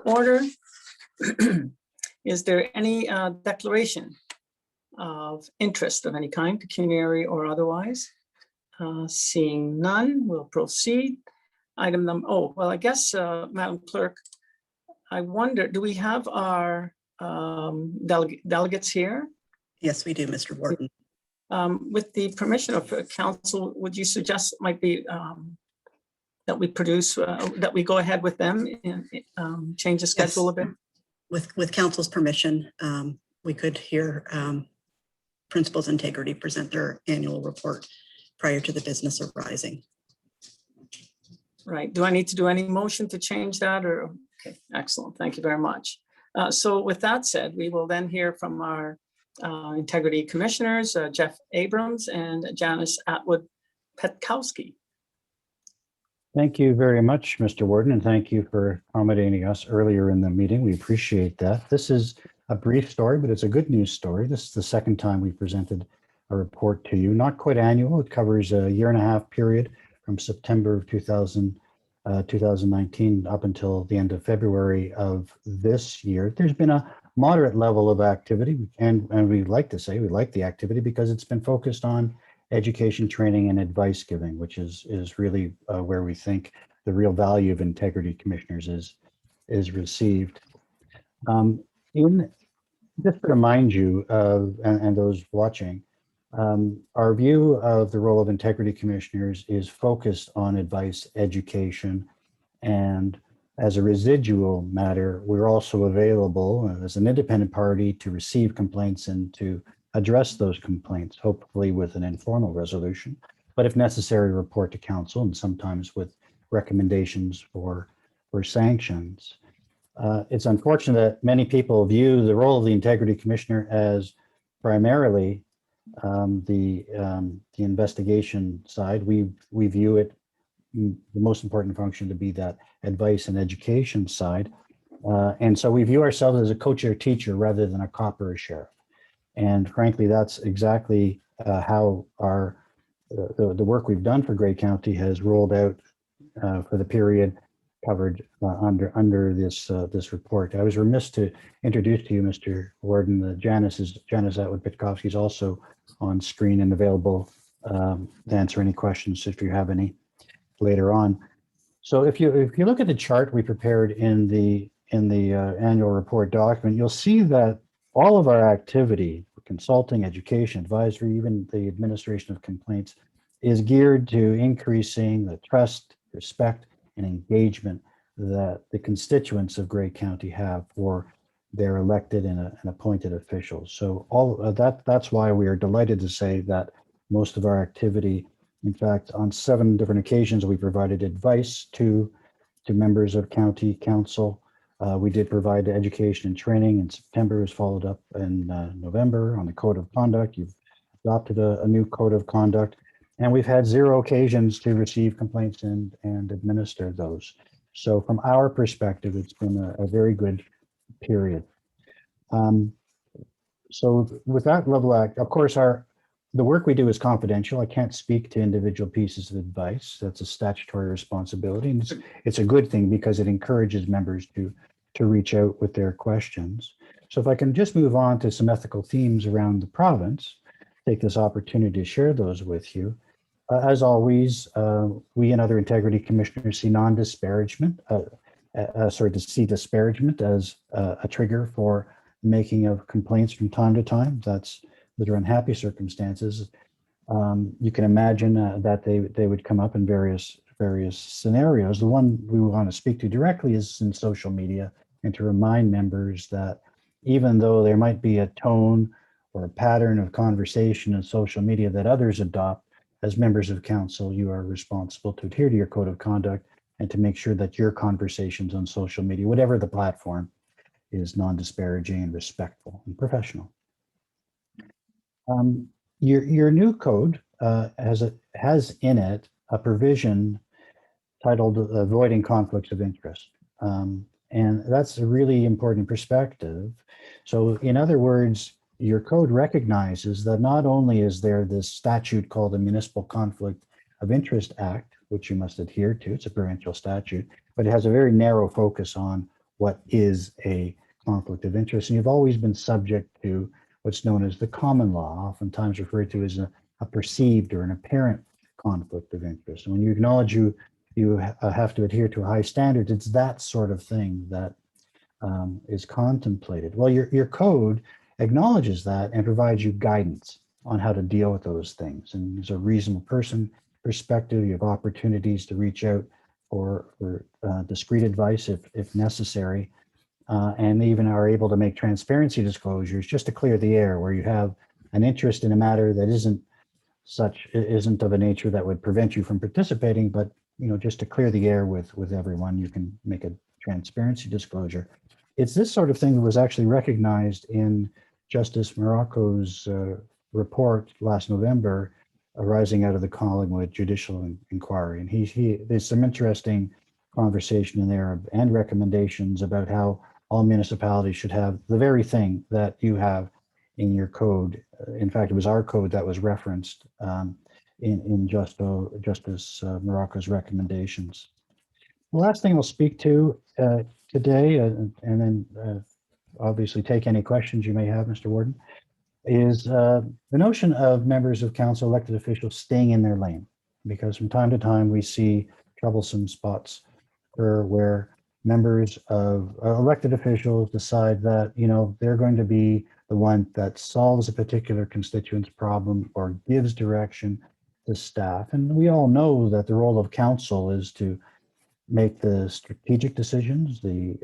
order. Is there any declaration of interest of any kind, pecuniary or otherwise? Seeing none, we'll proceed. Item number, I guess, Madam Clerk, I wonder, do we have our delegates here? Yes, we do, Mr. Wharton. With the permission of council, would you suggest it might be that we produce, that we go ahead with them and change the schedule a bit? With council's permission, we could hear Principals Integrity present their annual report prior to the business arising. Right. Do I need to do any motion to change that or? Okay, excellent. Thank you very much. So with that said, we will then hear from our Integrity Commissioners, Jeff Abrams and Janice Atwood-Petkowski. Thank you very much, Mr. Warden, and thank you for accommodating us earlier in the meeting. We appreciate that. This is a brief story, but it's a good news story. This is the second time we presented a report to you. Not quite annual. It covers a 1.5-year period from September of 2019 up until the end of February of this year. There's been a moderate level of activity, and we like to say we like the activity because it's been focused on education, training, and advice giving, which is really where we think the real value of integrity commissioners is received. Just to remind you of, and those watching, our view of the role of integrity commissioners is focused on advice, education, and as a residual matter, we're also available as an independent party to receive complaints and to address those complaints, hopefully with an informal resolution, but if necessary, report to council and sometimes with recommendations for sanctions. It's unfortunate that many people view the role of the integrity commissioner as primarily the investigation side. We view it, the most important function, to be that advice and education side. And so we view ourselves as a co-chair teacher rather than a cop or a sheriff. And frankly, that's exactly how the work we've done for Grey County has rolled out for the period covered under this report. I was remiss to introduce to you, Mr. Warden, Janice Atwood-Petkowski is also on screen and available to answer any questions if you have any later on. So if you look at the chart we prepared in the annual report document, you'll see that all of our activity, consulting, education, advisory, even the administration of complaints, is geared to increasing the trust, respect, and engagement that the constituents of Grey County have for their elected and appointed officials. So all of that's why we are delighted to say that most of our activity, in fact, on 7 different occasions, we provided advice to members of county council. We did provide education and training in September. It was followed up in November on the code of conduct. You've adopted a new code of conduct, and we've had 0 occasions to receive complaints and administer those. So from our perspective, it's been a very good period. So with that level, of course, the work we do is confidential. I can't speak to individual pieces of advice. That's a statutory responsibility, and it's a good thing because it encourages members to reach out with their questions. So if I can just move on to some ethical themes around the province, take this opportunity to share those with you. As always, we and other integrity commissioners see disparagement as a trigger for making of complaints from time to time. That's with unhappy circumstances. You can imagine that they would come up in various scenarios. The one we want to speak to directly is in social media, and to remind members that even though there might be a tone or a pattern of conversation in social media that others adopt, as members of council, you are responsible to adhere to your code of conduct and to make sure that your conversations on social media, whatever the platform, is non-disparaging and respectful and professional. Your new code has in it a provision titled Avoiding Conflicts of Interest. And that's a really important perspective. So in other words, your code recognizes that not only is there this statute called the Municipal Conflict of Interest Act, which you must adhere to, it's a provincial statute, but it has a very narrow focus on what is a conflict of interest. And you've always been subject to what's known as the common law, oftentimes referred to as a perceived or an apparent conflict of interest. And when you acknowledge you have to adhere to high standards, it's that sort of thing that is contemplated. Well, your code acknowledges that and provides you guidance on how to deal with those things. And as a reasonable person perspective, you have opportunities to reach out for discreet advice if necessary, and even are able to make transparency disclosures just to clear the air where you have an interest in a matter that isn't of a nature that would prevent you from participating, but just to clear the air with everyone, you can make a transparency disclosure. It's this sort of thing that was actually recognized in Justice Morocco's report last November, arising out of the Collingwood Judicial Inquiry. And there's some interesting conversation in there and recommendations about how all municipalities should have the very thing that you have in your code. In fact, it was our code that was referenced in Justice Morocco's recommendations. The last thing I'll speak to today, and then obviously take any questions you may have, Mr. Warden, is the notion of members of council, elected officials, staying in their lane. Because from time to time, we see troublesome spots where members of elected officials decide that, they're going to be the one that solves a particular constituent's problem or gives direction to staff. And we all know that the role of council is to make the strategic decisions, the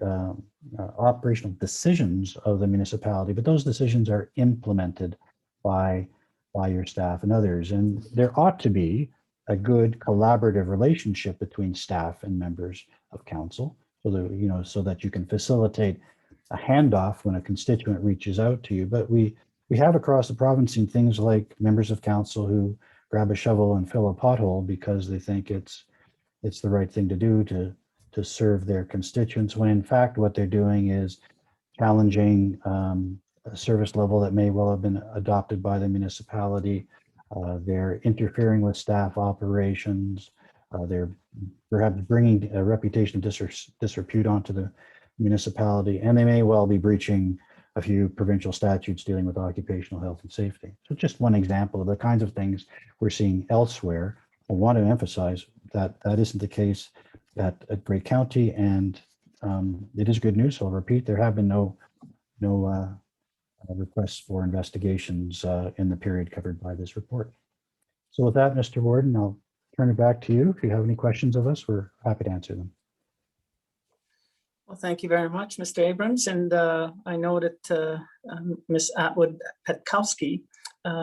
operational decisions of the municipality, but those decisions are implemented by your staff and others. And there ought to be a good collaborative relationship between staff and members of council, so that you can facilitate a handoff when a constituent reaches out to you. But we have across the province seen things like members of council who grab a shovel and fill a pothole because they think it's the right thing to do to serve their constituents, when in fact what they're doing is challenging a service level that may well have been adopted by the municipality. They're interfering with staff operations. They're perhaps bringing a reputation of disrepute onto the municipality, and they may well be breaching a few provincial statutes dealing with occupational health and safety. So just one example of the kinds of things we're seeing elsewhere. I want to emphasize that isn't the case at Grey County, and it is good news. So I'll repeat, there have been no requests for investigations in the period covered by this report. So with that, Mr. Warden, I'll turn it back to you. If you have any questions of us, we're happy to answer them. Well, thank you very much, Mr. Abrams. And I know that Ms. Atwood-Petkowski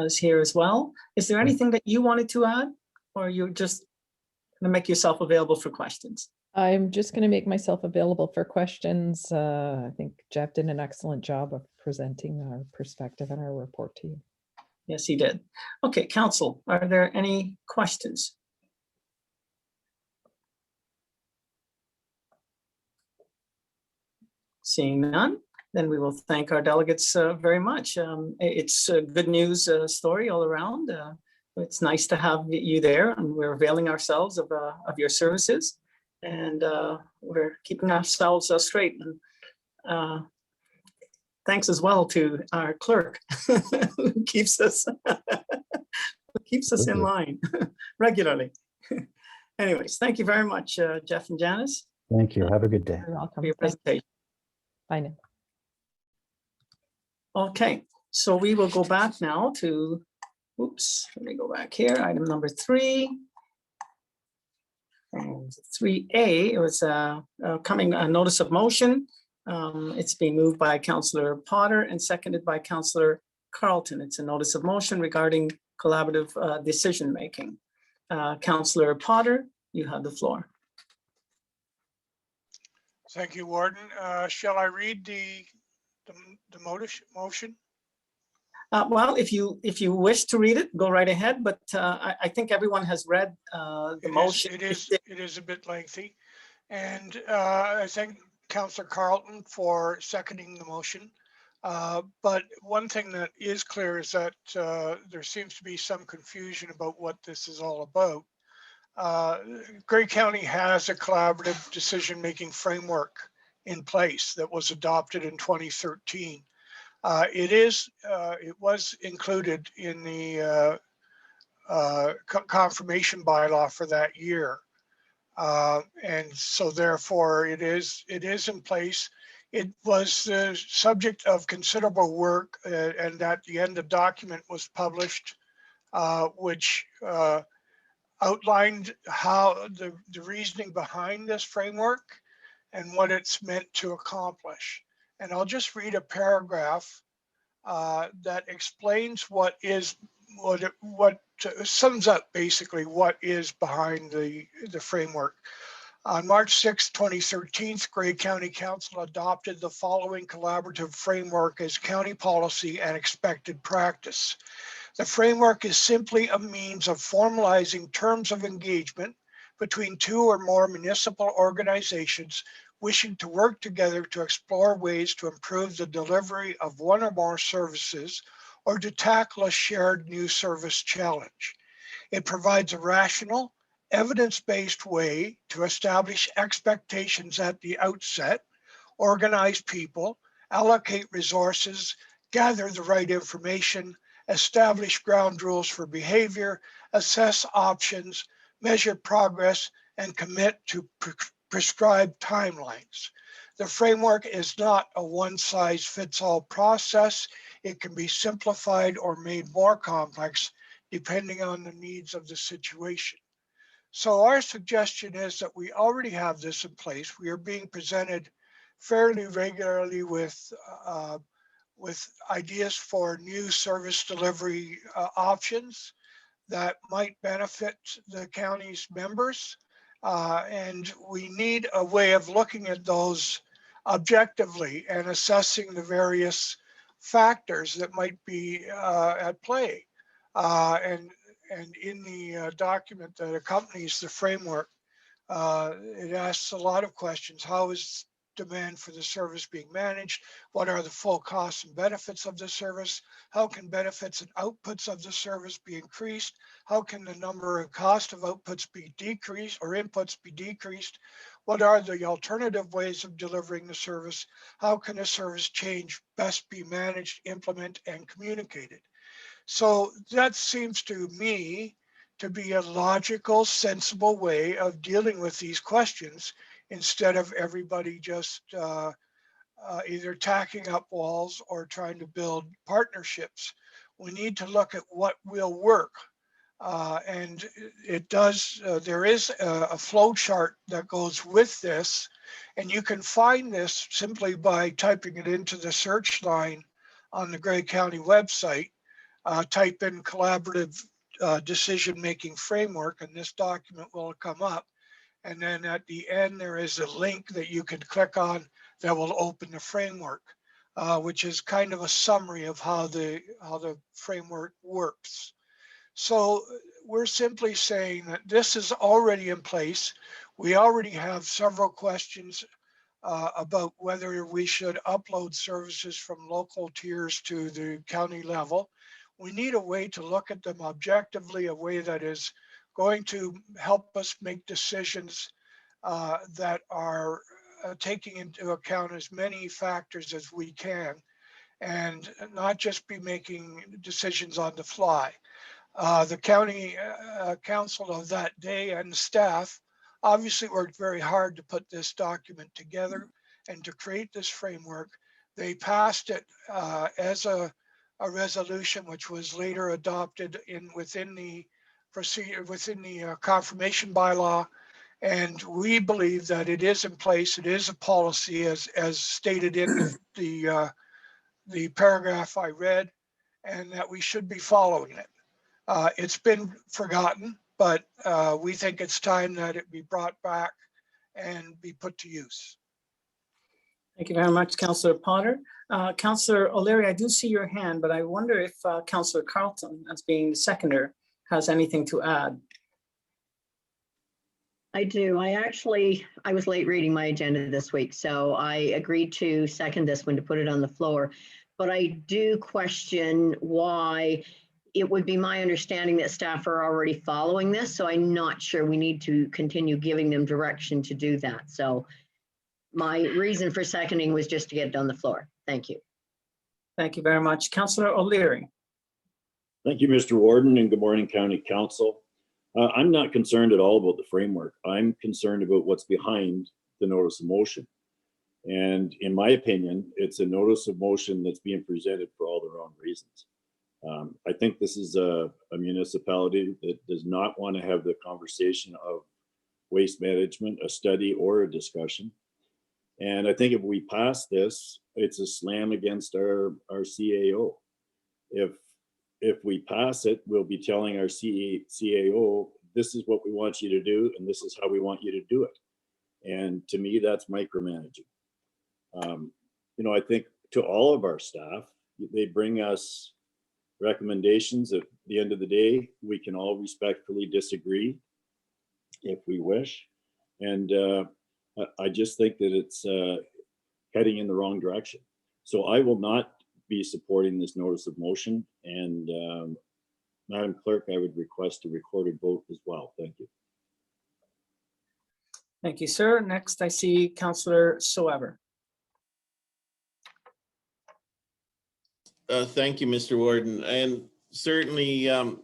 is here as well. Is there anything that you wanted to add, or you're just going to make yourself available for questions? I'm just going to make myself available for questions. I think Jeff did an excellent job of presenting our perspective and our report to you. Yes, he did. Okay, Council, are there any questions? Seeing none, then we will thank our delegates very much. It's a good news story all around. It's nice to have you there, and we're availing ourselves of your services, and we're keeping ourselves straight. And thanks as well to our clerk who keeps us in line regularly. Anyways, thank you very much, Jeff and Janice. Thank you. Have a good day. You're welcome. For your Thanks. presentation. Bye now. Okay, so we will go back now to, oops, let me go back here, item number 3. And 3A, it was a notice of motion. It's being moved by Councillor Potter and seconded by Councillor Carlton. It's a notice of motion regarding collaborative decision-making. Councillor Potter, you have the floor. Thank you, Warden. Shall I read the motion? Well, if you wish to read it, go right ahead. But I think everyone has read the motion. It is a bit lengthy, and I thank Councillor Carlton for seconding the motion. But one thing that is clear is that there seems to be some confusion about what this is all about. Grey County has a collaborative decision-making framework in place that was adopted in 2013. It was included in the confirmation bylaw for that year. And so therefore it is in place. It was the subject of considerable work, and at the end, the document was published, which outlined how the reasoning behind this framework and what it's meant to accomplish. And I'll just read a paragraph that explains what sums up basically what is behind the framework. On March 6, 2013, Grey County Council adopted the following collaborative framework as county policy and expected practice. The framework is simply a means of formalizing terms of engagement between two or more municipal organizations wishing to work together to explore ways to improve the delivery of one or more services or to tackle a shared new service challenge. It provides a rational, evidence-based way to establish expectations at the outset, organize people, allocate resources, gather the right information, establish ground rules for behavior, assess options, measure progress, and commit to prescribed timelines. The framework is not a one-size-fits-all process. It can be simplified or made more complex depending on the needs of the situation. So our suggestion is that we already have this in place. We are being presented fairly regularly with ideas for new service delivery options that might benefit the county's members. And we need a way of looking at those objectively and assessing the various factors that might be at play. And in the document that accompanies the framework, it asks a lot of questions. How is demand for the service being managed? What are the full costs and benefits of the service? How can benefits and outputs of the service be increased? How can the number and cost of outputs be decreased or inputs be decreased? What are the alternative ways of delivering the service? How can a service change best be managed, implemented, and communicated? So that seems to me to be a logical, sensible way of dealing with these questions instead of everybody just either tacking up walls or trying to build partnerships. We need to look at what will work. And it does, there is a flow chart that goes with this, and you can find this simply by typing it into the search line on the Grey County website. Type in collaborative decision-making framework, and this document will come up. And then at the end, there is a link that you can click on that will open the framework, which is kind of a summary of how the framework works. So we're simply saying that this is already in place. We already have several questions about whether we should upload services from local tiers to the county level. We need a way to look at them objectively, a way that is going to help us make decisions that are taking into account as many factors as we can, and not just be making decisions on the fly. The county council of that day and the staff obviously worked very hard to put this document together and to create this framework. They passed it as a resolution, which was later adopted within the confirmation bylaw, and we believe that it is in place. It is a policy, as stated in the paragraph I read, and that we should be following it. It's been forgotten, but we think it's time that it be brought back and be put to use. Thank you very much, Councillor Potter. Councillor O'Leary, I do see your hand, but I wonder if Councillor Carlton, as being the seconder, has anything to add. I do. I was late reading my agenda this week, so I agreed to second this one to put it on the floor. But I do question why. It would be my understanding that staff are already following this, so I'm not sure we need to continue giving them direction to do that. So my reason for seconding was just to get it on the floor. Thank you. Thank you very much. Councillor O'Leary. Thank you, Mr. Warden, and good morning, County Council. I'm not concerned at all about the framework. I'm concerned about what's behind the notice of motion. And in my opinion, it's a notice of motion that's being presented for all the wrong reasons. I think this is a municipality that does not want to have the conversation of waste management, a study or a discussion. And I think if we pass this, it's a slam against our CAO. If we pass it, we'll be telling our CAO, this is what we want you to do, and this is how we want you to do it. And to me, that's micromanaging. I think to all of our staff, they bring us recommendations. At the end of the day, we can all respectfully disagree if we wish. And I just think that it's heading in the wrong direction. So I will not be supporting this notice of motion. And Madam Clerk, I would request a recorded vote as well. Thank you. Thank you, sir. Next, I see Councillor Soever. Thank you, Mr. Warden. And certainly, I'm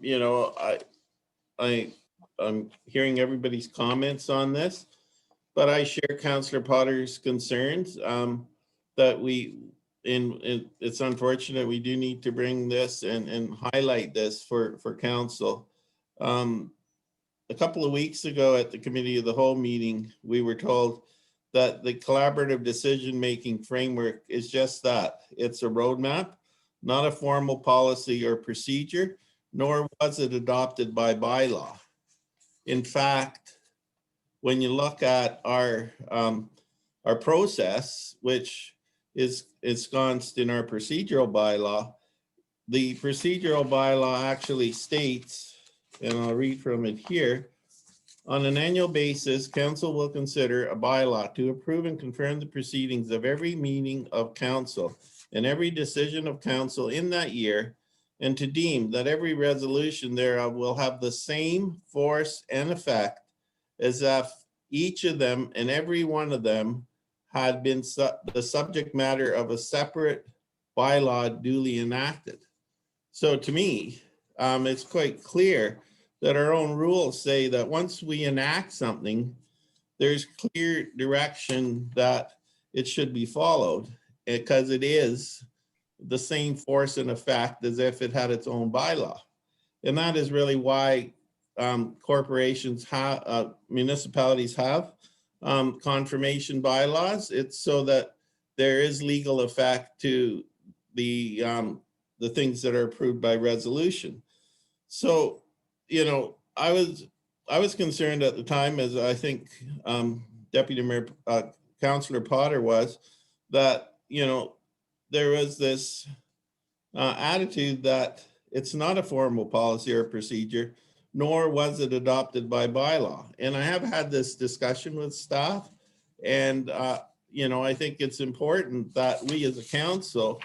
hearing everybody's comments on this, but I share Councillor Potter's concerns that it's unfortunate we do need to bring this and highlight this for council. A couple of weeks ago at the Committee of the Whole meeting, we were told that the collaborative decision-making framework is just that. It's a roadmap, not a formal policy or procedure, nor was it adopted by bylaw. In fact, when you look at our process, which is ensconced in our procedural bylaw, the procedural bylaw actually states, and I'll read from it here, on an annual basis, council will consider a bylaw to approve and confirm the proceedings of every meeting of council and every decision of council in that year, and to deem that every resolution thereof will have the same force and effect as if each of them and every one of them had been the subject matter of a separate bylaw duly enacted. So to me, it's quite clear that our own rules say that once we enact something, there's clear direction that it should be followed, because it is the same force and effect as if it had its own bylaw. And that is really why corporations have, municipalities have confirmation bylaws. It's so that there is legal effect to the things that are approved by resolution. So, I was concerned at the time, as I think Deputy Mayor Councillor Potter was, that there was this attitude that it's not a formal policy or procedure, nor was it adopted by bylaw. And I have had this discussion with staff, and I think it's important that we as a council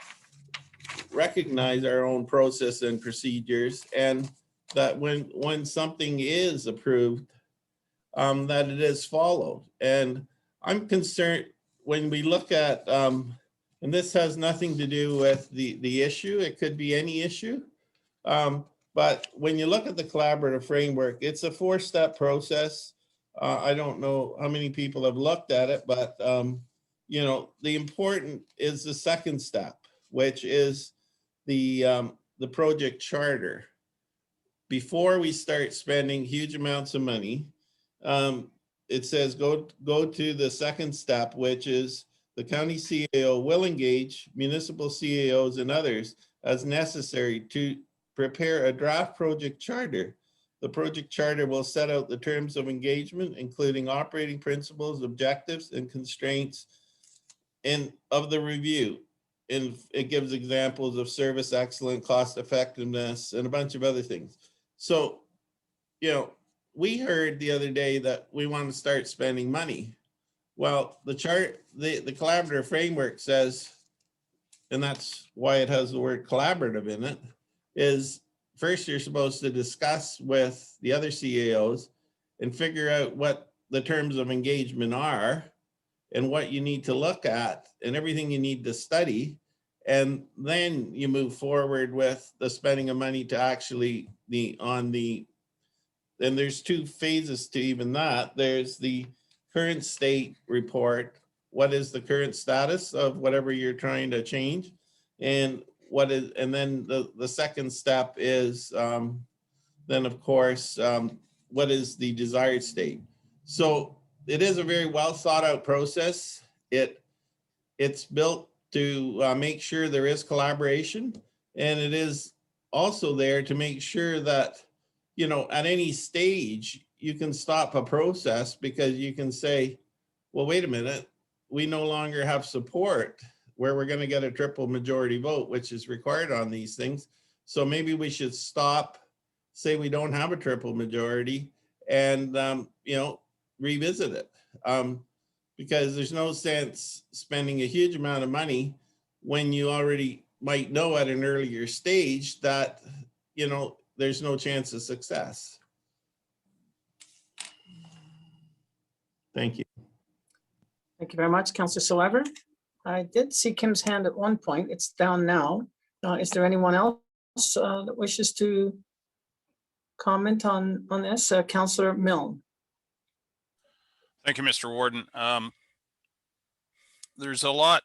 recognize our own process and procedures, and that when something is approved, that it is followed. And I'm concerned when we look at, and this has nothing to do with the issue, it could be any issue. But when you look at the collaborative framework, it's a 4-step process. I don't know how many people have looked at it, but the important is the second step, which is the project charter. Before we start spending huge amounts of money, it says go to the second step, which is the county CAO will engage municipal CAOs and others as necessary to prepare a draft project charter. The project charter will set out the terms of engagement, including operating principles, objectives, and constraints of the review. And it gives examples of service excellence, cost effectiveness, and a bunch of other things. So, we heard the other day that we want to start spending money. Well, the collaborative framework says, and that's why it has the word collaborative in it, is first you're supposed to discuss with the other CAOs and figure out what the terms of engagement are. and what you need to look at and everything you need to study. And then you move forward with the spending of money to actually and there's two phases to even that. There's the current state report. What is the current status of whatever you're trying to change? And then the second step is then of course, what is the desired state? So it is a very well thought out process. It's built to make sure there is collaboration, and it is also there to make sure that, you know, at any stage you can stop a process because you can say, well, wait a minute, we no longer have support where we're going to get a triple majority vote, which is required on these things. So maybe we should stop, say we don't have a triple majority, and you know, revisit it. Because there's no sense spending a huge amount of money when you already might know at an earlier stage that, you know, there's no chance of success. Thank you. Thank you very much, Councillor Saliver. I did see Kim's hand at one point. It's down now. Is there anyone else that wishes to comment on this? Councillor Milne. Thank you, Mr. Warden. There's a lot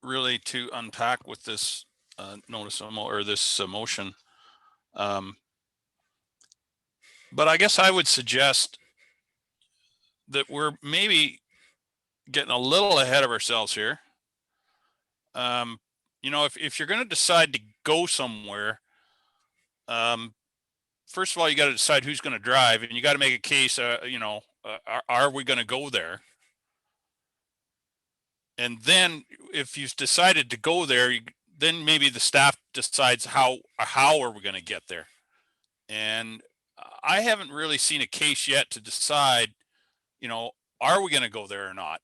really to unpack with this notice or this motion. But I guess I would suggest that we're maybe getting a little ahead of ourselves here. You know, if you're going to decide to go somewhere, first of all, you got to decide who's going to drive, and you got to make a case. You know, are we going to go there? And then if you've decided to go there, then maybe the staff decides how are we going to get there. And I haven't really seen a case yet to decide, you know, are we going to go there or not?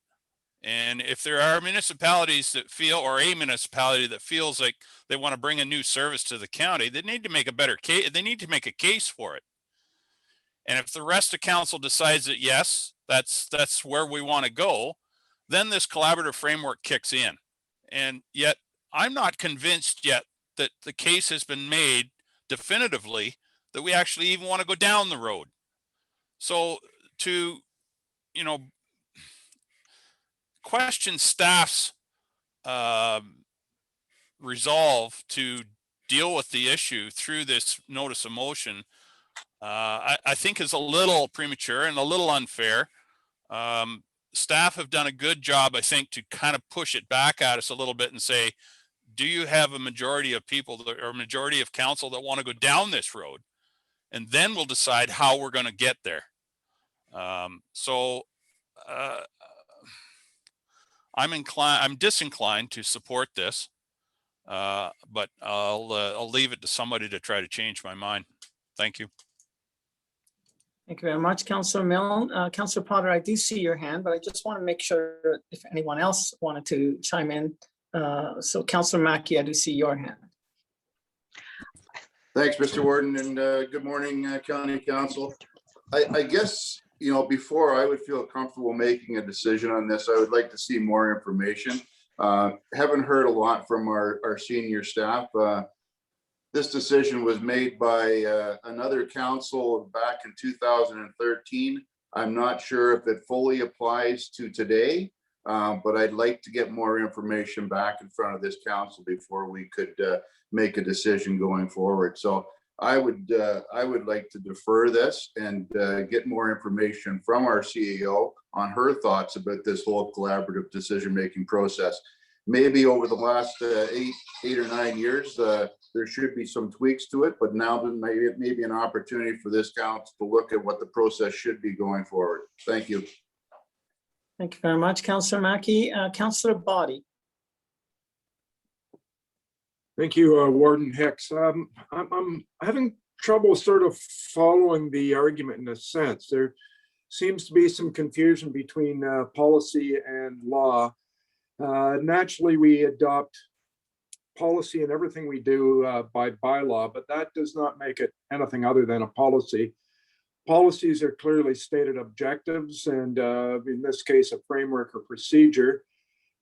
And if there are municipalities that feel, or a municipality that feels like they want to bring a new service to the county, they need to make a better case. They need to make a case for it. And if the rest of council decides that, yes, that's where we want to go, then this collaborative framework kicks in. And yet I'm not convinced yet that the case has been made definitively that we actually even want to go down the road. So to, you know, question staff's resolve to deal with the issue through this notice of motion, I think is a little premature and a little unfair. Staff have done a good job, I think, to kind of push it back at us a little bit and say, do you have a majority of people or a majority of council that want to go down this road? And then we'll decide how we're going to get there. I'm disinclined to support this, but I'll leave it to somebody to try to change my mind. Thank you. Thank you very much, Councillor Milne. Councillor Potter, I do see your hand, but I just want to make sure if anyone else wanted to chime in. So Councillor Mackey, I do see your hand. Thanks, Mr. Warden, and good morning, County Council. I guess, you know, before I would feel comfortable making a decision on this, I would like to see more information. Haven't heard a lot from our senior staff. This decision was made by another council back in 2013. I'm not sure if it fully applies to today, but I'd like to get more information back in front of this council before we could make a decision going forward. So I would like to defer this and get more information from our CEO on her thoughts about this whole collaborative decision-making process. Maybe over the last 8 or 9 years, there should be some tweaks to it, but now there may be an opportunity for this council to look at what the process should be going forward. Thank you. Thank you very much, Councillor Mackey. Councillor Boddy. Thank you, Warden Hicks. I'm having trouble sort of following the argument in a sense. There seems to be some confusion between policy and law. Naturally, we adopt policy in everything we do by bylaw, but that does not make it anything other than a policy. policies are clearly stated objectives, and in this case, a framework or procedure.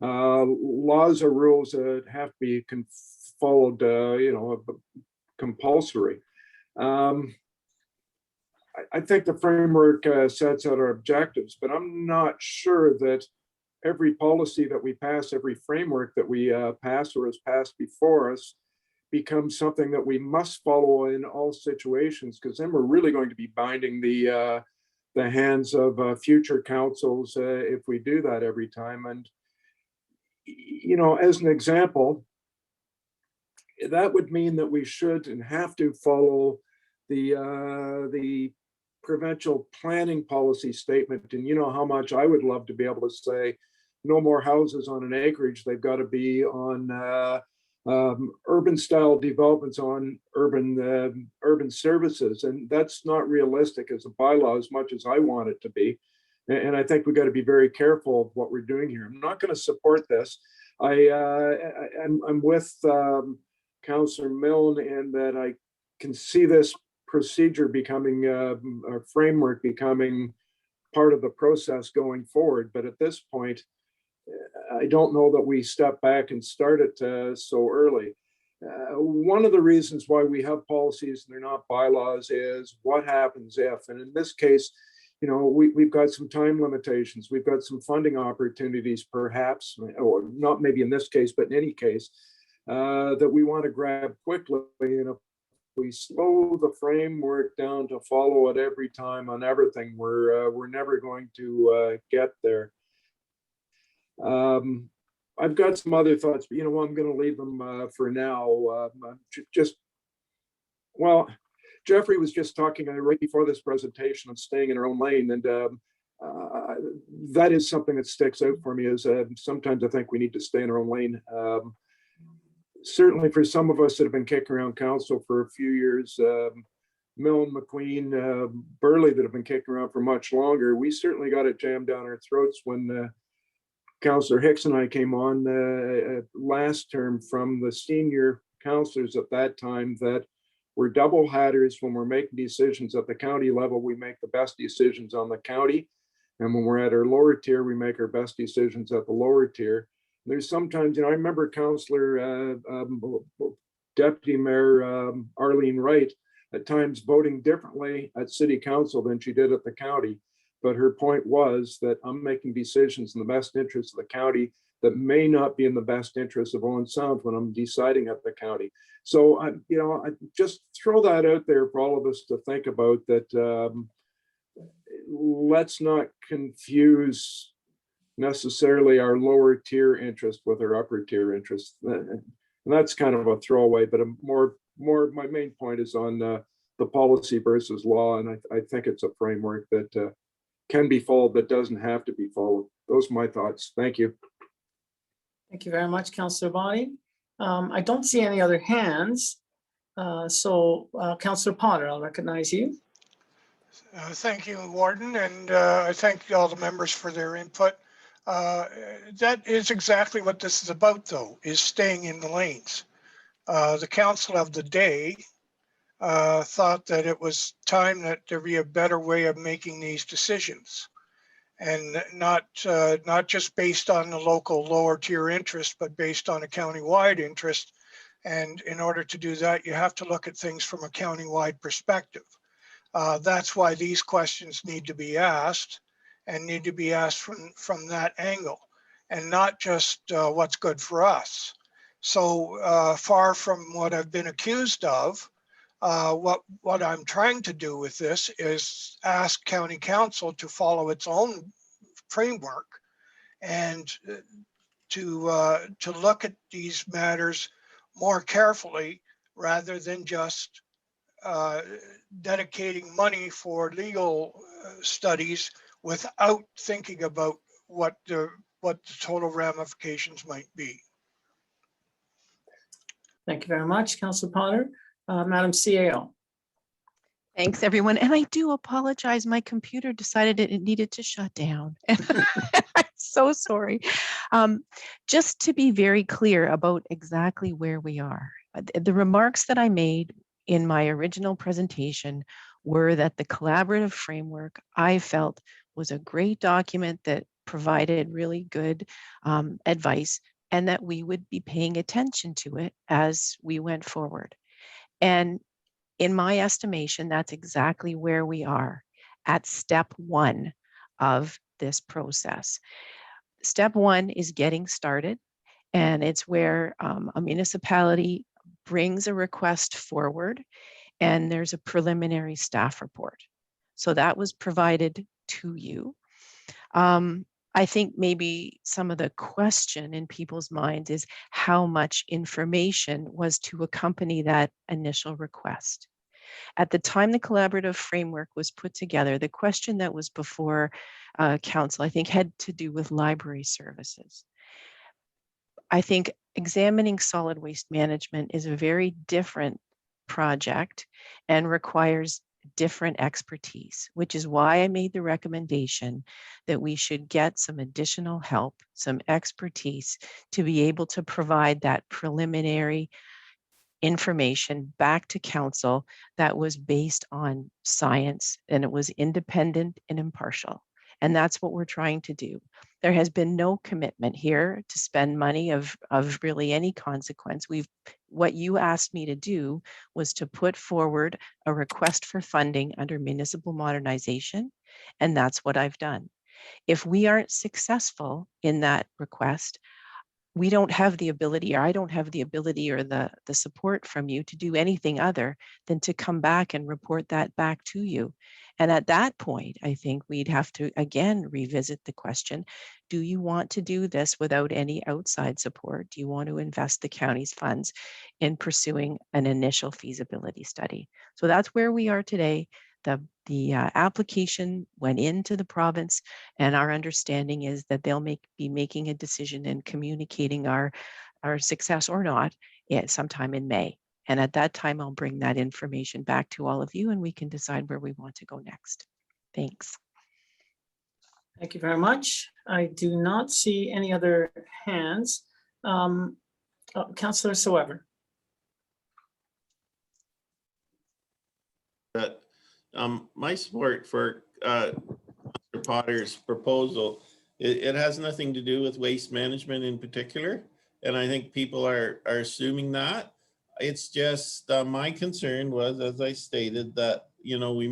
Laws or rules that have to be followed, compulsory. I think the framework sets out our objectives, but I'm not sure that every policy that we pass, every framework that we pass or has passed before us becomes something that we must follow in all situations, because then we're really going to be binding the hands of future councils if we do that every time. And, as an example, that would mean that we should and have to follow the provincial planning policy statement. And you know how much I would love to be able to say, no more houses on an acreage. They've got to be on urban style developments on urban services. And that's not realistic as a bylaw as much as I want it to be. And I think we've got to be very careful of what we're doing here. I'm not going to support this. I'm with Councillor Milne in that I can see this procedure becoming a framework becoming part of the process going forward. But at this point, I don't know that we step back and start it so early. One of the reasons why we have policies and they're not bylaws is what happens if, and in this case, we've got some time limitations. We've got some funding opportunities, perhaps, or not maybe in this case, but in any case, that we want to grab quickly. And if we slow the framework down to follow it every time on everything, we're never going to get there. I've got some other thoughts, but I'm going to leave them for now. Jeffrey was just talking right before this presentation on staying in our own lane, and that is something that sticks out for me. Is sometimes I think we need to stay in our own lane. Certainly for some of us that have been kicking around council for a few years, Milne, McQueen, Burley, that have been kicking around for much longer, we certainly got it jammed down our throats when Councillor Hicks and I came on last term from the senior councillors at that time that we're double hatters. When we're making decisions at the county level, we make the best decisions on the county. And when we're at our lower tier, we make our best decisions at the lower tier. There's sometimes, I remember Councillor Deputy Mayor Arlene Wright at times voting differently at City Council than she did at the county. But her point was that I'm making decisions in the best interest of the county that may not be in the best interest of Owen Sound when I'm deciding at the county. So, I just throw that out there for all of us to think about, that let's not confuse necessarily our lower tier interest with our upper tier interest. And that's kind of a throwaway, but my main point is on the policy versus law. And I think it's a framework that can be followed, but doesn't have to be followed. Those are my thoughts. Thank you. Thank you very much, Councillor Bonnie. I don't see any other hands. So Councillor Potter, I'll recognize you. Thank you, Warden, and I thank all the members for their input. That is exactly what this is about, though, is staying in the lanes. The council of the day thought that it was time that there be a better way of making these decisions, and not just based on the local lower tier interest, but based on a county-wide interest. And in order to do that, you have to look at things from a county-wide perspective. That's why these questions need to be asked, and need to be asked from that angle, and not just what's good for us. So far from what I've been accused of, what I'm trying to do with this is ask County Council to follow its own framework and to look at these matters more carefully, rather than just dedicating money for legal studies without thinking about what the total ramifications might be. Thank you very much, Councillor Potter. Madam CAO. Thanks, everyone. And I do apologize. My computer decided it needed to shut down. I'm so sorry. Just to be very clear about exactly where we are, the remarks that I made in my original presentation were that the collaborative framework I felt was a great document that provided really good advice, and that we would be paying attention to it as we went forward. And in my estimation, that's exactly where we are at step one of this process. Step one is getting started, and it's where a municipality brings a request forward and there's a preliminary staff report. So that was provided to you. I think maybe some of the question in people's minds is how much information was to accompany that initial request. At the time the collaborative framework was put together, the question that was before council, I think, had to do with library services. I think examining solid waste management is a very different project and requires different expertise, which is why I made the recommendation that we should get some additional help, some expertise to be able to provide that preliminary information back to council that was based on science and it was independent and impartial. And that's what we're trying to do. There has been no commitment here to spend money of really any consequence. What you asked me to do was to put forward a request for funding under municipal modernization, and that's what I've done. If we aren't successful in that request, we don't have the ability, or I don't have the ability or the support from you to do anything other than to come back and report that back to you. And at that point, I think we'd have to again revisit the question, do you want to do this without any outside support? Do you want to invest the county's funds in pursuing an initial feasibility study? So that's where we are today. The application went into the province, and our understanding is that they'll be making a decision and communicating our success or not sometime in May. And at that time, I'll bring that information back to all of you and we can decide where we want to go next. Thanks. Thank you very much. I do not see any other hands. Councillor Soever. But my support for Mr. Potter's proposal, it has nothing to do with waste management in particular. And I think people are assuming that. It's just my concern was, as I stated, that, you know, we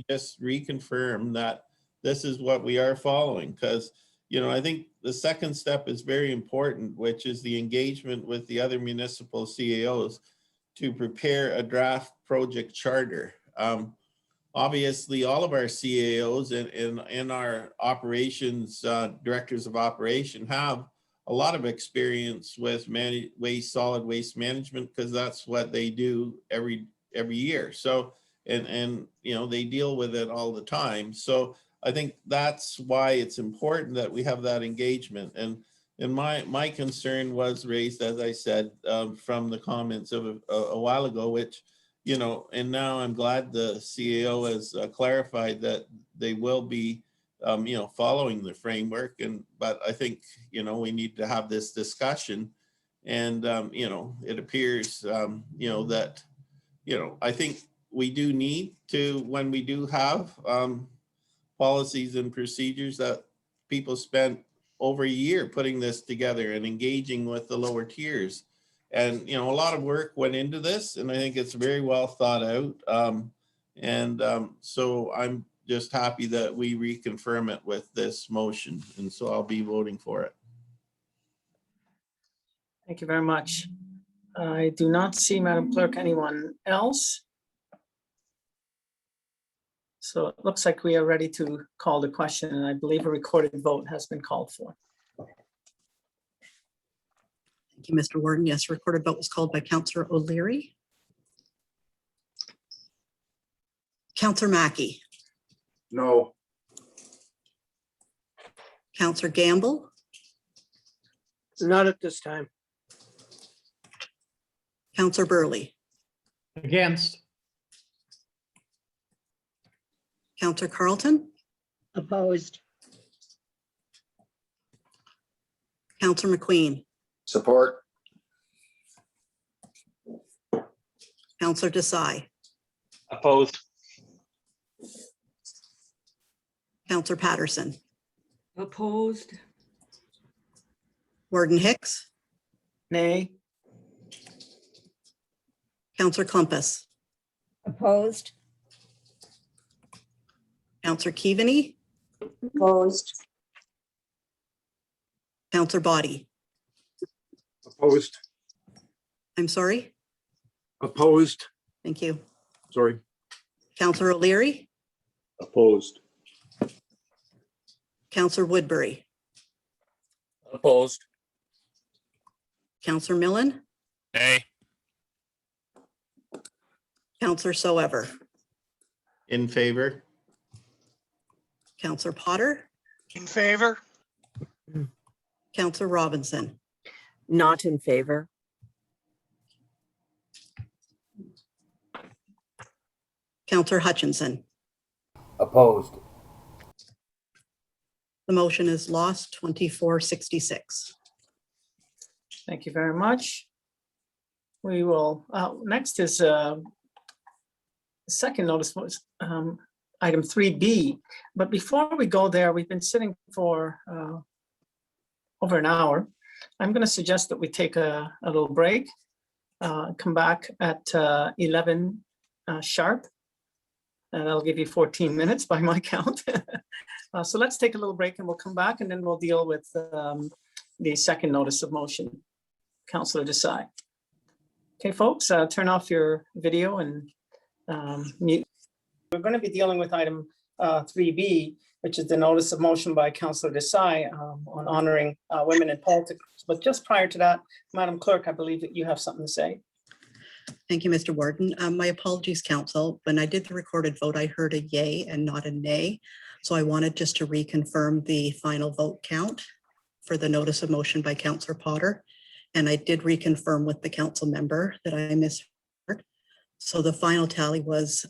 just reconfirm that this is what we are following. Because, you know, I think the second step is very important, which is the engagement with the other municipal CAOs to prepare a draft project charter. Obviously, all of our CAOs and our operations directors of operation have a lot of experience with solid waste management, because that's what they do every year. So, and you know, they deal with it all the time. So I think that's why it's important that we have that engagement. And my concern was raised, as I said, from the comments of a while ago, which, you know, and now I'm glad the CAO has clarified that they will be, you know, following the framework. But I think, you know, we need to have this discussion. And, you know, it appears, you know, that, you know, I think we do need to, when we do have policies and procedures, that people spent over a year putting this together and engaging with the lower tiers. And, you know, a lot of work went into this, and I think it's very well thought out. So I'm just happy that we reconfirm it with this motion. And so I'll be voting for it. Thank you very much. I do not see, Madam Clerk, anyone else. So it looks like we are ready to call the question, and I believe a recorded vote has been called for. Thank you, Mr. Warden. Yes, recorded vote was called by Councillor O'Leary. Councillor Mackey. No. Councillor Gamble. Not at this time. Councillor Burley. Against. Councillor Carlton. Opposed. Councillor McQueen. Support. Councillor Desai. Opposed? Counselor Patterson, Opposed? Warden Hicks, Nay. Counselor Clumpus, Opposed? Counselor Keaveney, Opposed? Counselor Body. Opposed, I'm sorry. opposed, Thank you. sorry, Counselor O'Leary, Opposed. Counselor Woodbury, Opposed? Counselor Millen, Nay. Counselor Soever, In favor? Counselor Potter, In favor? Counselor Robinson, Not in favor. Counselor Hutchinson. Opposed? The motion is lost 2466. Thank you very much. We will, next is second notice was item 3B. But before we go there, we've been sitting for over an hour. I'm going to suggest that we take a little break, come back at 11 sharp. And that'll give you 14 minutes by my count. So let's take a little break and we'll come back and then we'll deal with the second notice of motion. Councillor Desai. Okay, folks, turn off your video and mute. We're going to be dealing with item 3B, which is the notice of motion by Councillor Desai on honoring women in politics. But just prior to that, Madam Clerk, I believe that you have something to say. Thank you, Mr. Warden. My apologies, Council. When I did the recorded vote, I heard a yay and not a nay. So I wanted just to reconfirm the final vote count for the notice of motion by Councillor Potter. And I did reconfirm with the council member that I misheard. So the final tally was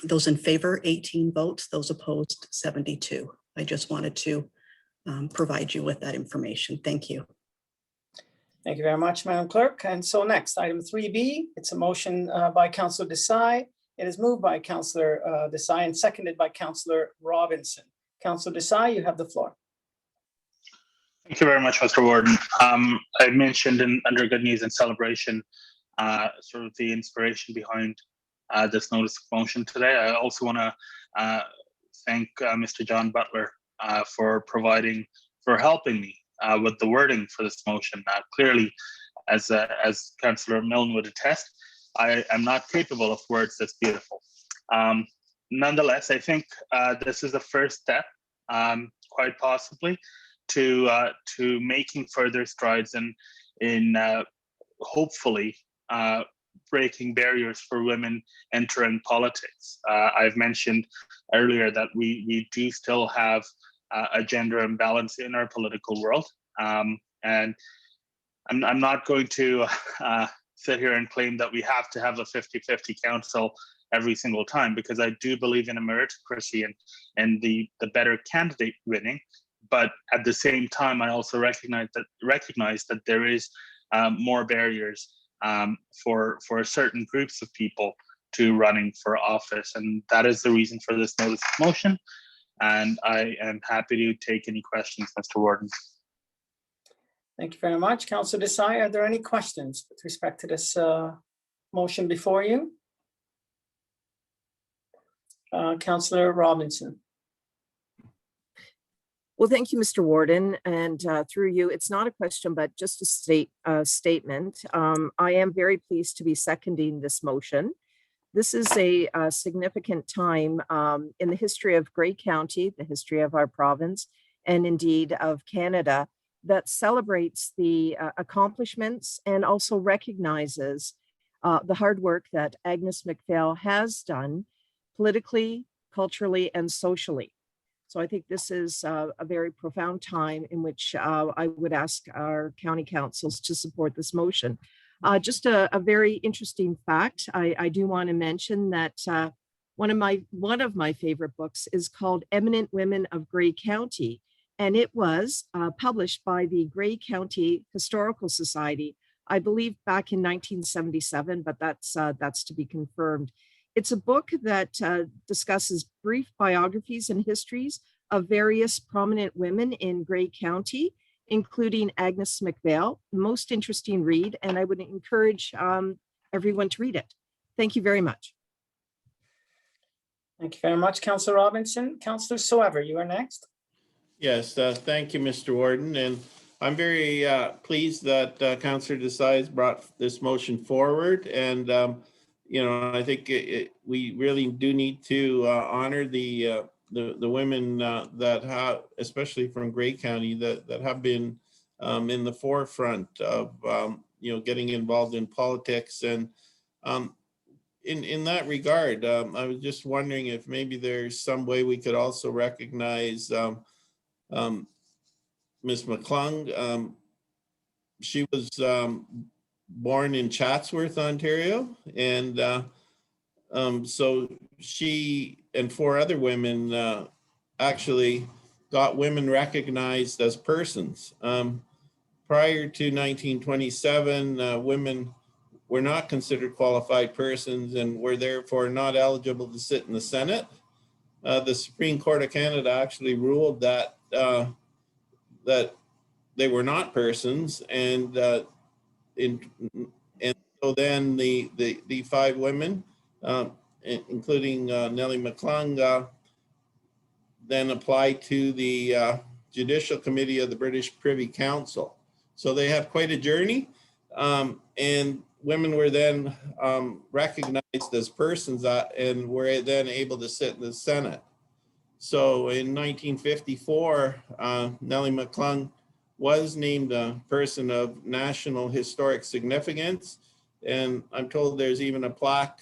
those in favor, 18 votes, those opposed, 72. I just wanted to provide you with that information. Thank you. Thank you very much, Madam Clerk. And so next, item 3B, it's a motion by Councillor Desai. It is moved by Councillor Desai and seconded by Councillor Robinson. Councillor Desai, you have the floor. Thank you very much, Mr. Warden. I mentioned under Good News and Celebration, sort of the inspiration behind this notice of motion today. I also want to thank Mr. John Butler for helping me with the wording for this motion. Clearly, as Councillor Milne would attest, I am not capable of words that's beautiful. Nonetheless, I think this is the first step, quite possibly, to making further strides in hopefully breaking barriers for women entering politics. I've mentioned earlier that we do still have a gender imbalance in our political world. And I'm not going to sit here and claim that we have to have a 50-50 council every single time, because I do believe in a meritocracy and the better candidate winning. But at the same time, I also recognize that there is more barriers for certain groups of people to running for office. And that is the reason for this notice of motion. And I am happy to take any questions, Mr. Warden. Thank you very much. Councillor Desai, are there any questions with respect to this motion before you? Councillor Robinson. Well, thank you, Mr. Warden, and through you, it's not a question, but just a statement. I am very pleased to be seconding this motion. This is a significant time in the history of Grey County, the history of our province, and indeed of Canada, that celebrates the accomplishments and also recognizes the hard work that Agnes MacPhail has done politically, culturally, and socially. So I think this is a very profound time in which I would ask our county councils to support this motion. Just a very interesting fact, I do want to mention that one of my favorite books is called Eminent Women of Grey County, and it was published by the Grey County Historical Society, I believe back in 1977, but that's to be confirmed. It's a book that discusses brief biographies and histories of various prominent women in Grey County, including Agnes McVale. Most interesting read, and I would encourage everyone to read it. Thank you very much. Thank you very much, Councillor Robinson. Councillor Soever, you are next. Yes, thank you, Mr. Warden. And I'm very pleased that Councillor Desai brought this motion forward. And, you know, I think we really do need to honor the women that have, especially from Grey County, that have been in the forefront of, you know, getting involved in politics. And in that regard, I was just wondering if maybe there's some way we could also recognize Ms. McClung. She was born in Chatsworth, Ontario, and so she and 4 other women actually got women recognized as persons. Prior to 1927, women were not considered qualified persons and were therefore not eligible to sit in the Senate. The Supreme Court of Canada actually ruled that that they were not persons, and so then the 5 women, including Nellie McClung, then applied to the Judicial Committee of the British Privy Council. So they had quite a journey, and women were then recognized as persons and were then able to sit in the Senate. So in 1954, Nellie McClung was named a person of national historic significance. And I'm told there's even a plaque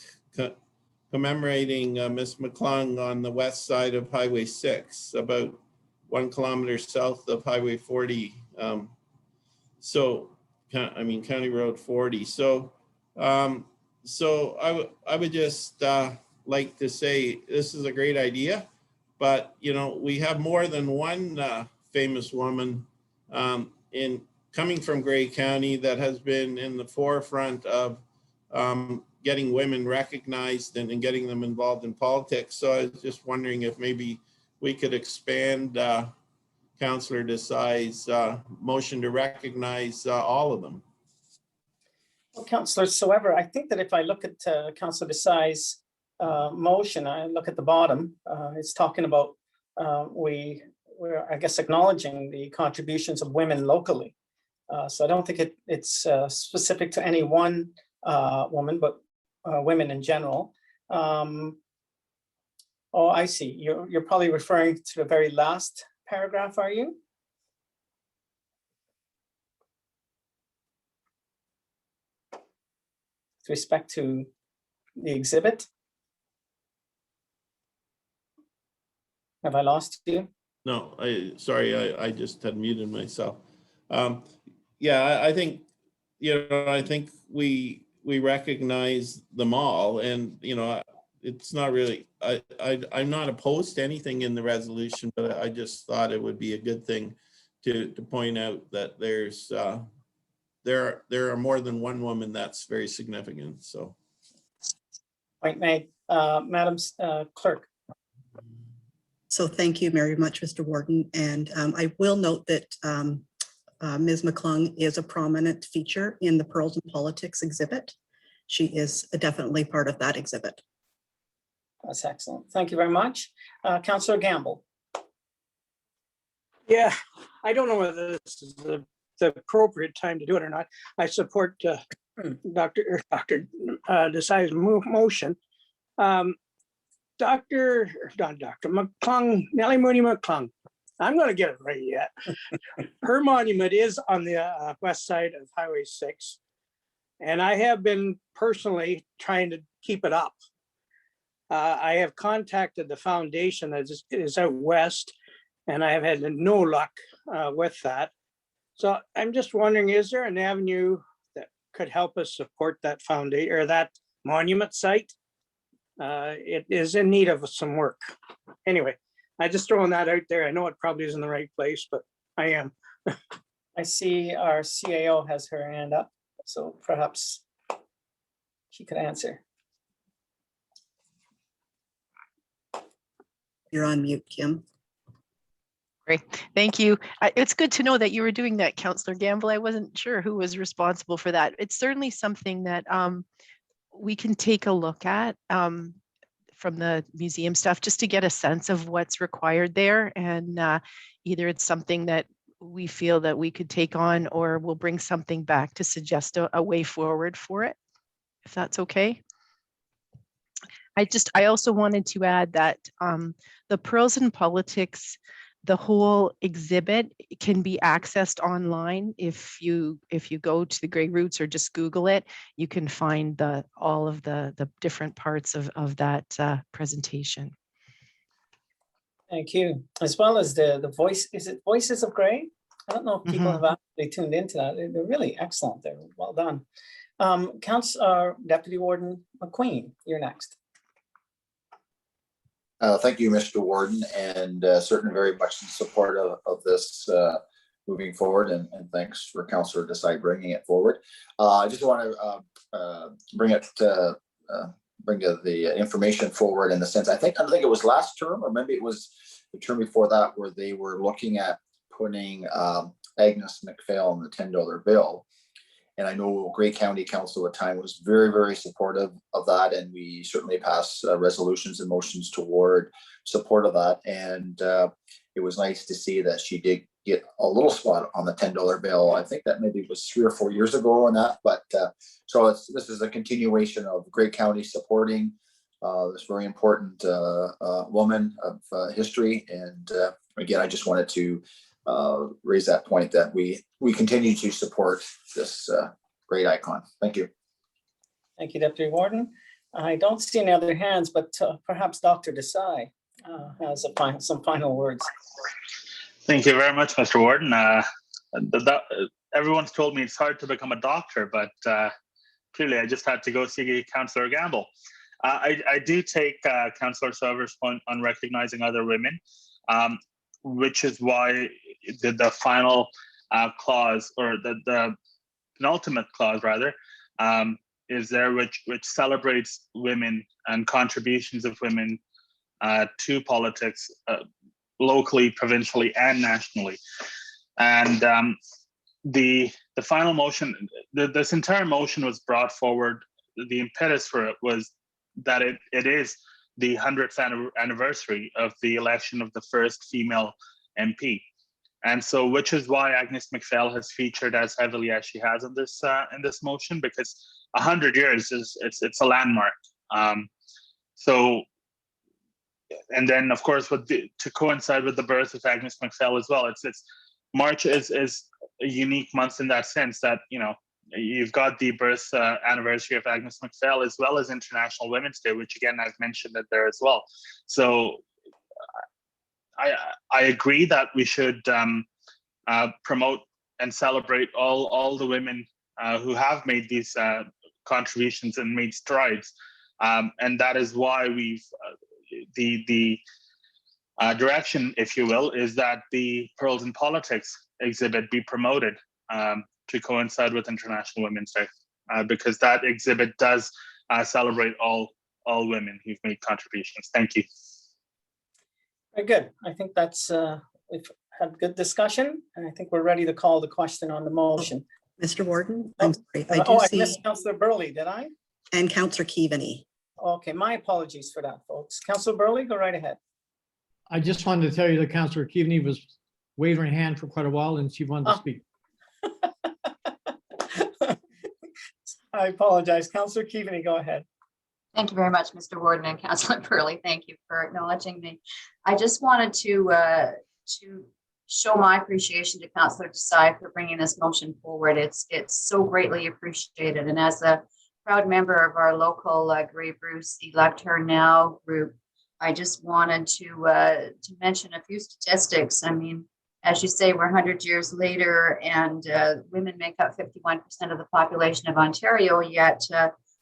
commemorating Miss McClung on the west side of Highway 6, about 1 kilometer south of Highway 40. County Road 40. So I would just like to say this is a great idea, but you know, we have more than one famous woman in coming from Grey County that has been in the forefront of getting women recognized and getting them involved in politics. So I was just wondering if maybe we could expand Councillor Desai's motion to recognize all of them. Well, Councillor Soever, I think that if I look at Councillor Desai's motion, I look at the bottom, it's talking about we're, I guess, acknowledging the contributions of women locally. So I don't think it's specific to any one woman, but women in general. Oh, I see. You're probably referring to the very last paragraph, are you? With respect to the exhibit? Have I lost you? No, I just had muted myself. Yeah, I think, you know, I think we recognize them all, and you know, it's not really, I'm not opposed to anything in the resolution, but I just thought it would be a good thing to point out that there are more than one woman that's very significant. So, Point made, Madam Clerk. So thank you very much, Mr. Warden. And I will note that Ms. McClung is a prominent feature in the Pearls in Politics exhibit. She is definitely part of that exhibit. That's excellent. Thank you very much. Councillor Gamble. Yeah, I don't know whether this is the appropriate time to do it or not. I support Dr. Desai's motion. McClung, Nellie Mooney McClung. I'm going to get it right yet. Her monument is on the west side of Highway 6. And I have been personally trying to keep it up. I have contacted the foundation that is out west, and I have had no luck with that. So I'm just wondering, is there an avenue that could help us support that foundation or that monument site? It is in need of some work. Anyway, I just throwing that out there. I know it probably isn't the right place, but I am. I see our CAO has her hand up, so perhaps she could answer. You're on mute, Kim. Great, thank you. It's good to know that you were doing that, Councillor Gamble. I wasn't sure who was responsible for that. It's certainly something that we can take a look at from the museum stuff, just to get a sense of what's required there. And either it's something that we feel that we could take on, or we'll bring something back to suggest a way forward for it, if that's okay. I also wanted to add that the Pearls in Politics, the whole exhibit can be accessed online. If you go to the Grey Roots or just Google it, you can find all of the different parts of that presentation. Thank you. As well as the voice, is it Voices of Grey? I don't know if people have actually tuned into that. They're really excellent. They're well done. Deputy Warden McQueen, you're next. Thank you, Mr. Warden, and certainly very much in support of this moving forward, and thanks for Councillor Desai bringing it forward. I just want to bring the information forward in the sense, I think it was last term, or maybe it was the term before that, where they were looking at putting Agnes McPhail on the $10 bill. And I know Grey County Council at the time was very, very supportive of that. And we certainly passed resolutions and motions toward support of that. And it was nice to see that she did get a little spot on the $10 bill. I think that maybe was 3 or 4 years ago on that. But so this is a continuation of Grey County supporting this very important woman of history. And again, I just wanted to raise that point that we continue to support this great icon. Thank you. Thank you, Deputy Warden. I don't see any other hands, but perhaps Dr. Desai has some final words. Thank you very much, Mr. Warden. Everyone's told me it's hard to become a doctor, but clearly I just had to go see Councillor Gamble. I do take Councillor Sauver's point on recognizing other women, which is why the final clause, or the penultimate clause rather, is there, which celebrates women and contributions of women to politics, locally, provincially, and nationally. And the final motion, this entire motion was brought forward. The impetus for it was that it is the 100th anniversary of the election of the first female MP. And so, which is why Agnes McPhail has featured as heavily as she has in this motion, because 100 years it's a landmark. So, and then of course, to coincide with the birth of Agnes McPhail as well, it's March is a unique month in that sense that, you know, you've got the birth anniversary of Agnes McPhail as well as International Women's Day, which again I've mentioned it there as well. So I agree that we should promote and celebrate all the women who have made these contributions and made strides, and that is why we've the direction, if you will, is that the Pearls in Politics exhibit be promoted to coincide with International Women's Day, because that exhibit does celebrate all women who've made contributions. Thank you. Very good. I think that's we've had good discussion, and I think we're ready to call the question on the motion. Mr. Warden, I'm sorry. I missed Councillor Burley, did I? And Councillor Keaveney. Okay, my apologies for that, folks. Councillor Burley, go right ahead. I just wanted to tell you that Councillor Keaveney was waving her hand for quite a while and she wanted to speak. I apologize. Councillor Keaveney, go ahead. Thank you very much, Mr. Warden and Councillor Burley. Thank you for acknowledging me. I just wanted to show my appreciation to Councillor Desai for bringing this motion forward. It's so greatly appreciated. And as a proud member of our local Grey Bruce Elect Her Now group, I just wanted to mention a few statistics. I mean, as you say, we're 100 years later, and women make up 51% of the population of Ontario, yet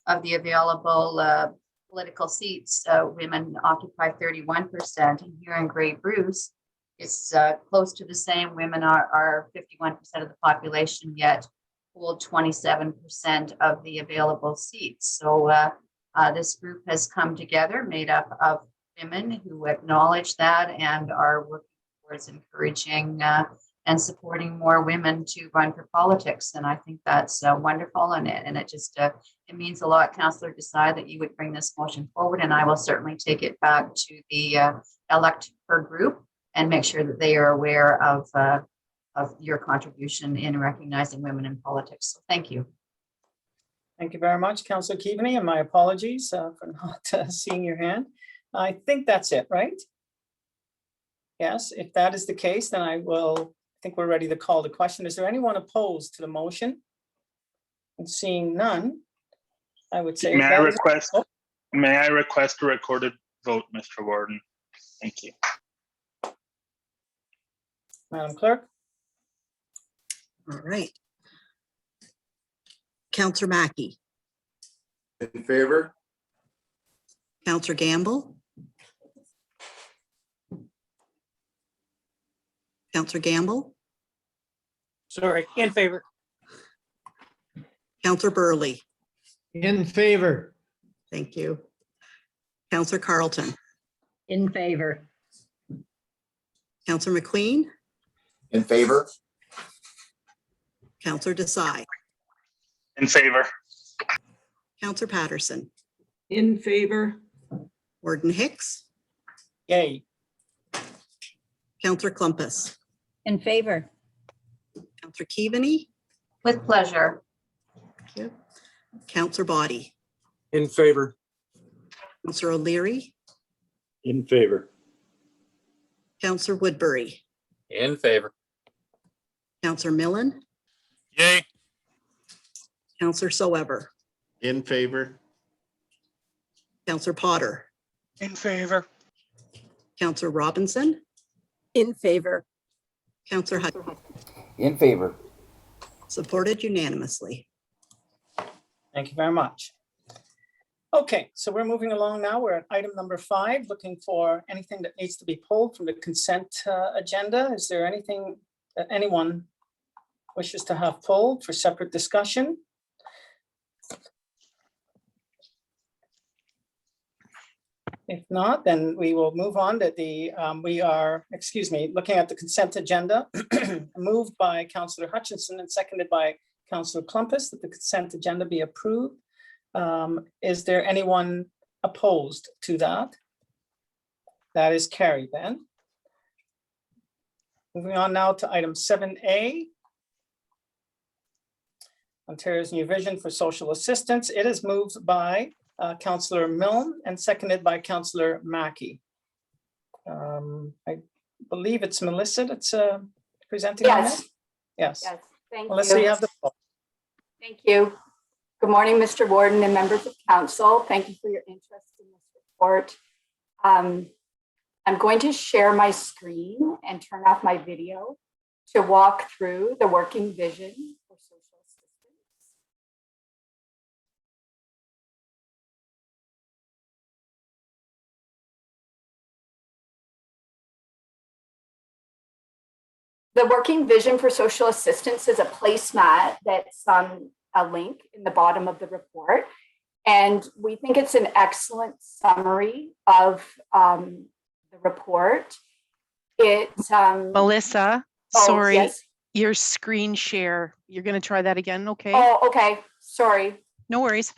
of the available political seats, women occupy 31%. And here in Grey Bruce, it's close to the same. Women are 51% of the population, yet hold 27% of the available seats. So this group has come together, made up of women who acknowledge that and are working towards encouraging and supporting more women to run for politics. And I think that's wonderful. And it just, it means a lot, Councillor Desai, that you would bring this motion forward. And I will certainly take it back to the elect her group and make sure that they are aware of your contribution in recognizing women in politics. So thank you. Thank you very much, Councillor Keaveney, and my apologies for not seeing your hand. I think that's it, right? Yes, if that is the case, then I think we're ready to call the question. Is there anyone opposed to the motion? And seeing none, I would say. May I request a recorded vote, Mr. Warden? Thank you. Madam Clerk? All right. Counselor Mackey, In favor? Counselor Gamble, Counselor Gamble, Sorry, in favor. Counselor Burley. In favor. Thank you. Counselor Carlton, In favor. Counselor McQueen, In favor? Counselor Desai, In favor. Counselor Patterson, In favor. Warden Hicks, Yay. Counselor Clumpus, In favor. Counselor Keaveney, With pleasure. Counselor Body, In favor. Counselor O'Leary, In favor. Counselor Woodbury, In favor. Counselor Millen, Yay. Counselor Soever, In favor. Counselor Potter, In favor. Counselor Robinson, In favor. Counselor Hutchins. In favor. Supported unanimously. Thank you very much. Okay, so we're moving along now. We're at item number 5, looking for anything that needs to be pulled from the consent agenda. Is there anything that anyone wishes to have pulled for separate discussion? If not, then we will move on to looking at the consent agenda, moved by Councillor Hutchinson and seconded by Councillor Clumpus that the consent agenda be approved. Is there anyone opposed to that? That is carried then. Moving on now to item 7A. Ontario's new vision for social assistance. It is moved by Councillor Milne and seconded by Councillor Mackey. I believe it's Melissa that's presenting on this. Yes. Yes, thank Melissa, you you. have the floor. Thank you. Good morning, Mr. Warden and members of council. Thank you for your interest in this report. I'm going to share my screen and turn off my video to walk through the working vision for social assistance. The working vision for social assistance is a placemat that's on a link in the bottom of the report. And we think it's an excellent summary of the report. Melissa, sorry, yes. your screen share. You're going to try that again, okay? Oh, okay. Sorry. No worries.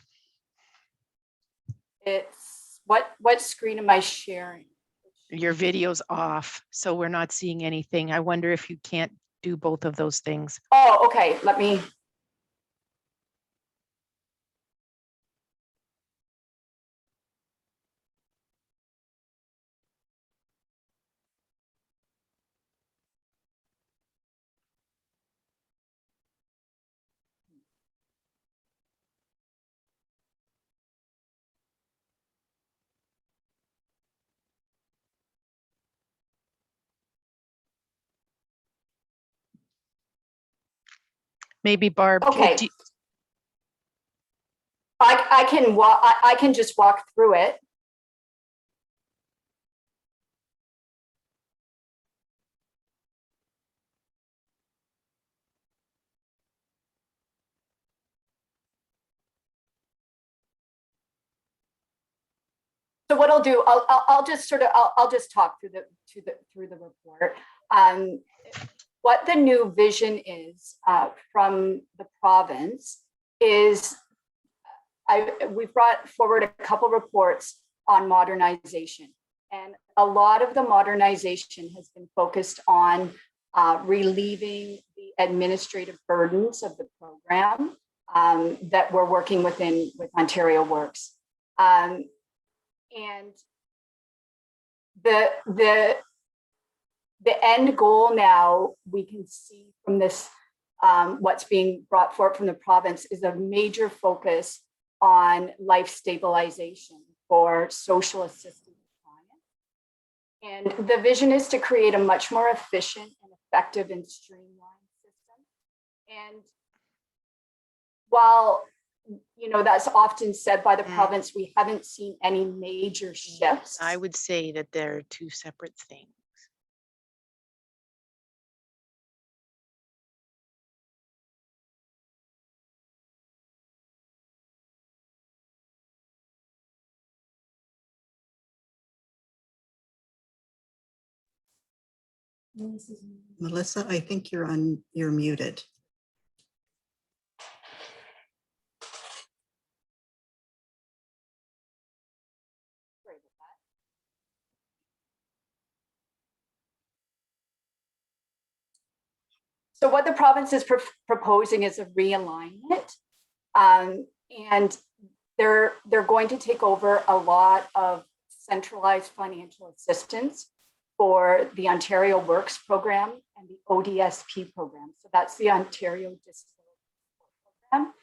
It's what screen am I sharing? Your video's off, so we're not seeing anything. I wonder if you can't do both of those things. Oh, okay. Let me. Maybe Barb. Okay. I can just walk through it. So what I'll do, I'll just sort of, I'll just talk through the report. What the new vision is from the province is, we brought forward a couple reports on modernization, and a lot of the modernization has been focused on relieving the administrative burdens of the program that we're working with Ontario Works. And the end goal now, we can see from this, what's being brought forward from the province, is a major focus on life stabilization for social assistance clients. And the vision is to create a much more efficient and effective and streamlined system. And while, you know, that's often said by the province, we haven't seen any major shifts. I would say that they're two separate things. Melissa, I think you're muted. So what the province is proposing is a realignment, and they're going to take over a lot of centralized financial assistance for the Ontario Works program and the ODSP program. So that's the Ontario Disability Program.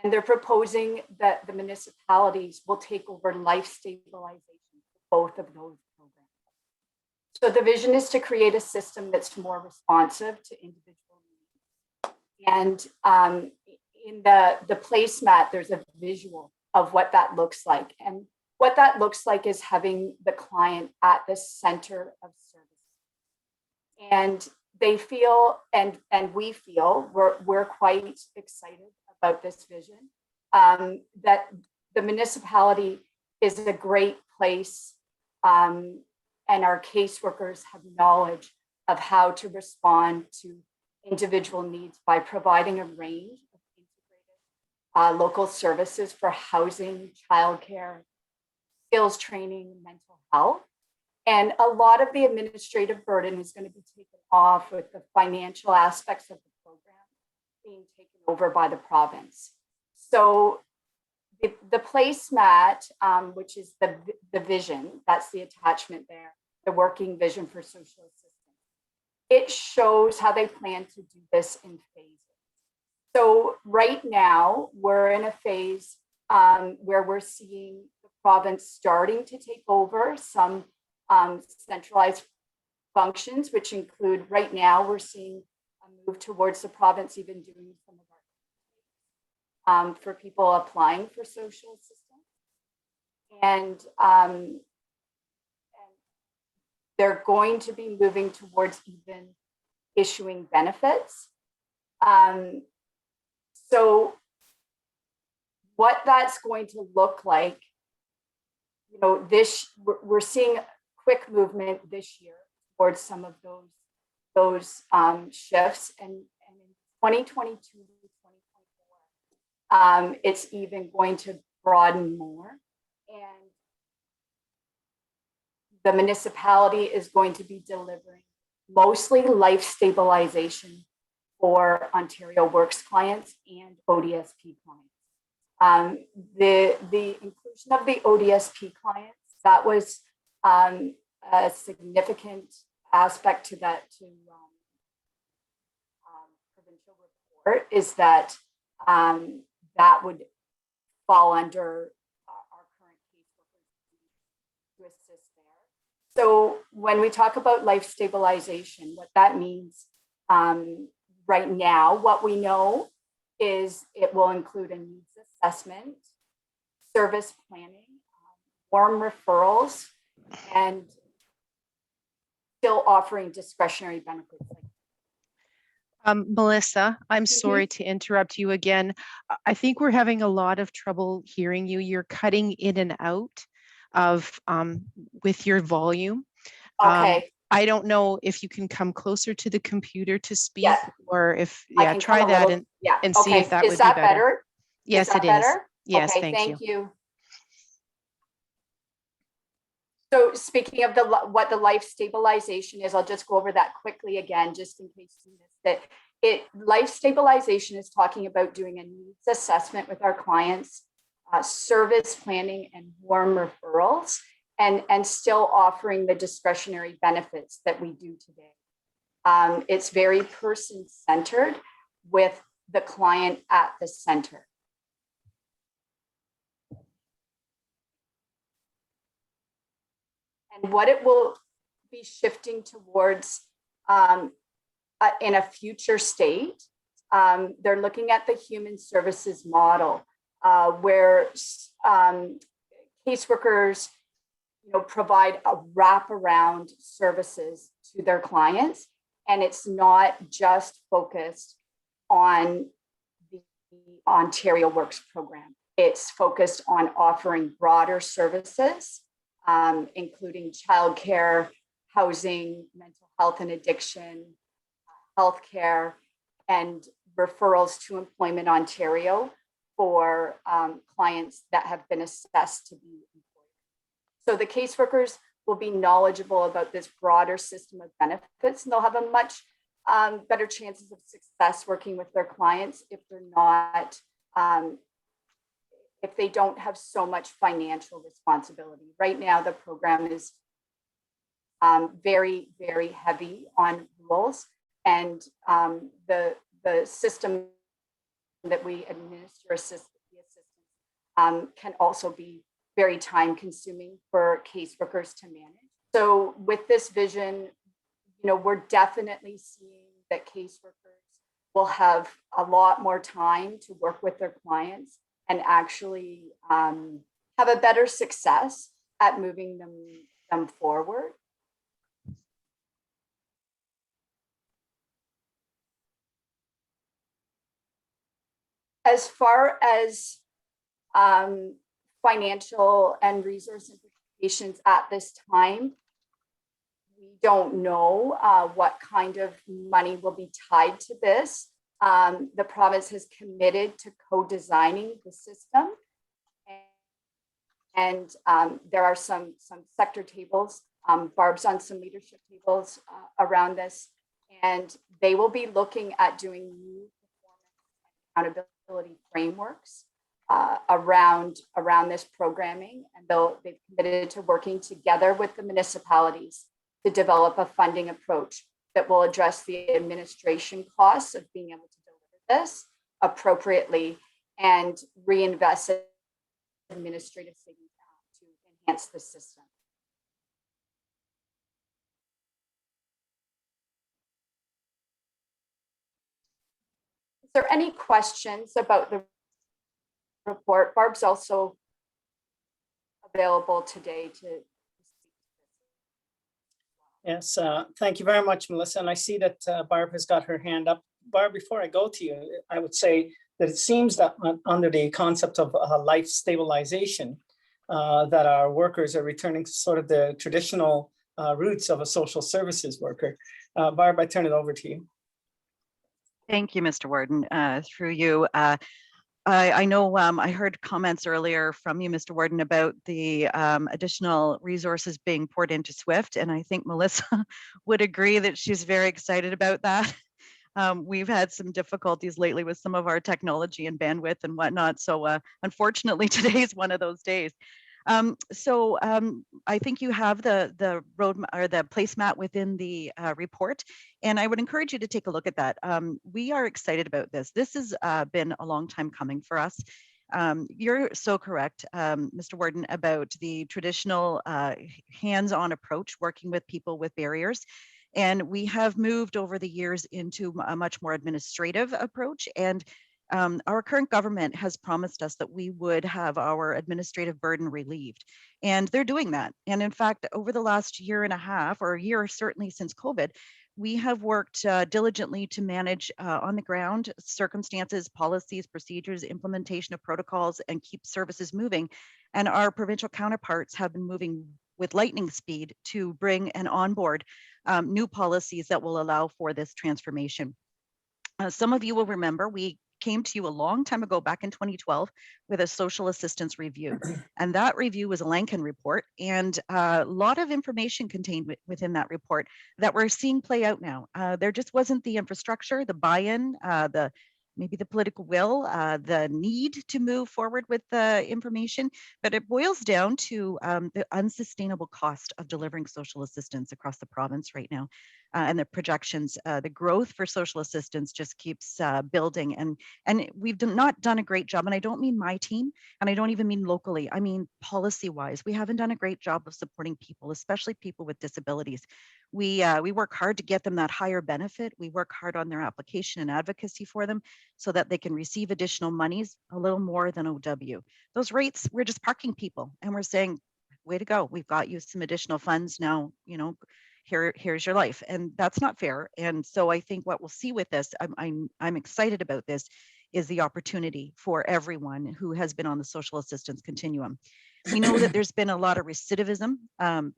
And they're proposing that the municipalities will take over life stabilization for both of those programs. So the vision is to create a system that's more responsive to individual needs. And in the placemat, there's a visual of what that looks like. And what that looks like is having the client at the center of service. And they feel, and we feel, we're quite excited about this vision, that the municipality is a great place, and our caseworkers have knowledge of how to respond to individual needs by providing a range of integrated local services for housing, childcare, skills training, mental health. And a lot of the administrative burden is going to be taken off with the financial aspects of the program being taken over by the province. So the placemat, which is the vision, that's the attachment there, the working vision for social assistance. It shows how they plan to do this in phases. So right now, we're in a phase where we're seeing the province starting to take over some centralized functions, which include, right now, we're seeing a move towards the province even doing some of our for people applying for social assistance. And they're going to be moving towards even issuing benefits. So what that's going to look like, you know, we're seeing quick movement this year towards some of those shifts, and in 2022 to 2024, it's even going to broaden more, and the municipality is going to be delivering mostly life stabilization for Ontario Works clients and ODSP clients. The inclusion of the ODSP clients, that was a significant aspect to that provincial report, is that that would fall under our current caseworkers to assist there. So when we talk about life stabilization, what that means right now, what we know is it will include a needs assessment, service planning, warm referrals, and still offering discretionary benefits. Melissa, I'm sorry to interrupt you again. I think we're having a lot of trouble hearing you. You're cutting in and out. of with your volume. Okay. I don't know if you can come closer to the computer to speak, Yeah. or if, I yeah, can try come a that little- yeah. and see Okay. if that Is would that be better. better? Yes, that it is. better? Yes, Okay, thank you. So speaking of what the life stabilization is, I'll just go over that quickly again, just in case you missed it. Life stabilization is talking about doing a needs assessment with our clients, service planning and warm referrals, and still offering the discretionary benefits that we do today. It's very person-centered with the client at the center. And what it will be shifting towards in a future state, they're looking at the human services model, where caseworkers, provide a wraparound services to their clients, and it's not just focused on the Ontario Works program. It's focused on offering broader services, including childcare, housing, mental health and addiction, healthcare, and referrals to Employment Ontario for clients that have been assessed to be employed. So the caseworkers will be knowledgeable about this broader system of benefits, and they'll have a much better chances of success working with their clients if they're not if they don't have so much financial responsibility. Right now, the program is very, very heavy on rules, and the system that we administer the assistance can also be very time consuming for caseworkers to manage. So with this vision, we're definitely seeing that caseworkers will have a lot more time to work with their clients and actually have a better success at moving them forward. As far as financial and resource implications at this time, we don't know what kind of money will be tied to this. The province has committed to co-designing the system, and there are some sector tables. Barb's on some leadership tables around this, and they will be looking at doing new performance and accountability frameworks around this programming, and they've committed to working together with the municipalities to develop a funding approach that will address the administration costs of being able to deliver this appropriately and reinvest in administrative savings to enhance the system. Is there any questions about the report? Barb's also available today to. Yes, thank you very much, Melissa. And I see that Barb has got her hand up. Barb, before I go to you, I would say that it seems that under the concept of life stabilization, that our workers are returning to sort of the traditional roots of a social services worker. Barb, I turn it over to you. Thank you, Mr. Warden. Through you, I know I heard comments earlier from you, Mr. Warden, about the additional resources being poured into SWIFT, and I think Melissa would agree that she's very excited about that. We've had some difficulties lately with some of our technology and bandwidth and whatnot, so unfortunately today is one of those days. I think you have the road or the placemat within the report, and I would encourage you to take a look at that. We are excited about this. This has been a long time coming for us. You're so correct, Mr. Warden, about the traditional hands-on approach, working with people with barriers. And we have moved over the years into a much more administrative approach. And our current government has promised us that we would have our administrative burden relieved, and they're doing that. And in fact, over the last year and a half, or a year certainly since COVID, We have worked diligently to manage on the ground circumstances, policies, procedures, implementation of protocols, and keep services moving. And our provincial counterparts have been moving with lightning speed to bring and onboard new policies that will allow for this transformation. Some of you will remember we came to you a long time ago, back in 2012, with a social assistance review. And that review was a Lankin report, and a lot of information contained within that report that we're seeing play out now. There just wasn't the infrastructure, the buy-in, maybe the political will, the need to move forward with the information, but it boils down to the unsustainable cost of delivering social assistance across the province right now. And the projections, the growth for social assistance just keeps building, and we've not done a great job. And I don't mean my team, and I don't even mean locally. I mean policy-wise, we haven't done a great job of supporting people, especially people with disabilities. We work hard to get them that higher benefit. We work hard on their application and advocacy for them so that they can receive additional monies, a little more than OW. Those rates, we're just parking people, and we're saying, way to go. We've got you some additional funds now, you know, here's your life. And that's not fair. And so I think what we'll see with this, I'm excited about this, is the opportunity for everyone who has been on the social assistance continuum. We know that there's been a lot of recidivism.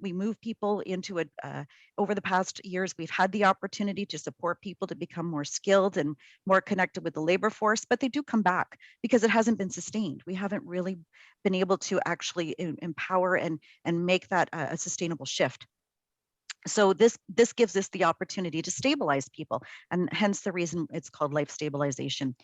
We move people into it over the past years. We've had the opportunity to support people to become more skilled and more connected with the labor force, but they do come back because it hasn't been sustained. We haven't really been able to actually empower and make that a sustainable shift. So this gives us the opportunity to stabilize people, and hence the reason it's called life stabilization.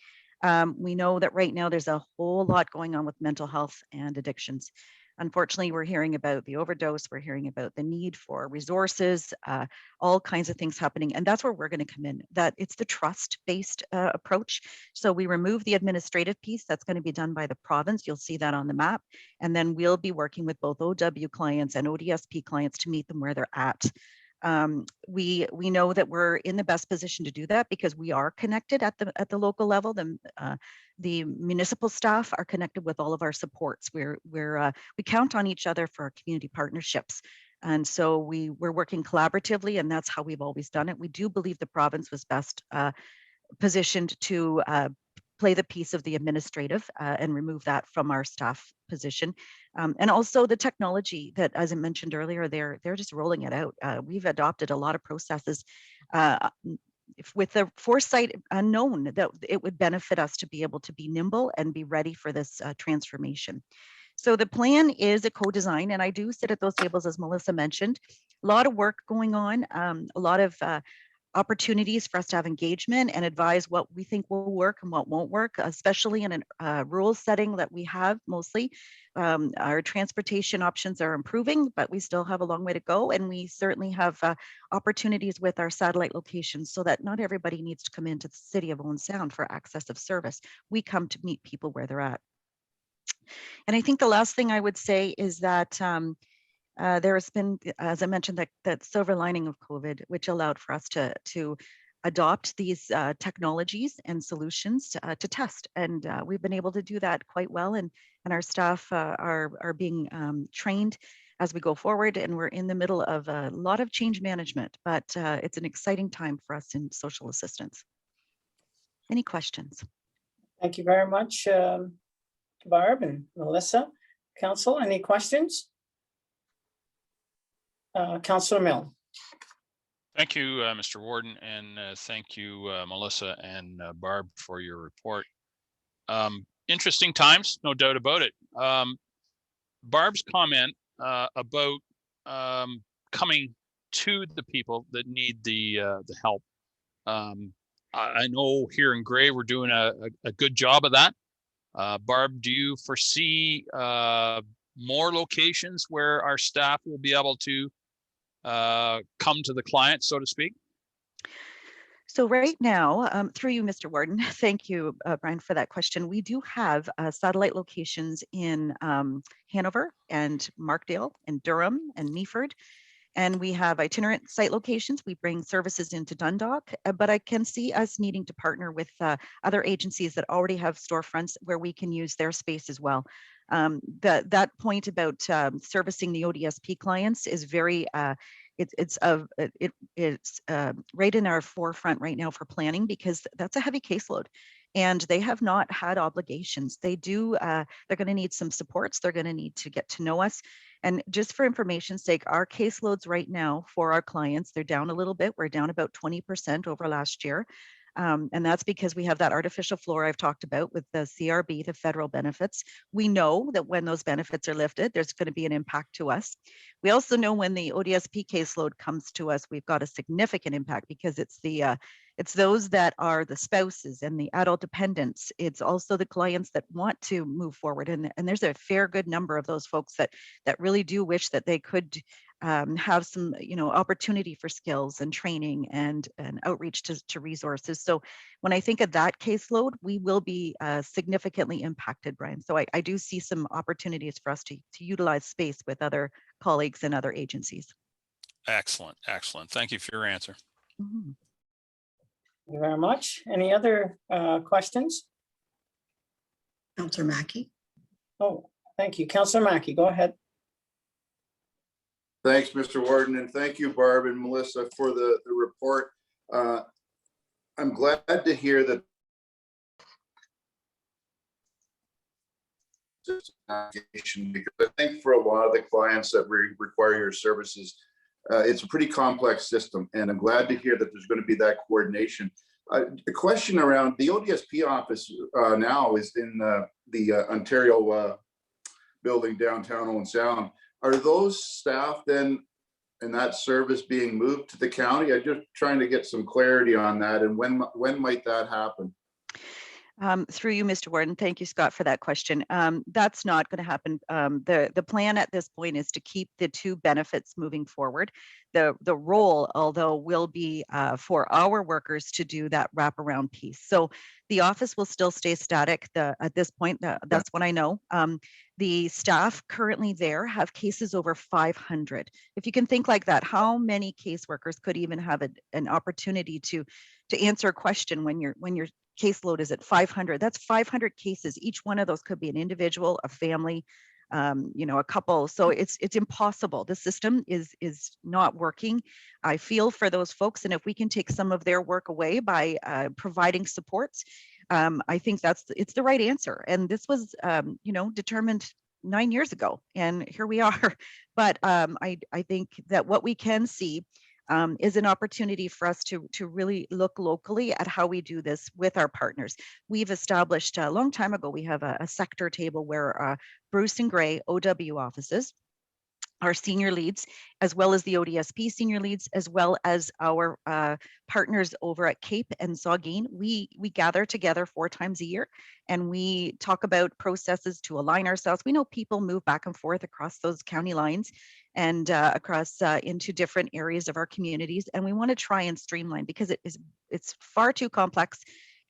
We know that right now there's a whole lot going on with mental health and addictions. Unfortunately, we're hearing about the overdose, we're hearing about the need for resources, all kinds of things happening. And that's where we're going to come in, that it's the trust-based approach. So we remove the administrative piece that's going to be done by the province. You'll see that on the map. And then we'll be working with both OW clients and ODSP clients to meet them where they're at. We know that we're in the best position to do that because we are connected at the local level. The municipal staff are connected with all of our supports. We count on each other for our community partnerships. And so we're working collaboratively, and that's how we've always done it. We do believe the province was best positioned to play the piece of the administrative and remove that from our staff position. And also the technology that, as I mentioned earlier, they're just rolling it out. We've adopted a lot of processes with the foresight unknown that it would benefit us to be able to be nimble and be ready for this transformation. So the plan is a co-design, and I do sit at those tables, as Melissa mentioned. A lot of work going on, a lot of opportunities for us to have engagement and advise what we think will work and what won't work, especially in a rural setting that we have mostly. Our transportation options are improving, but we still have a long way to go. And we certainly have opportunities with our satellite locations so that not everybody needs to come into the city of Owen Sound for access of service. We come to meet people where they're at. And I think the last thing I would say is that there has been, as I mentioned, that silver lining of COVID, which allowed for us to adopt these technologies and solutions to test. And we've been able to do that quite well. And our staff are being trained as we go forward. And we're in the middle of a lot of change management, but it's an exciting time for us in social assistance. Any questions? Thank you very much, Barb and Melissa. Council, any questions? Councillor Mill. Thank you, Mr. Warden, and thank you, Melissa and Barb, for your report. Interesting times, no doubt about it. Barb's comment about coming to the people that need the help. I know here in Gray we're doing a good job of that. Barb, do you foresee more locations where our staff will be able to come to the client, so to speak? So right now, through you, Mr. Warden, thank you, Brian, for that question. We do have satellite locations in Hanover and Markdale and Durham and Meaford. And we have itinerant site locations. We bring services into Dundalk, but I can see us needing to partner with other agencies that already have storefronts where we can use their space as well. That point about servicing the ODSP clients is very it's right in our forefront right now for planning, because that's a heavy caseload. And they have not had obligations. They do, they're going to need some supports. They're going to need to get to know us. And just for information's sake, our caseloads right now for our clients, they're down a little bit. We're down about 20% over last year. And that's because we have that artificial floor I've talked about with the CRB, the federal benefits. We know that when those benefits are lifted, there's going to be an impact to us. We also know when the ODSP caseload comes to us, we've got a significant impact, because it's those that are the spouses and the adult dependents. It's also the clients that want to move forward. And there's a fair good number of those folks that really do wish that they could have some, opportunity for skills and training and outreach to resources. So when I think of that caseload, we will be significantly impacted, Brian. So I do see some opportunities for us to utilize space with other colleagues and other agencies. Excellent. Excellent. Thank you for your answer. Mm-hmm. Thank you very much. Any other questions? Councillor Mackey. Oh, thank you. Councillor Mackey, go ahead. Thanks, Mr. Warden, and thank you, Barb and Melissa, for the report. I'm glad to hear that because I think for a lot of the clients that require your services, it's a pretty complex system, and I'm glad to hear that there's going to be that coordination. The question around the ODSP office now is in the Ontario building downtown Owen Sound. Are those staff then and that service being moved to the county? I'm just trying to get some clarity on that, and when might that happen? Through you, Mr. Warden. Thank you, Scott, for that question. That's not going to happen. The plan at this point is to keep the two benefits moving forward. The role, although, will be for our workers to do that wraparound piece. So the office will still stay static at this point. That's what I know. The staff currently there have cases over 500. If you can think like that, how many caseworkers could even have an opportunity to answer a question when your caseload is at 500? That's 500 cases. Each one of those could be an individual, a family, a couple. So it's impossible. The system is not working. I feel for those folks, and if we can take some of their work away by providing supports, I think it's the right answer. And this was, determined 9 years ago, and here we are. But I think that what we can see is an opportunity for us to really look locally at how we do this with our partners. We've established a long time ago, we have a sector table where Bruce and Gray OW offices, our senior leads, as well as the ODSP senior leads, as well as our partners over at Cape and Saugeen. We gather together 4 times a year, and we talk about processes to align ourselves. We know people move back and forth across those county lines and across into different areas of our communities, and we want to try and streamline, because it's far too complex.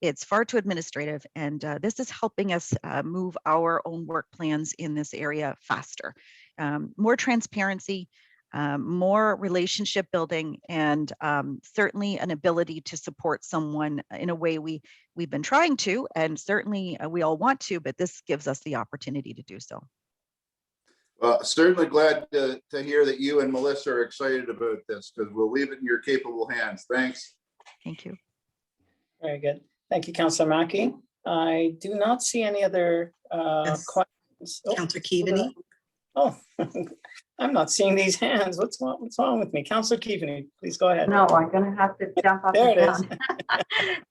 It's far too administrative, and this is helping us move our own work plans in this area faster. More transparency, more relationship building, and certainly an ability to support someone in a way we've been trying to, and certainly we all want to, but this gives us the opportunity to do so. Well, certainly glad to hear that you and Melissa are excited about this, because we'll leave it in your capable hands. Thanks. Thank you. Very good. Thank you, Councillor Mackey. I do not see any other questions. Councillor Keaveney. Oh, I'm not seeing these hands. What's wrong with me? Councillor Keaveney, please go ahead. No, I'm going to have to jump up There and it is. down.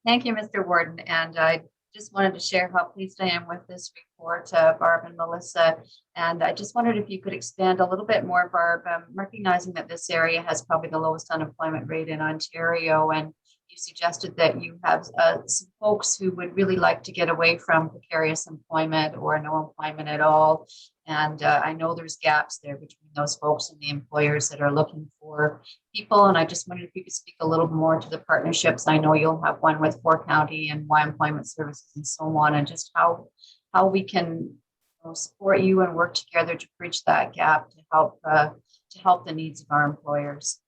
Thank you, Mr. Warden. And I just wanted to share how pleased I am with this report, Barb and Melissa. And I just wondered if you could expand a little bit more, Barb, recognizing that this area has probably the lowest unemployment rate in Ontario. And you suggested that you have some folks who would really like to get away from precarious employment or no employment at all. And I know there's gaps there between those folks and the employers that are looking for people. And I just wondered if you could speak a little more to the partnerships. I know you'll have one with 4 County and Y Employment Services and so on, and just how we can support you and work together to bridge that gap to help the needs of our employers.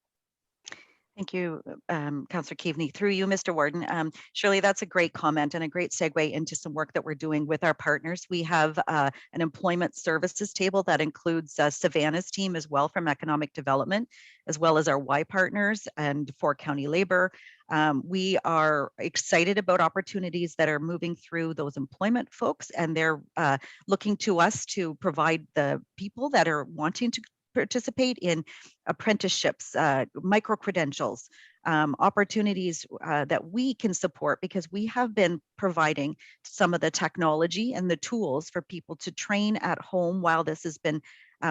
Thank you, Councillor Keaveney. Through you, Mr. Warden. Shirley, that's a great comment and a great segue into some work that we're doing with our partners. We have an employment services table that includes Savannah's team as well from economic development, as well as our Y partners and for county labor. We are excited about opportunities that are moving through those employment folks, and they're looking to us to provide the people that are wanting to participate in apprenticeships, micro-credentials, opportunities that we can support, because we have been providing some of the technology and the tools for people to train at home while this has been,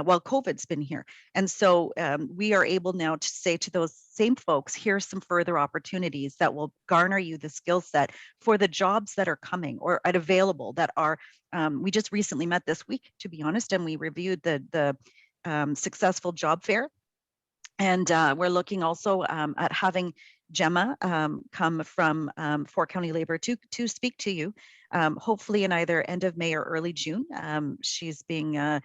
while COVID's been here. And so we are able now to say to those same folks, here's some further opportunities that will garner you the skill set for the jobs that are coming or available that are, we just recently met this week, to be honest, and we reviewed the successful job fair. And we're looking also at having Gemma come from Fort County Labor to speak to you, hopefully in either end of May or early June. She's taking a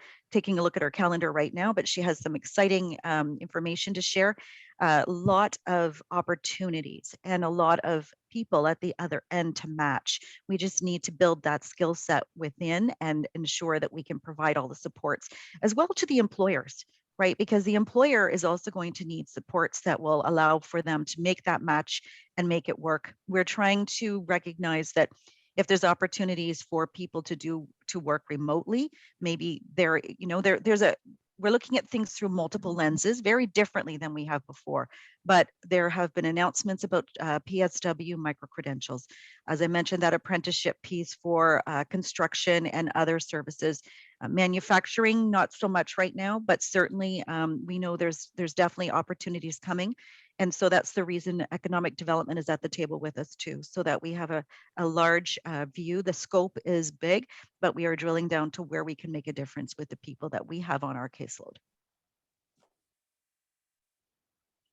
look at her calendar right now, but she has some exciting information to share. A lot of opportunities and a lot of people at the other end to match. We just need to build that skill set within and ensure that we can provide all the supports as well to the employers, right? Because the employer is also going to need supports that will allow for them to make that match and make it work. We're trying to recognize that if there's opportunities for people to work remotely, maybe we're looking at things through multiple lenses, very differently than we have before. But there have been announcements about PSW micro-credentials. As I mentioned, that apprenticeship piece for construction and other services. Manufacturing, not so much right now, but certainly we know there's definitely opportunities coming. And so that's the reason economic development is at the table with us too, so that we have a large view. The scope is big, but we are drilling down to where we can make a difference with the people that we have on our caseload.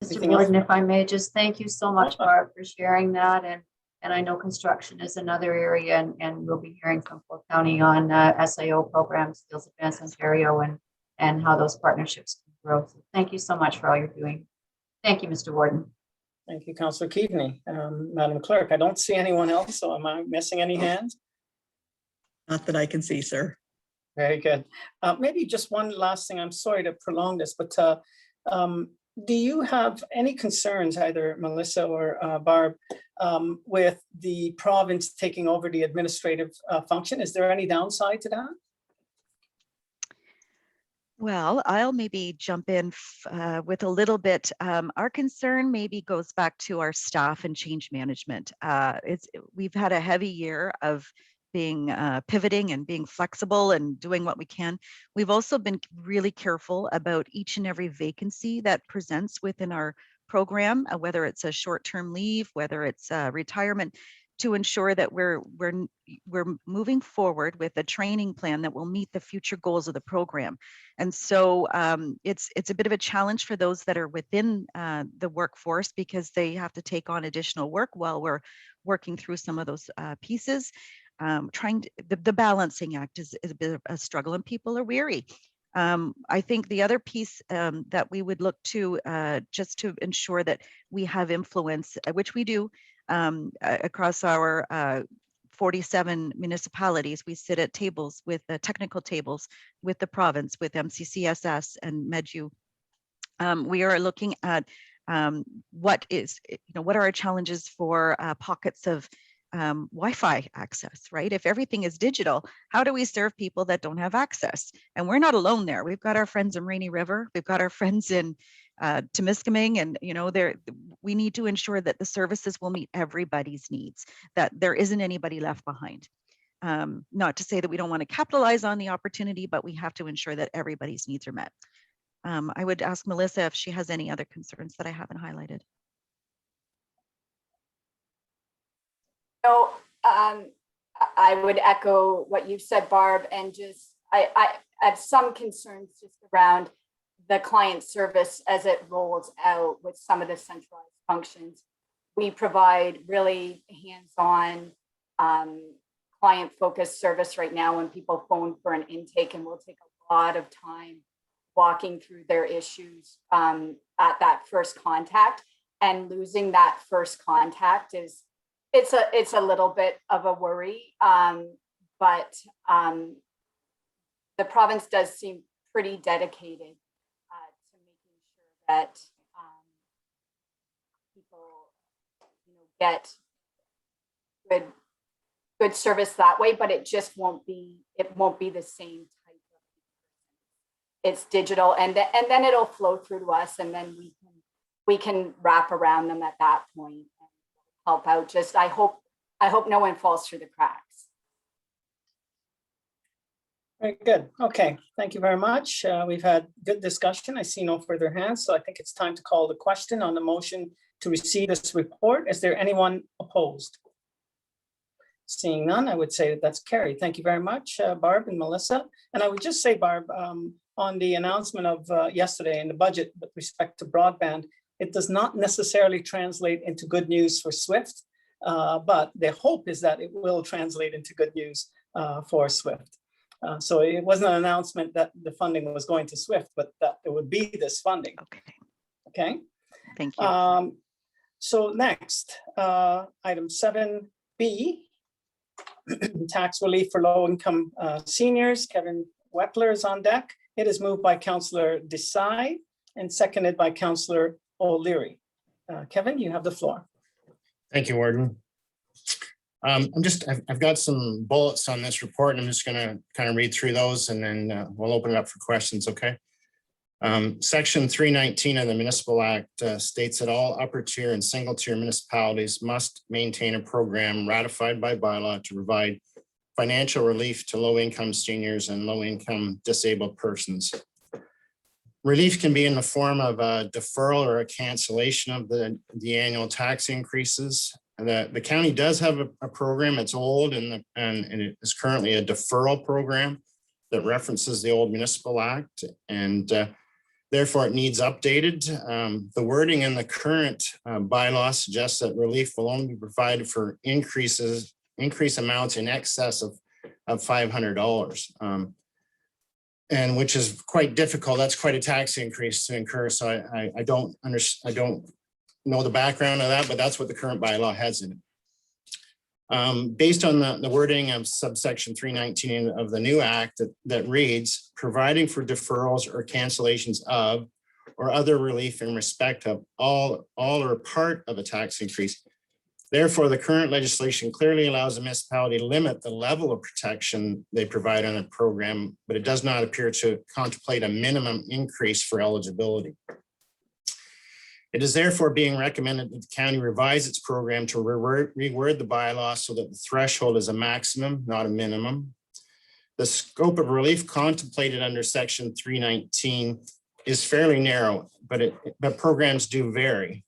Mr. Warden, if I may, just thank you so much, Barb, for sharing that. And I know construction is another area, and we'll be hearing from Fort County on SIO programs, Skills Advance Ontario, and how those partnerships can grow. So thank you so much for all you're doing. Thank you, Mr. Warden. Thank you, Councillor Keaveney. Madam Clerk, I don't see anyone else, so am I missing any hands? Not that I can see, sir. Very good. Maybe just one last thing. I'm sorry to prolong this, but do you have any concerns, either Melissa or Barb, with the province taking over the administrative function? Is there any downside to that? Well, I'll maybe jump in with a little bit. Our concern maybe goes back to our staff and change management. We've had a heavy year of being pivoting and being flexible and doing what we can. We've also been really careful about each and every vacancy that presents within our program, whether it's a short-term leave, whether it's retirement, to ensure that we're moving forward with a training plan that will meet the future goals of the program. And so it's a bit of a challenge for those that are within the workforce, because they have to take on additional work while we're working through some of those pieces. The balancing act is a bit of a struggle, and people are weary. I think the other piece that we would look to just to ensure that we have influence, which we do, across our 47 municipalities. We sit at tables with the technical tables with the province, with MCCSS and MedU. We are looking at what are our challenges for pockets of Wi-Fi access, right? If everything is digital, how do we serve people that don't have access? And we're not alone there. We've got our friends in Rainy River. We've got our friends in Temiskaming, and we need to ensure that the services will meet everybody's needs, that there isn't anybody left behind. Not to say that we don't want to capitalize on the opportunity, but we have to ensure that everybody's needs are met. I would ask Melissa if she has any other concerns that I haven't highlighted. No, I would echo what you said, Barb, and just I have some concerns just around the client service as it rolls out with some of the centralized functions. We provide really hands-on client-focused service right now when people phone for an intake, and we'll take a lot of time walking through their issues at that first contact. and losing that first contact it's a little bit of a worry. But the province does seem pretty dedicated to making sure that people, get good service that way. But it just won't be the same type of. It's digital, and then it'll flow through to us, and then we can wrap around them at that point and help out. Just I hope no one falls through the cracks. Very good. Okay, thank you very much. We've had good discussion. I see no further hands, so I think it's time to call the question on the motion to receive this report. Is there anyone opposed? Seeing none, I would say that that's carried. Thank you very much, Barb and Melissa. And I would just say, Barb, on the announcement of yesterday in the budget with respect to broadband, it does not necessarily translate into good news for SWIFT, but the hope is that it will translate into good news for SWIFT. So it wasn't an announcement that the funding was going to SWIFT, but that there would be this funding. Okay. Thank you. So next, item 7B, tax relief for low-income seniors. Kevin Weppler is on deck. It is moved by Councillor Desai and seconded by Councillor O'Leary. Kevin, you have the floor. Thank you, Warden. I've got some bullets on this report, and I'm just going to kind of read through those, and then we'll open it up for questions, okay? Section 319 of the Municipal Act states that all upper tier and single tier municipalities must maintain a program ratified by bylaw to provide financial relief to low-income seniors and low-income disabled persons. Relief can be in the form of a deferral or a cancellation of the annual tax increases. The county does have a program. It's old and it is currently a deferral program that references the old Municipal Act, and therefore it needs updated. The wording in the current bylaw suggests that relief will only be provided for increase amounts in excess of $500, and which is quite difficult. That's quite a tax increase to incur. So I don't know the background of that, but that's what the current bylaw has in it. Based on the wording of subsection 319 of the new act that reads, providing for deferrals or cancellations of or other relief in respect of all or part of a tax increase. Therefore, the current legislation clearly allows a municipality to limit the level of protection they provide on a program, but it does not appear to contemplate a minimum increase for eligibility. It is therefore being recommended that the county revise its program to reword the bylaw so that the threshold is a maximum, not a minimum. The scope of relief contemplated under section 319 is fairly narrow, but programs do vary.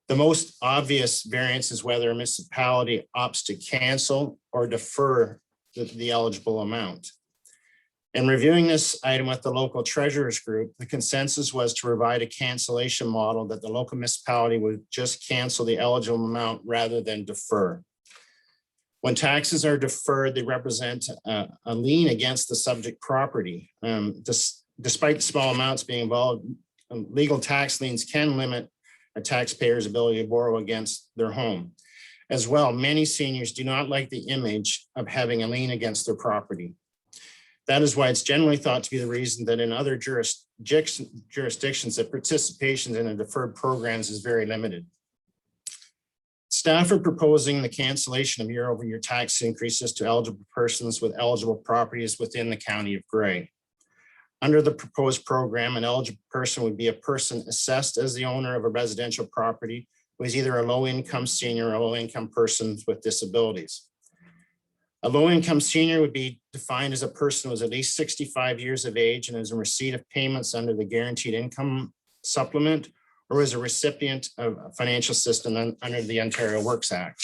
The most obvious variance is whether a municipality opts to cancel or defer the eligible amount. In reviewing this item with the local treasurers group, the consensus was to provide a cancellation model that the local municipality would just cancel the eligible amount rather than defer. When taxes are deferred, they represent a lien against the subject property. Despite small amounts being involved, legal tax liens can limit a taxpayer's ability to borrow against their home. As well, many seniors do not like the image of having a lien against their property. That is why it's generally thought to be the reason that in other jurisdictions that participation in a deferred programs is very limited. Staff are proposing the cancellation of year-over-year tax increases to eligible persons with eligible properties within the County of Grey. Under the proposed program, an eligible person would be a person assessed as the owner of a residential property who is either a low-income senior or a low-income person with disabilities. A low-income senior would be defined as a person who is at least 65 years of age and is in receipt of payments under the Guaranteed Income Supplement or is a recipient of a financial assistance under the Ontario Works Act.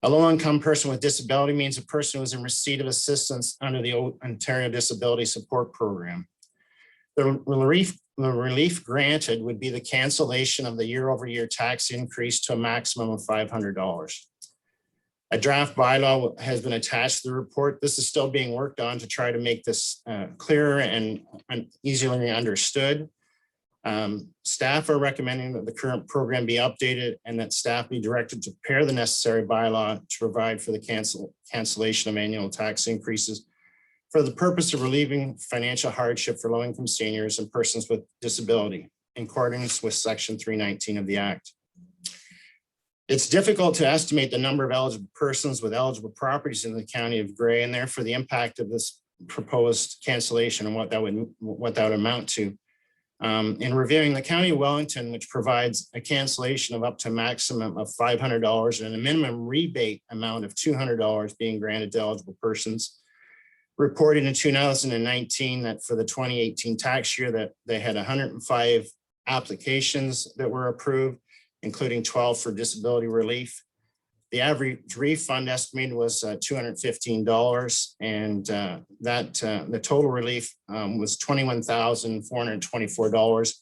A low-income person with disability means a person who is in receipt of assistance under the Ontario Disability Support Program. The relief granted would be the cancellation of the year-over-year tax increase to a maximum of $500. A draft bylaw has been attached to the report. This is still being worked on to try to make this clearer and easily understood. Staff are recommending that the current program be updated and that staff be directed to prepare the necessary bylaw to provide for the cancellation of annual tax increases for the purpose of relieving financial hardship for low-income seniors and persons with disability in accordance with Section 319 of the Act. It's difficult to estimate the number of eligible persons with eligible properties in the County of Grey, and therefore the impact of this proposed cancellation and what that would amount to. In reviewing the County of Wellington, which provides a cancellation of up to a maximum of $500 and a minimum rebate amount of $200 being granted to eligible persons, reported in 2019 that for the 2018 tax year that they had 105 applications that were approved, including 12 for disability relief. The average refund estimated was $215, and the total relief was $21,424,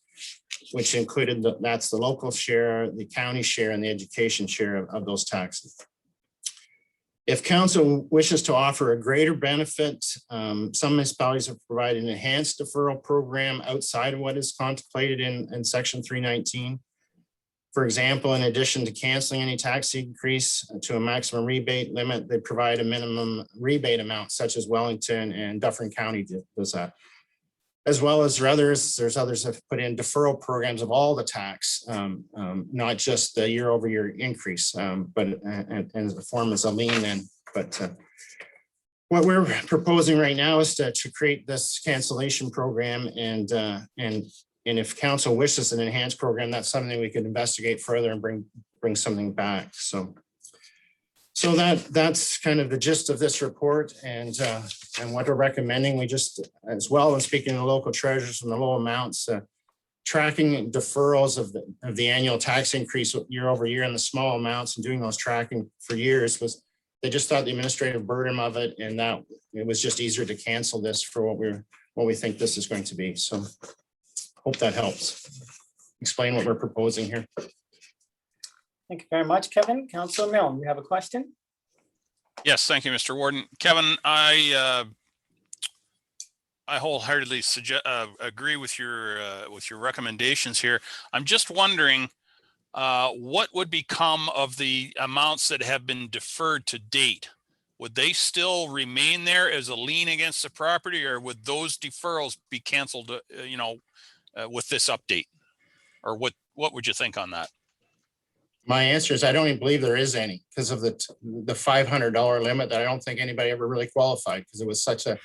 which included that's the local share, the county share, and the education share of those taxes. If council wishes to offer a greater benefit, some municipalities have provided an enhanced deferral program outside of what is contemplated in Section 319. For example, in addition to canceling any tax increase to a maximum rebate limit, they provide a minimum rebate amount, such as Wellington and Dufferin County does that. As well as there's others that have put in deferral programs of all the tax, not just the year-over-year increase, but in the form as a lien then. But what we're proposing right now is to create this cancellation program, and if council wishes an enhanced program, that's something we could investigate further and bring something back. So that's kind of the gist of this report, and what we're recommending. We just, as well as speaking to local treasurers from the low amounts, tracking deferrals of the annual tax increase year over year in the small amounts, and doing those tracking for years was, they just thought the administrative burden of it, and that it was just easier to cancel this for what we think this is going to be. So hope that helps explain what we're proposing here. Thank you very much, Kevin. Councilor Milne, you have a question? Yes, thank you, Mr. Warden. Kevin, I wholeheartedly agree with your recommendations here. I'm just wondering what would become of the amounts that have been deferred to date? Would they still remain there as a lien against the property, or would those deferrals be canceled, with this update? Or what would you think on that? My answer is I don't even believe there is any, because of the $500 limit that I don't think anybody ever really qualified, because it was such a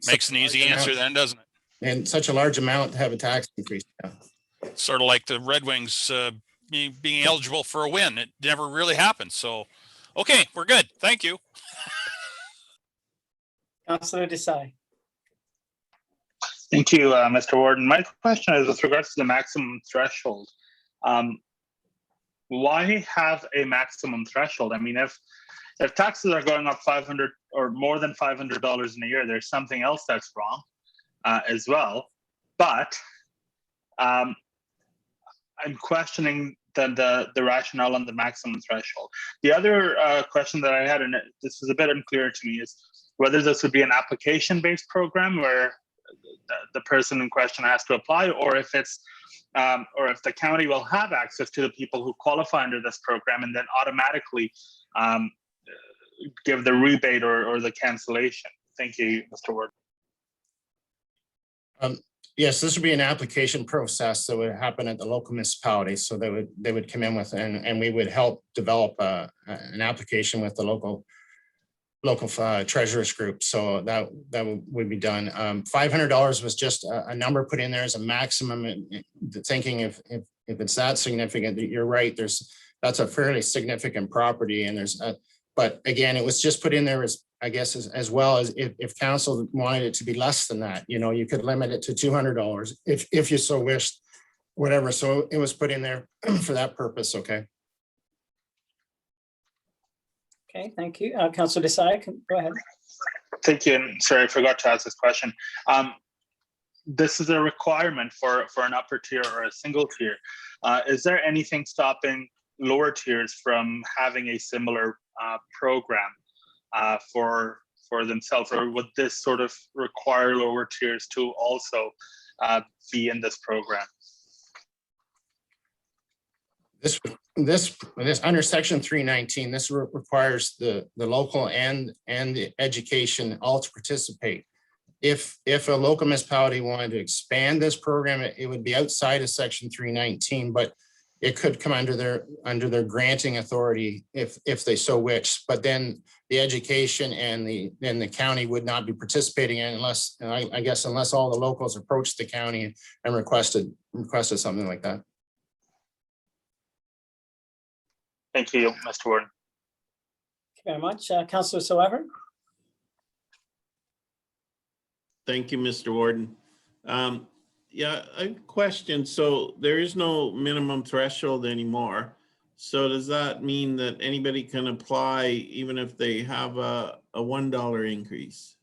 Makes an easy answer then, doesn't it? And such a large amount to have a tax increase. Yeah. Sort of like the Red Wings being eligible for a win. It never really happened. So, okay, we're good. Thank you. Councilor Desai. Thank you, Mr. Warden. My question is with regards to the maximum threshold. Why have a maximum threshold? I mean, if taxes are going up $500 or more than $500 in a year, there's something else that's wrong as well. But I'm questioning the rationale on the maximum threshold. The other question that I had, and this is a bit unclear to me, is whether this would be an application-based program where the person in question has to apply, or if it's or if the county will have access to the people who qualify under this program and then automatically give the rebate or the cancellation. Thank you, Mr. Ward. Yes, this would be an application process that would happen at the local municipality. So they would come in with, and we would help develop an application with the local treasurers group. So that would be done. $500 was just a number put in there as a maximum. Thinking if it's that significant, you're right. That's a fairly significant property, and but again, it was just put in there as, I guess, as well as if council wanted it to be less than that, you could limit it to $200 if you so wished, whatever. So it was put in there for that purpose. Okay. Okay, thank you. Councilor Desai, go ahead. Thank you. And sorry, I forgot to ask this question. This is a requirement for an upper tier or a single tier. Is there anything stopping lower tiers from having a similar program for themselves, or would this sort of require lower tiers to also be in this program? This under section 319, this requires the local and the education all to participate. If a local municipality wanted to expand this program, it would be outside of section 319, but it could come under their granting authority if they so wish. But then the education and the county would not be participating in unless, I guess, unless all the locals approached the county and requested something like that. Thank you, Mr. Warden. Thank you very much. Councillor Silver. Thank you, Mr. Warden. Yeah, a question. So there is no minimum threshold anymore. So does that mean that anybody can apply even if they have a $1 increase?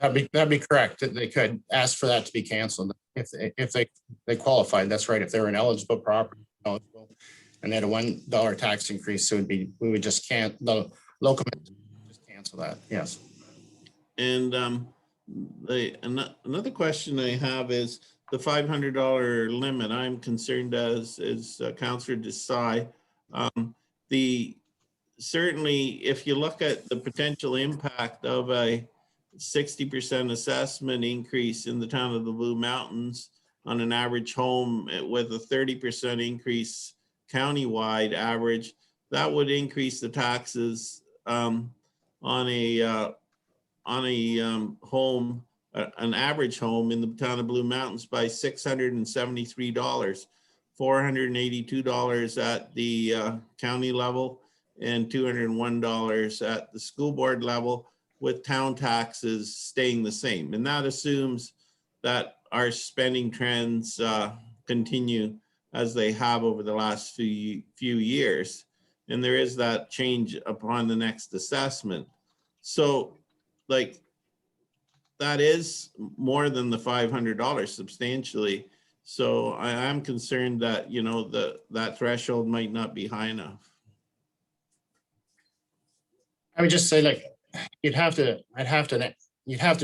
That'd be correct. They could ask for that to be canceled if they qualified. That's right. If they're an eligible property and they had a $1 tax increase, so we would just the local just cancel that. Yes. And another question I have is the $500 limit. I'm concerned as Councillor Desai. Certainly, if you look at the potential impact of a 60% assessment increase in the town of the Blue Mountains on an average home with a 30% increase countywide average, that would increase the taxes on a home, an average home in the town of Blue Mountains by $673, $482 at the county level and $201 at the school board level, with town taxes staying the same. And that assumes that our spending trends continue as they have over the last few years. And there is that change upon the next assessment. So like, that is more than the $500 substantially. So I am concerned that, you know, that threshold might not be high enough. I would just say, like, you'd have to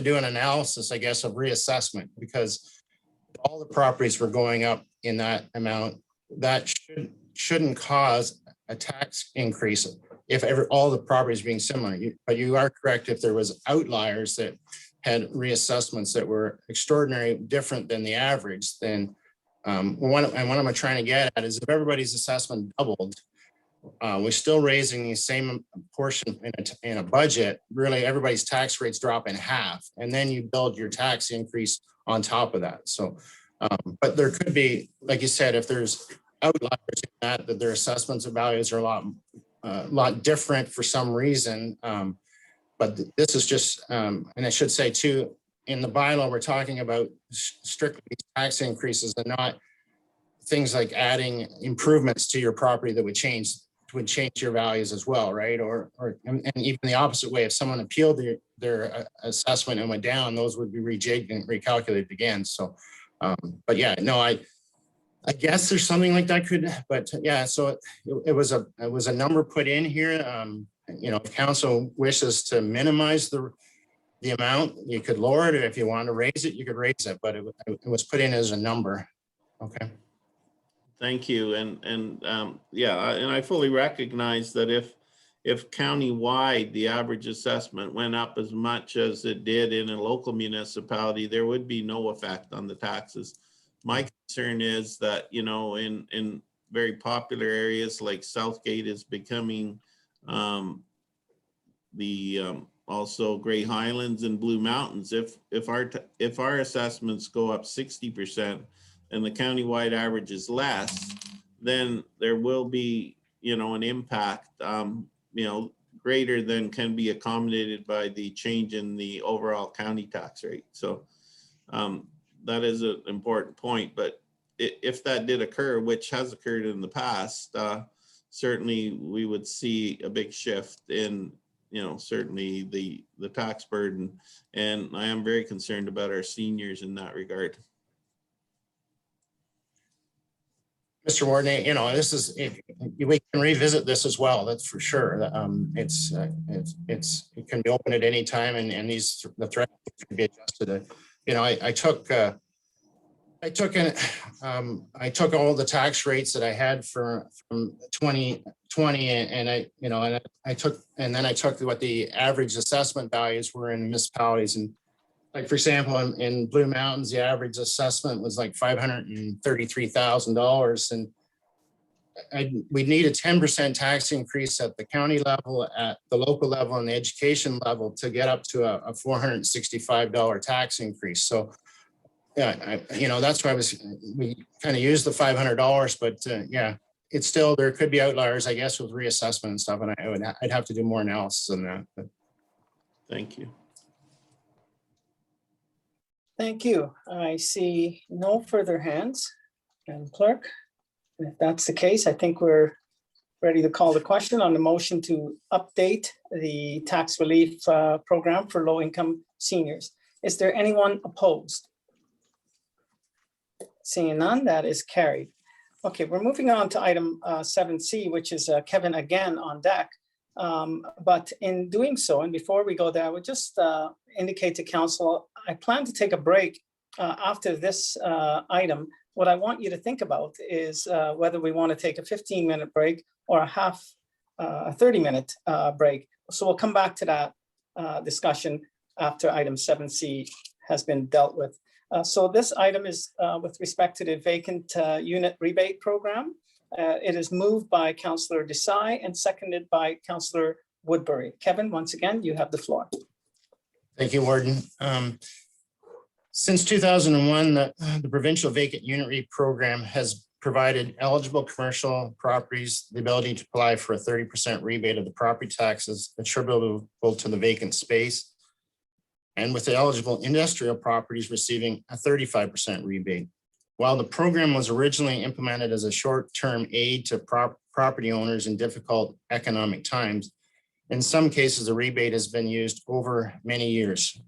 do an analysis, I guess, of reassessment, because all the properties were going up in that amount. That shouldn't cause a tax increase if all the properties being similar. But you are correct, if there was outliers that had reassessments that were extraordinarily different than the average, then what I'm trying to get at is if everybody's assessment doubled, we're still raising the same portion in a budget. Really, everybody's tax rates drop in half, and then you build your tax increase on top of that. So, but there could be, like you said, if there's outliers in that their assessments of values are a lot different for some reason. But this is just, and I should say too, in the bylaw, we're talking about strictly tax increases and not things like adding improvements to your property that would change your values as well, right? And even the opposite way, if someone appealed their assessment and went down, those would be rejigged and recalculated again. So, but yeah, no, I guess there's something like that but yeah, so it was a number put in here. You know, if council wishes to minimize the amount, you could lower it. If you want to raise it, you could raise it, but it was put in as a number. Okay. Thank you. And yeah, and I fully recognize that if county-wide, the average assessment went up as much as it did in a local municipality, there would be no effect on the taxes. My concern is that, you know, in very popular areas like Southgate is becoming also Grey Highlands and Blue Mountains. If our assessments go up 60% and the countywide average is less, then there will be, you know, an impact, you know, greater than can be accommodated by the change in the overall county tax rate. So that is an important point. But if that did occur, which has occurred in the past, certainly we would see a big shift in, you know, certainly the tax burden. And I am very concerned about our seniors in that regard. Mr. Warden, you know, we can revisit this as well. That's for sure. It can be open at any time, and the threshold can be adjusted. You know, I took I took all the tax rates that I had from 2020 and I took what the average assessment values were in municipalities. And like, for example, in Blue Mountains, the average assessment was like $533,000. And we need a 10% tax increase at the county level, at the local level, and the education level to get up to a $465 tax increase. So yeah, that's why we kind of used the $500, but yeah, it's still, there could be outliers, I guess, with reassessment and stuff. And I'd have to do more analysis on that. But. Thank you. Thank you. I see no further hands. Madam Clerk, and if that's the case, I think we're ready to call the question on the motion to update the tax relief program for low-income seniors. Is there anyone opposed? Seeing none, that is carried. Okay, we're moving on to item 7C, which is Kevin again on deck. But in doing so, and before we go there, I would just indicate to council, I plan to take a break after this item. What I want you to think about is whether we want to take a 15-minute break or a 30-minute break. So we'll come back to that discussion after item 7C has been dealt with. So this item is with respect to the vacant unit rebate program. It is moved by Councillor Desai and seconded by Councillor Woodbury. Kevin, once again, you have the floor. Thank you, Warden. Since 2001, the provincial vacant unit rebate program has provided eligible commercial properties the ability to apply for a 30% rebate of the property taxes attributable to the vacant space, and with the eligible industrial properties receiving a 35% rebate. While the program was originally implemented as a short-term aid to property owners in difficult economic times, in some cases, the rebate has been used over many years.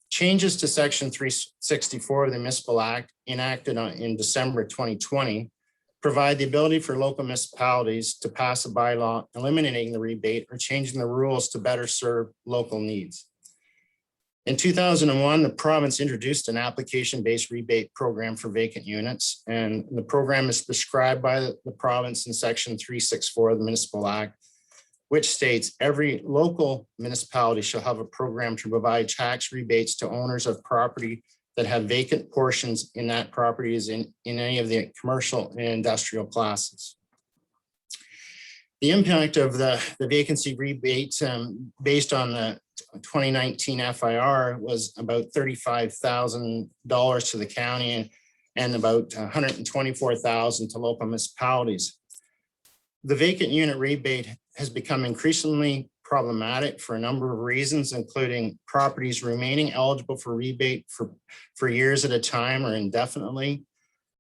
Changes to Section 364 of the Municipal Act, enacted in December 2020, provide the ability for local municipalities to pass a bylaw eliminating the rebate or changing the rules to better serve local needs. In 2001, the province introduced an application-based rebate program for vacant units, and the program is prescribed by the province in Section 364 of the Municipal Act, which states every local municipality shall have a program to provide tax rebates to owners of property that have vacant portions in that property is in any of the commercial and industrial classes. The impact of the vacancy rebate based on the 2019 FIR was about $35,000 to the county and about $124,000 to local municipalities. The vacant unit rebate has become increasingly problematic for a number of reasons, including properties remaining eligible for rebate for years at a time or indefinitely,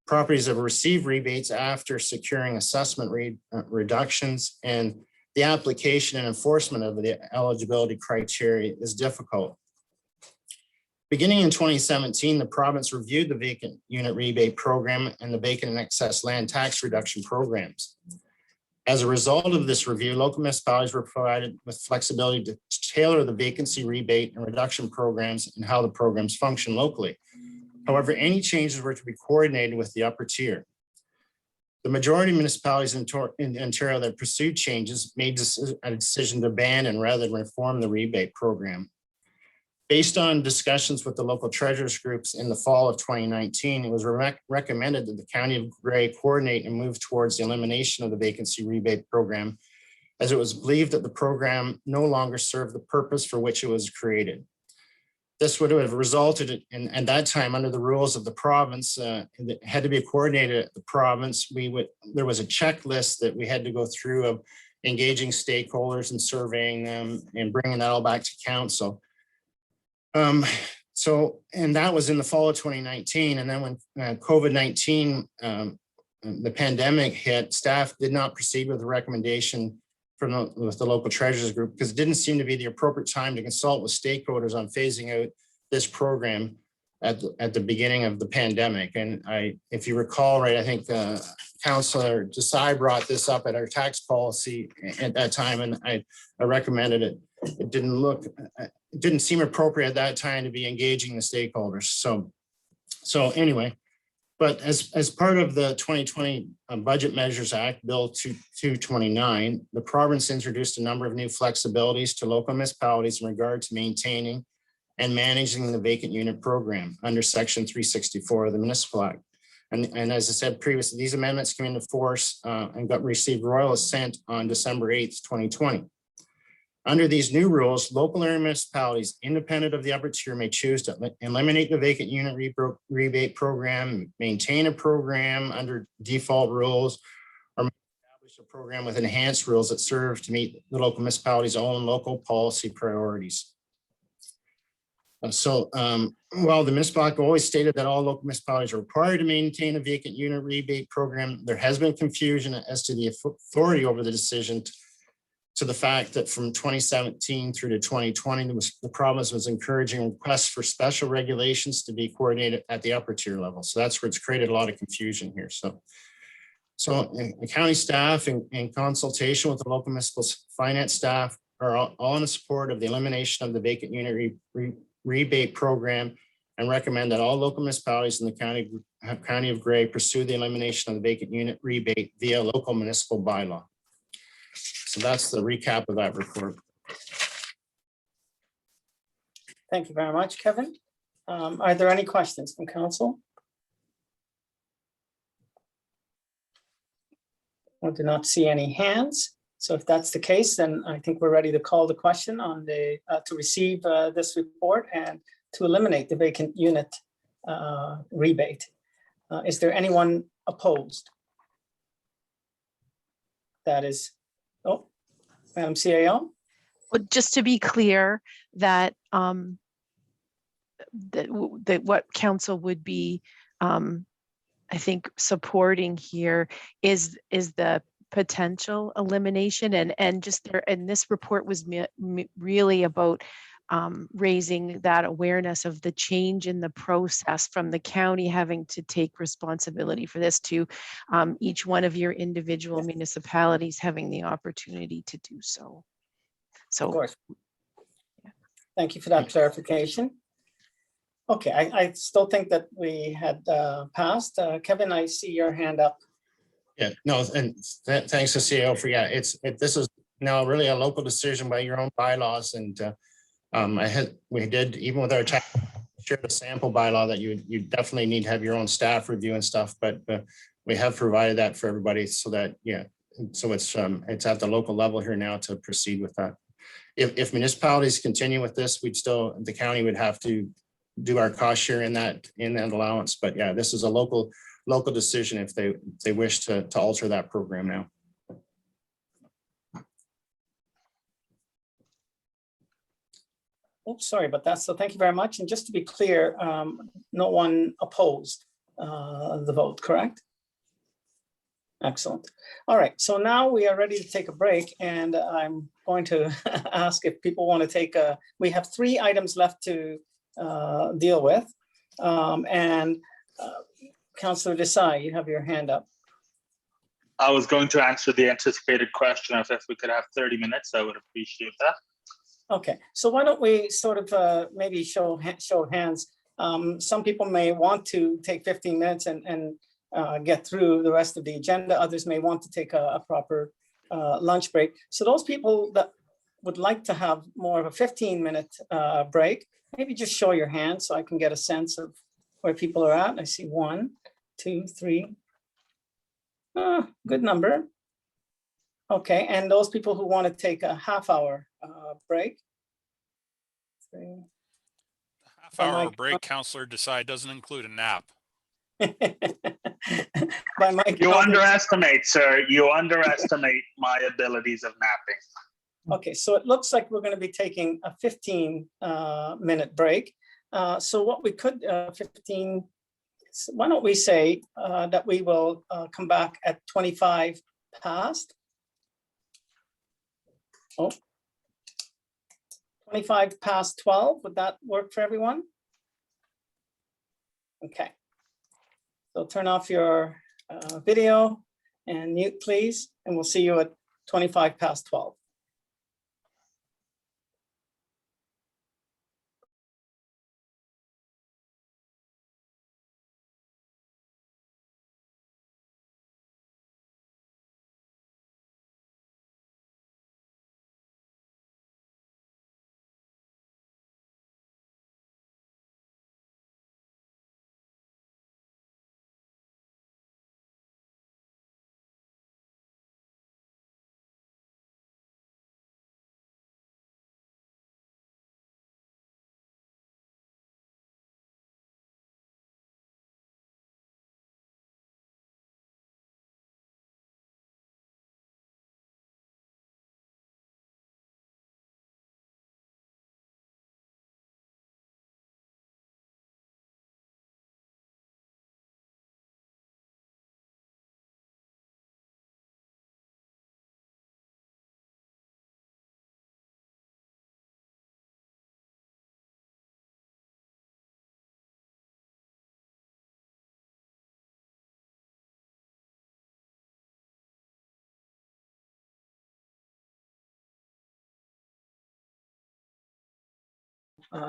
properties that have received rebates after securing assessment reductions, and the application and enforcement of the eligibility criteria is difficult. Beginning in 2017, the province reviewed the vacant unit rebate program and the vacant and excess land tax reduction programs. As a result of this review, local municipalities were provided with flexibility to tailor the vacancy rebate and reduction programs and how the programs function locally. However, any changes were to be coordinated with the upper tier. The majority of municipalities in Ontario that pursued changes made a decision to abandon rather than reform the rebate program. Based on discussions with the local treasurers groups in the fall of 2019, it was recommended that the County of Grey coordinate and move towards the elimination of the vacancy rebate program, as it was believed that the program no longer served the purpose for which it was created. This would have resulted in, at that time, under the rules of the province, it had to be coordinated at the province. There was a checklist that we had to go through of engaging stakeholders and surveying them and bringing that all back to council. And that was in the fall of 2019. And then when COVID-19, the pandemic hit, staff did not proceed with the recommendation with the local treasurers group because it didn't seem to be the appropriate time to consult with stakeholders on phasing out this program at the beginning of the pandemic. And if you recall, right, I think Councillor Desai brought this up at our tax policy at that time, and I recommended it. It didn't seem appropriate at that time to be engaging the stakeholders. So anyway, But as part of the 2020 Budget Measures Act, Bill 229, the province introduced a number of new flexibilities to local municipalities in regard to maintaining and managing the vacant unit program under Section 364 of the Municipal Act. And as I said previously, these amendments came into force and received royal assent on December 8th, 2020. Under these new rules, local area municipalities, independent of the upper tier, may choose to eliminate the vacant unit rebate program, maintain a program under default rules, or establish a program with enhanced rules that serve to meet the local municipality's own local policy priorities. While the Municipal Act always stated that all local municipalities are required to maintain a vacant unit rebate program, there has been confusion as to the authority over the decision to the fact that from 2017 through to 2020, the province was encouraging requests for special regulations to be coordinated at the upper tier level. So that's where it's created a lot of confusion here. So the county staff in consultation with the local municipal finance staff are all in support of the elimination of the vacant unit rebate program and recommend that all local municipalities in the county of Grey pursue the elimination of the vacant unit rebate via local municipal bylaw. So that's the recap of that report. Thank you very much, Kevin. Are there any questions from council? I do not see any hands. So if that's the case, then I think we're ready to call the question on the to receive this report and to eliminate the vacant unit rebate. Is there anyone opposed? That is, oh, Madam CAO. Well, just to be clear that that what council would be, I think, supporting here is the potential elimination and just there. And this report was really about raising that awareness of the change in the process from the county having to take responsibility for this to each one of your individual municipalities having the opportunity to do so. So, of course. Thank you for that clarification. Okay, I still think that we had passed. Kevin, I see your hand up. Yeah, no, and thanks to CEO for, yeah, this is now really a local decision by your own bylaws. And we did, even with our shared a sample bylaw that you definitely need to have your own staff review and stuff, but we have provided that for everybody so that, yeah, so it's at the local level here now to proceed with that. If municipalities continue with this, the county would have to do our cost share in that allowance. But yeah, this is a local decision if they wish to alter that program now. Oops, sorry about that. So thank you very much. And just to be clear, no one opposed the vote, correct? Excellent. All right, so now we are ready to take a break, and I'm going to ask if people want to take we have 3 items left to deal with. Councillor Desai, you have your hand up. I was going to answer the anticipated question of if we could have 30 minutes, I would appreciate that. Okay, so why don't we sort of maybe show of hands. Some people may want to take 15 minutes and get through the rest of the agenda. Others may want to take a proper lunch break. So those people that would like to have more of a 15-minute break, maybe just show your hand so I can get a sense of where people are at. I see 1, 2, 3. Good number. Okay, and those people who want to take a half-hour break. 3. Half-hour break, Councillor Desai, doesn't include a nap. You underestimate, sir. You underestimate my abilities of napping. Okay, so it looks like we're going to be taking a 15-minute break. So what we could, 15, why don't we say that we will come back at 25 past. 25 past 12, would that work for everyone? Okay. So turn off your video and mute, please, and we'll see you at 25 past 12.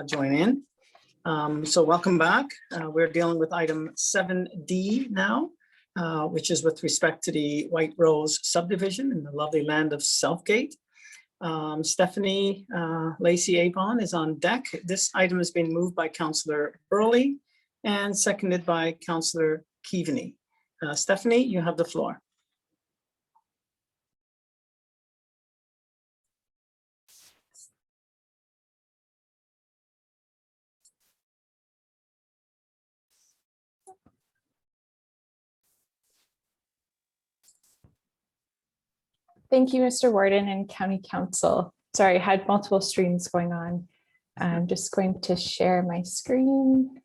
join in. So welcome back. We're dealing with item 7D now, which is with respect to the White Rose subdivision in the lovely land of Southgate. Stephanie Lacey Avon is on deck. This item has been moved by Councillor Burley and seconded by Councillor Keaveney. Stephanie, you have the floor. Thank you, Mr. Warden and County Council. Sorry, I had multiple streams going on. I'm just going to share my screen.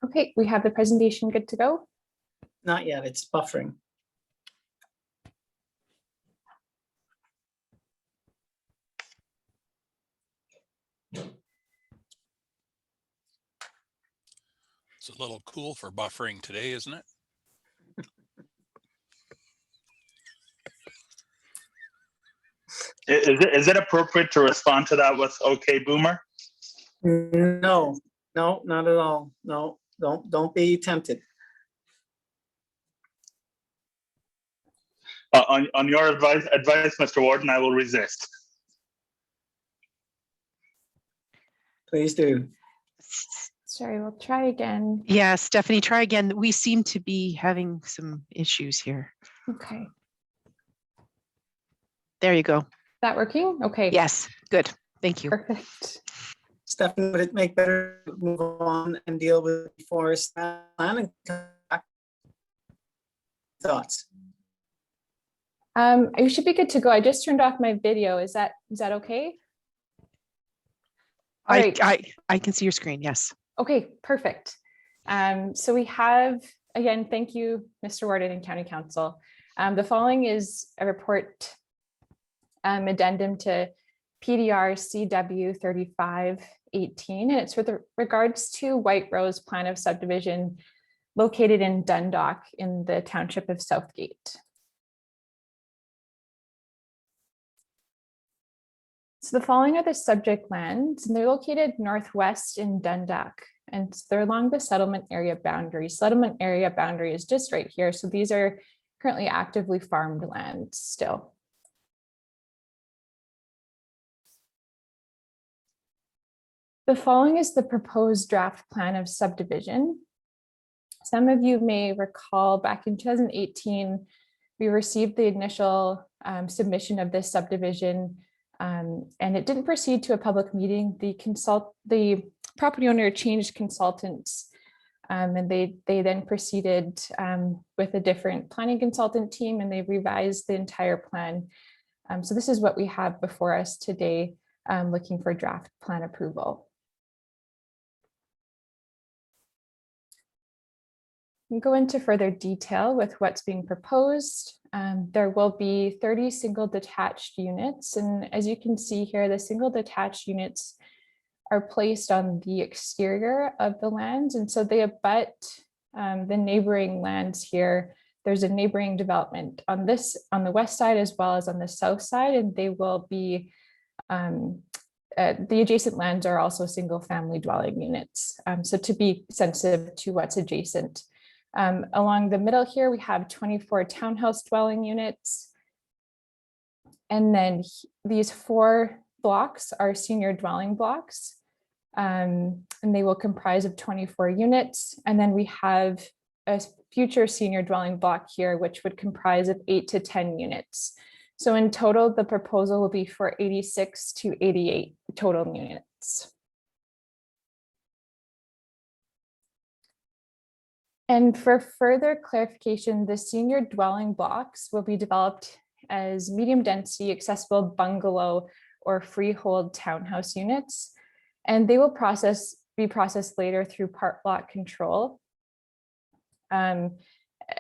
Okay, we have the presentation good to go. Not yet, it's buffering. It's a little cool for buffering today, isn't it? Is it appropriate to respond to that with okay, boomer? No, not at all. No, don't be tempted. On your advice, Mr. Warden, I will resist. Please do. Sorry, we'll try again. Yeah, Stephanie, try again. We seem to be having some issues here. Okay. There you go. That working? Okay. Yes, good. Thank you. Perfect. Stephanie, would it make better to move on and deal with the forest plan and thoughts? You should be good to go. I just turned off my video. Is that okay? All right. I can see your screen. Yes. Okay, perfect. So we have, again, thank you, Mr. Warden and County Council. The following is a report addendum to PDR CW 3518, and it's with regards to White Rose plan of subdivision located in Dundalk in the township of Southgate. So the following are the subject lands, and they're located northwest in Dundalk, and they're along the settlement area boundary. Settlement area boundary is just right here. So these are currently actively farmed lands still. The following is the proposed draft plan of subdivision. Some of you may recall back in 2018, we received the initial submission of this subdivision, and it didn't proceed to a public meeting. The property owner changed consultants, and they then proceeded with a different planning consultant team, and they revised the entire plan. So this is what we have before us today, looking for draft plan approval. We'll go into further detail with what's being proposed. There will be 30 single detached units. And as you can see here, the single detached units are placed on the exterior of the lands. And so they abut the neighboring lands here. There's a neighboring development on the west side as well as on the south side, and they will be, the adjacent lands are also single family dwelling units. So to be sensitive to what's adjacent. Along the middle here, we have 24 townhouse dwelling units. And then these 4 blocks are senior dwelling blocks. And they will comprise of 24 units. And then we have a future senior dwelling block here, which would comprise of 8 to 10 units. So in total, the proposal will be for 86 to 88 total units. And for further clarification, the senior dwelling blocks will be developed as medium density accessible bungalow or freehold townhouse units. And they will be processed later through part lot control. And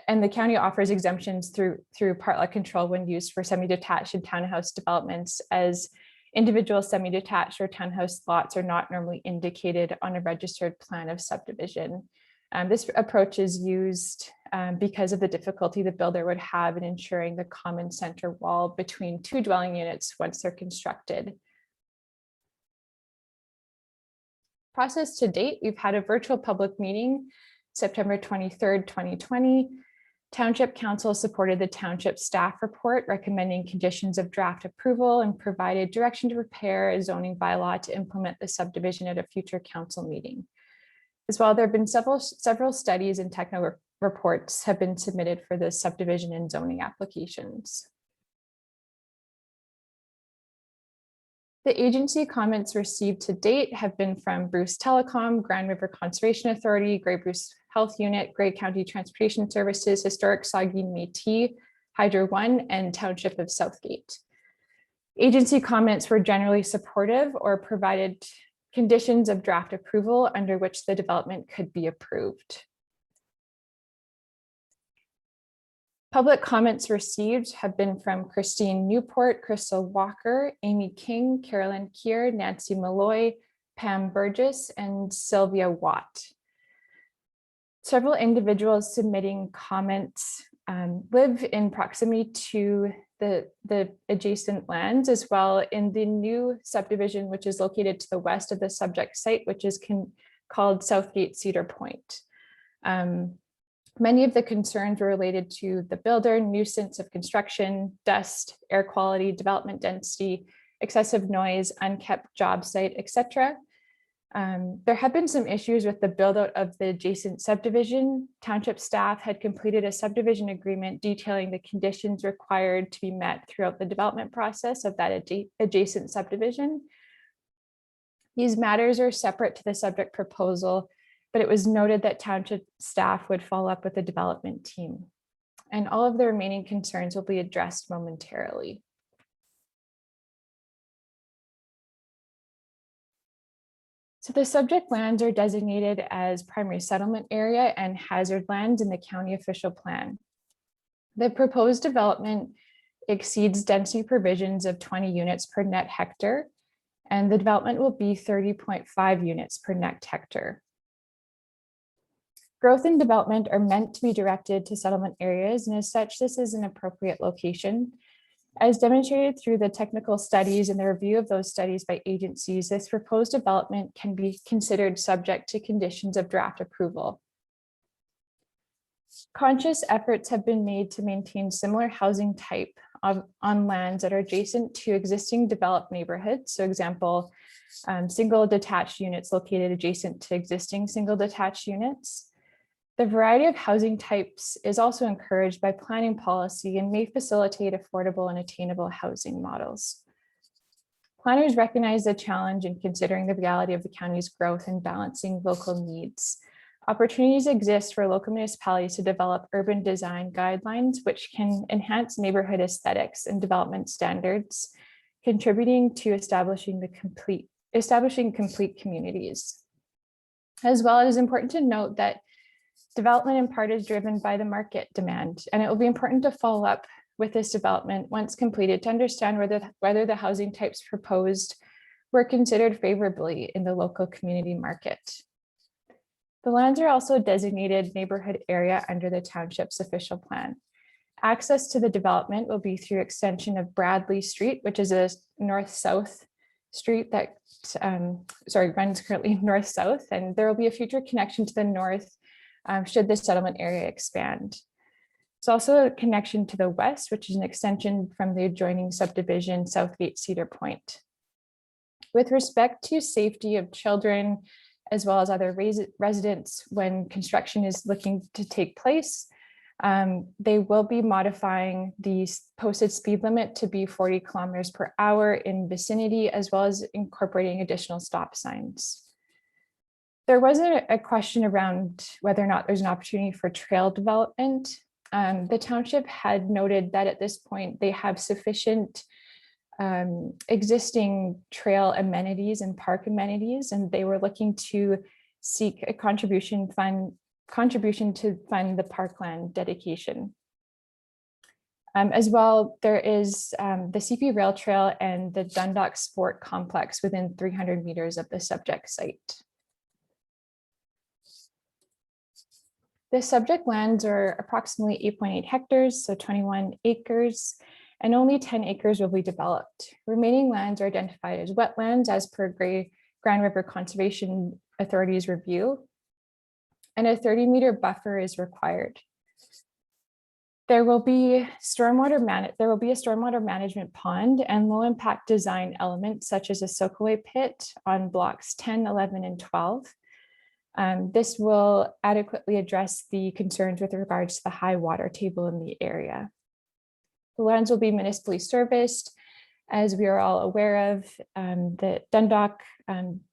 the county offers exemptions through part lot control when used for semi-detached and townhouse developments, as individual semi-detached or townhouse lots are not normally indicated on a registered plan of subdivision. This approach is used because of the difficulty the builder would have in ensuring the common center wall between two dwelling units once they're constructed. Process to date, we've had a virtual public meeting, September 23rd, 2020. Township Council supported the township staff report recommending conditions of draft approval and provided direction to prepare a zoning bylaw to implement the subdivision at a future council meeting. As well, there have been several studies and technical reports have been submitted for the subdivision and zoning applications. The agency comments received to date have been from Bruce Telecom, Grand River Conservation Authority, Grey Bruce Health Unit, Grey County Transportation Services, Historic Saugeen Métis, Hydro One, and Township of Southgate. Agency comments were generally supportive or provided conditions of draft approval under which the development could be approved. Public comments received have been from Christine Newport, Crystal Walker, Amy King, Carolyn Kier, Nancy Malloy, Pam Burgess, and Sylvia Watt. Several individuals submitting comments live in proximity to the adjacent lands, as well in the new subdivision, which is located to the west of the subject site, which is called Southgate Cedar Point. Many of the concerns were related to the builder, nuisance of construction, dust, air quality, development density, excessive noise, unkept job site, etc. There have been some issues with the build out of the adjacent subdivision. Township staff had completed a subdivision agreement detailing the conditions required to be met throughout the development process of that adjacent subdivision. These matters are separate to the subject proposal, but it was noted that township staff would follow up with the development team. And all of the remaining concerns will be addressed momentarily. So the subject lands are designated as primary settlement area and hazard lands in the county official plan. The proposed development exceeds density provisions of 20 units per net hectare, and the development will be 30.5 units per net hectare. Growth and development are meant to be directed to settlement areas, and as such, this is an appropriate location. As demonstrated through the technical studies and the review of those studies by agencies, this proposed development can be considered subject to conditions of draft approval. Conscious efforts have been made to maintain similar housing type on lands that are adjacent to existing developed neighborhoods. So example, single detached units located adjacent to existing single detached units. The variety of housing types is also encouraged by planning policy and may facilitate affordable and attainable housing models. Planners recognize the challenge in considering the reality of the county's growth and balancing local needs. Opportunities exist for local municipalities to develop urban design guidelines, which can enhance neighborhood aesthetics and development standards, contributing to establishing complete communities. As well, it is important to note that development in part is driven by the market demand, and it will be important to follow up with this development once completed to understand whether the housing types proposed were considered favorably in the local community market. The lands are also designated neighborhood area under the township's official plan. Access to the development will be through extension of Bradley Street, which is a north-south street that runs currently north-south, and there will be a future connection to the north should the settlement area expand. There's also a connection to the west, which is an extension from the adjoining subdivision, Southgate Cedar Point. With respect to safety of children, as well as other residents when construction is looking to take place, they will be modifying the posted speed limit to be 40 kilometers per hour in vicinity, as well as incorporating additional stop signs. There was a question around whether or not there's an opportunity for trail development. The township had noted that at this point they have sufficient existing trail amenities and park amenities, and they were looking to seek a contribution to fund the parkland dedication. As well, there is the CP Rail Trail and the Dundalk Sport Complex within 300 meters of the subject site. The subject lands are approximately 8.8 hectares, so 21 acres, and only 10 acres will be developed. Remaining lands are identified as wetlands as per Grand River Conservation Authority's review, and a 30-meter buffer is required. There will be a stormwater management pond and low impact design elements such as a soakaway pit on blocks 10, 11, and 12. This will adequately address the concerns with regards to the high water table in the area. The lands will be municipally serviced. As we are all aware of, that Dundalk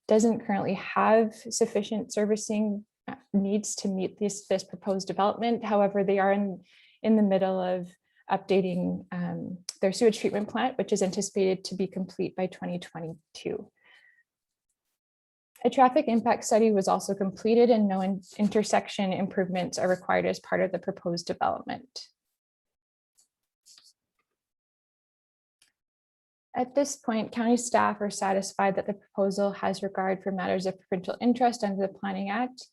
doesn't currently have sufficient servicing needs to meet this proposed development. However, they are in the middle of updating their sewage treatment plant, which is anticipated to be complete by 2022. A traffic impact study was also completed and no intersection improvements are required as part of the proposed development. At this point, county staff are satisfied that the proposal has regard for matters of provincial interest under the Planning Act,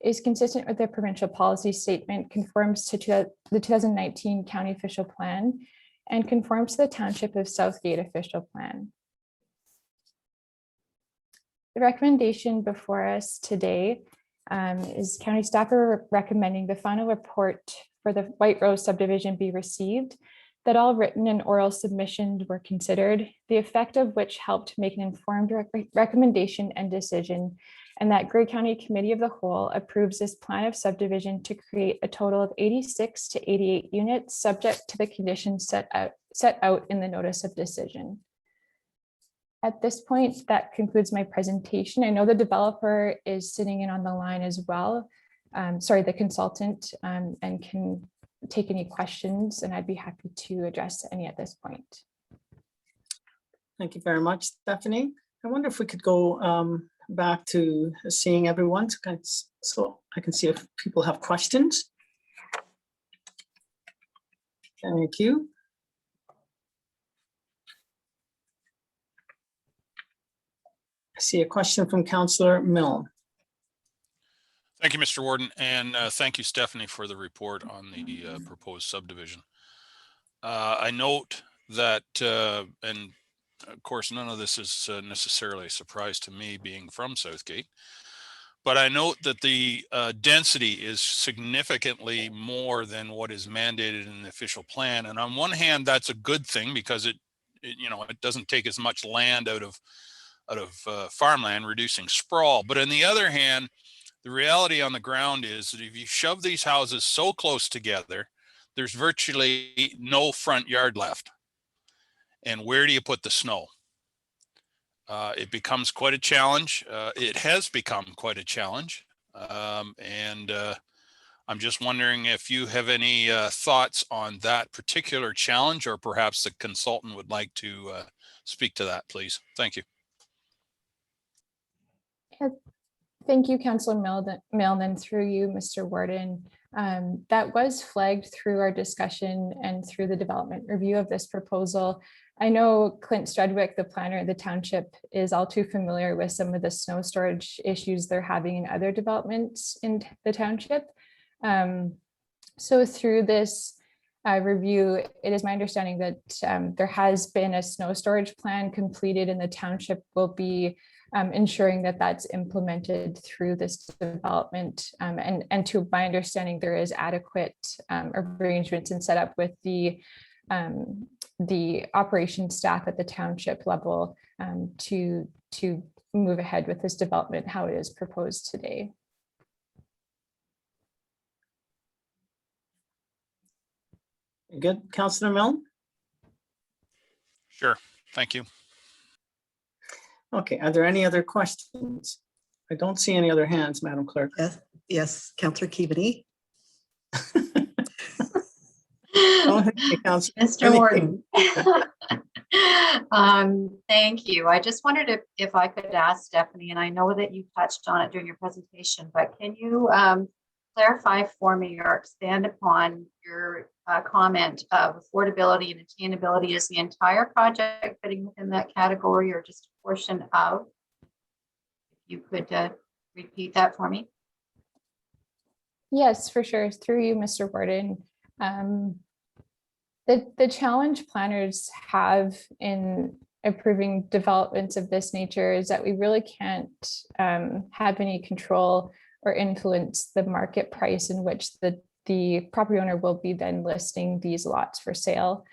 is consistent with the provincial policy statement, conforms to the 2019 county official plan, and conforms to the Township of Southgate official plan. The recommendation before us today is county staff are recommending the final report for the White Rose subdivision be received, that all written and oral submissions were considered, the effect of which helped make an informed recommendation and decision, and that Grey County Committee of the Whole approves this plan of subdivision to create a total of 86 to 88 units, subject to the conditions set out in the notice of decision. At this point, that concludes my presentation. I know the developer is sitting in on the line as well. Sorry, the consultant, and can take any questions, and I'd be happy to address any at this point. Thank you very much, Stephanie. I wonder if we could go back to seeing everyone so I can see if people have questions. Thank you. I see a question from Councillor Milne. Thank you, Mr. Warden, and thank you, Stephanie, for the report on the proposed subdivision. I note that, and of course, none of this is necessarily a surprise to me being from Southgate, but I note that the density is significantly more than what is mandated in the official plan. And on one hand, that's a good thing because it doesn't take as much land out of farmland, reducing sprawl. But on the other hand, the reality on the ground is that if you shove these houses so close together, there's virtually no front yard left. And where do you put the snow? It becomes quite a challenge. It has become quite a challenge. And I'm just wondering if you have any thoughts on that particular challenge, or perhaps the consultant would like to speak to that, please. Thank you. Thank you, Councillor Milne, and through you, Mr. Warden. That was flagged through our discussion and through the development review of this proposal. I know Clint Strudwick, the planner of the township, is all too familiar with some of the snow storage issues they're having in other developments in the township. So through this review, it is my understanding that there has been a snow storage plan completed, and the township will be ensuring that that's implemented through this development. And to my understanding, there is adequate arrangements and set up with the operations staff at the township level to move ahead with this development how it is proposed today. Good, Councillor Milne? Sure, thank you. Okay, are there any other questions? I don't see any other hands, Madam Clerk. Yes, Councillor Keaveney. Mr. Warden. Thank you. I just wondered if I could ask Stephanie, and I know that you touched on it during your presentation, but can you clarify for me or expand upon your comment of affordability and attainability. Is the entire project fitting within that category or just a portion of? If you could repeat that for me. Yes, for sure. Through you, Mr. Warden. The challenge planners have in approving developments of this nature is that we really can't have any control or influence the market price in which the property owner will be then listing these lots for sale.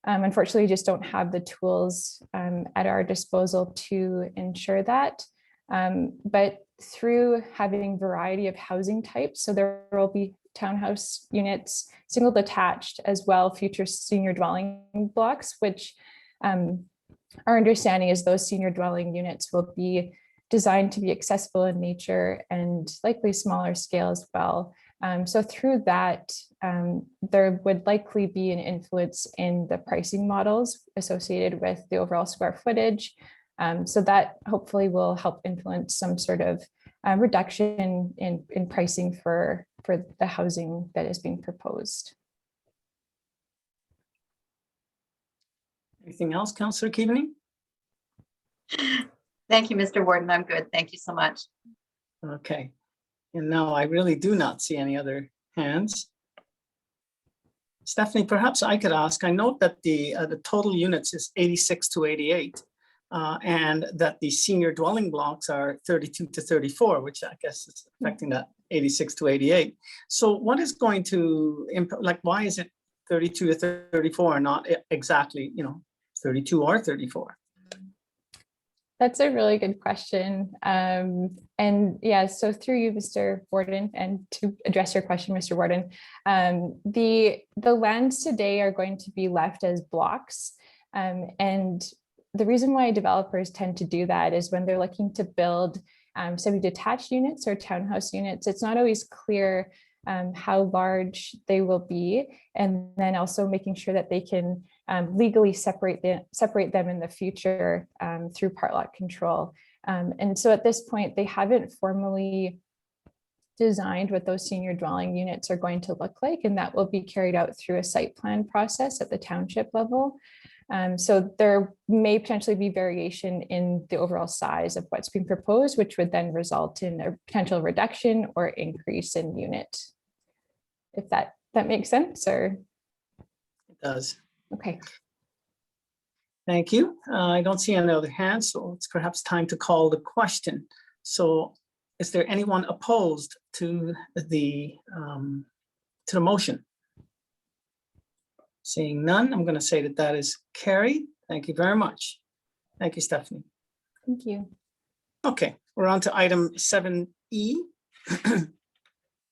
Unfortunately, we just don't have the tools at our disposal to ensure that. But through having variety of housing types, so there will be townhouse units, single detached, as well future senior dwelling blocks, which our understanding is those senior dwelling units will be designed to be accessible in nature and likely smaller scale as well. So through that, there would likely be an influence in the pricing models associated with the overall square footage. So that hopefully will help influence some sort of reduction in pricing for the housing that is being proposed. Anything else, Councillor Keaveney? Thank you, Mr. Warden. I'm good. Thank you so much. Okay. And now I really do not see any other hands. Stephanie, perhaps I could ask, I note that the total units is 86 to 88. And that the senior dwelling blocks are 32 to 34, which I guess is affecting that 86 to 88. So what is going to, like, why is it 32 to 34 and not exactly, 32 or 34? That's a really good question. And yeah, so through you, Mr. Warden, and to address your question, Mr. Warden, the lands today are going to be left as blocks. And the reason why developers tend to do that is when they're looking to build semi-detached units or townhouse units, it's not always clear how large they will be, and then also making sure that they can legally separate them in the future through part lot control. And so at this point, they haven't formally designed what those senior dwelling units are going to look like, and that will be carried out through a site plan process at the township level. So there may potentially be variation in the overall size of what's being proposed, which would then result in a potential reduction or increase in unit. If that makes sense, or? It does. Okay. Thank you. I don't see any other hands, so it's perhaps time to call the question. So is there anyone opposed to the motion? Seeing none, I'm going to say that is carried. Thank you very much. Thank you, Stephanie. Thank you. Okay, we're on to item 7E.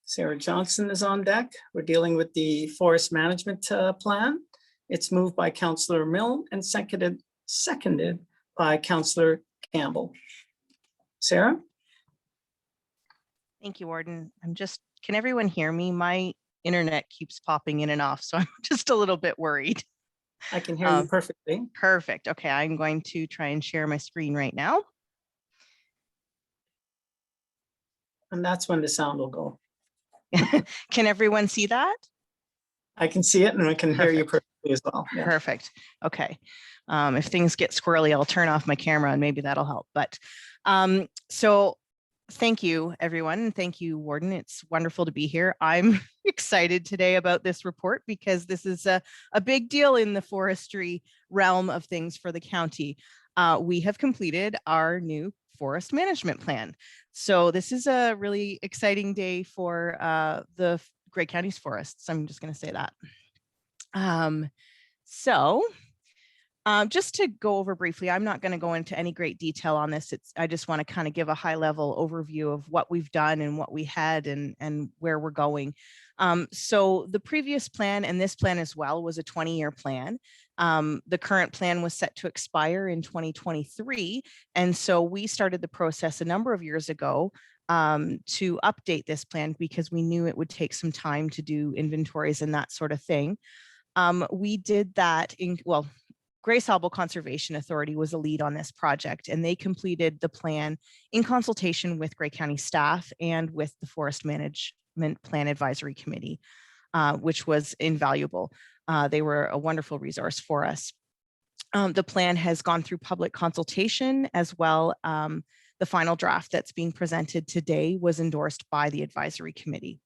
Sarah Johnson is on deck. We're dealing with the forest management plan. It's moved by Councillor Milne and seconded by Councillor Campbell. Sarah? Thank you, Warden. Can everyone hear me? My internet keeps popping in and off, so I'm just a little bit worried. I can hear you perfectly. Perfect. Okay, I'm going to try and share my screen right now. And that's when the sound will go. Can everyone see that? I can see it and I can hear you perfectly as well. Yeah. Perfect. Okay. If things get squirrely, I'll turn off my camera and maybe that'll help. But so thank you, everyone. Thank you, Warden. It's wonderful to be here. I'm excited today about this report because this is a big deal in the forestry realm of things for the county. We have completed our new forest management plan. So this is a really exciting day for the Grey County's forests. I'm just going to say that. Just to go over briefly, I'm not going to go into any great detail on this. I just want to kind of give a high level overview of what we've done and what we had and where we're going. So the previous plan and this plan as well was a 20-year plan. The current plan was set to expire in 2023. And so we started the process a number of years ago to update this plan because we knew it would take some time to do inventories and that sort of thing. We did that Grace Harbor Conservation Authority was a lead on this project, and they completed the plan in consultation with Grey County staff and with the Forest Management Plan Advisory Committee. which was invaluable. They were a wonderful resource for us. The plan has gone through public consultation as well. The final draft that's being presented today was endorsed by the advisory committee.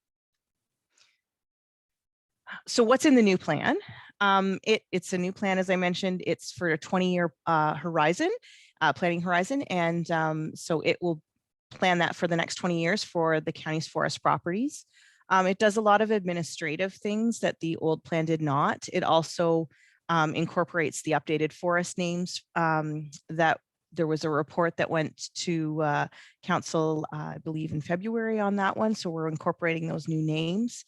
So what's in the new plan? It's a new plan, as I mentioned. It's for a 20-year horizon, planning horizon. And so it will plan that for the next 20 years for the county's forest properties. It does a lot of administrative things that the old plan did not. It also incorporates the updated forest names. That there was a report that went to council, I believe in February on that one. So we're incorporating those new names.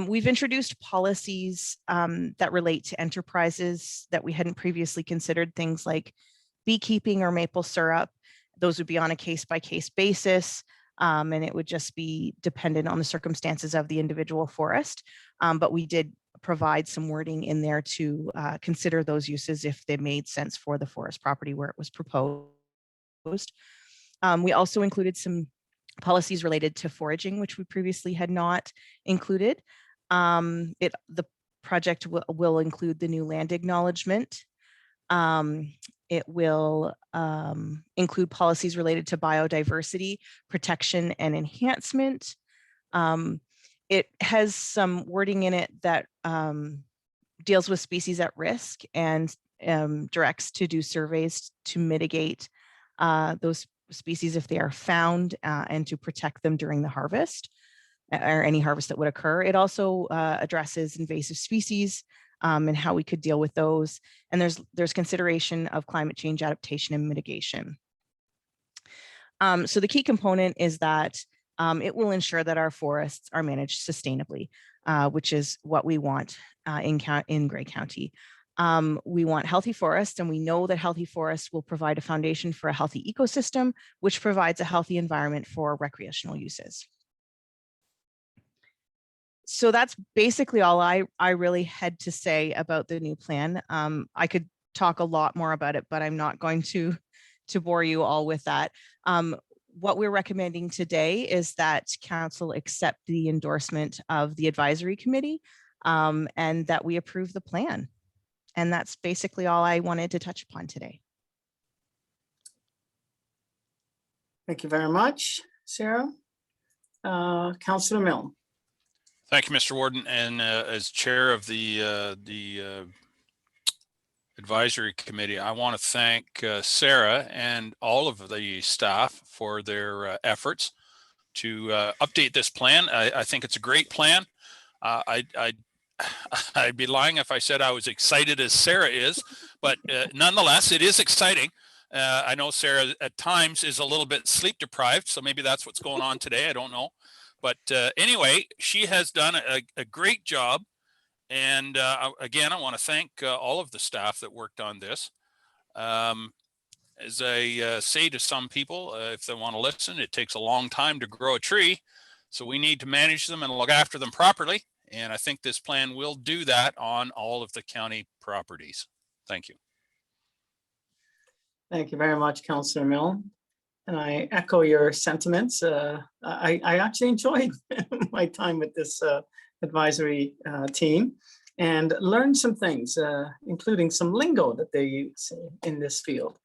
We've introduced policies that relate to enterprises that we hadn't previously considered, things like beekeeping or maple syrup. Those would be on a case-by-case basis, and it would just be dependent on the circumstances of the individual forest. But we did provide some wording in there to consider those uses if they made sense for the forest property where it was proposed. We also included some policies related to foraging, which we previously had not included. The project will include the new land acknowledgement. It will include policies related to biodiversity, protection, and enhancement. It has some wording in it that deals with species at risk and directs to do surveys to mitigate those species if they are found and to protect them during the harvest or any harvest that would occur. It also addresses invasive species and how we could deal with those. And there's consideration of climate change adaptation and mitigation. So the key component is that it will ensure that our forests are managed sustainably, which is what we want in Grey County. We want healthy forests, and we know that healthy forests will provide a foundation for a healthy ecosystem, which provides a healthy environment for recreational uses. So that's basically all I really had to say about the new plan. I could talk a lot more about it, but I'm not going to bore you all with that. What we're recommending today is that council accept the endorsement of the advisory committee and that we approve the plan. And that's basically all I wanted to touch upon today. Thank you very much, Sarah. Councillor Milne. Thank you, Mr. Warden. And as chair of the advisory committee, I want to thank Sarah and all of the staff for their efforts to update this plan. I think it's a great plan. I'd be lying if I said I was excited as Sarah is, but nonetheless, it is exciting. I know Sarah at times is a little bit sleep deprived, so maybe that's what's going on today. I don't know. But anyway, she has done a great job. And again, I want to thank all of the staff that worked on this. As I say to some people, if they want to listen, it takes a long time to grow a tree. So we need to manage them and look after them properly. And I think this plan will do that on all of the county properties. Thank you. Thank you very much, Councillor Milne. And I echo your sentiments. I actually enjoyed my time with this advisory team and learned some things, including some lingo that they use in this field.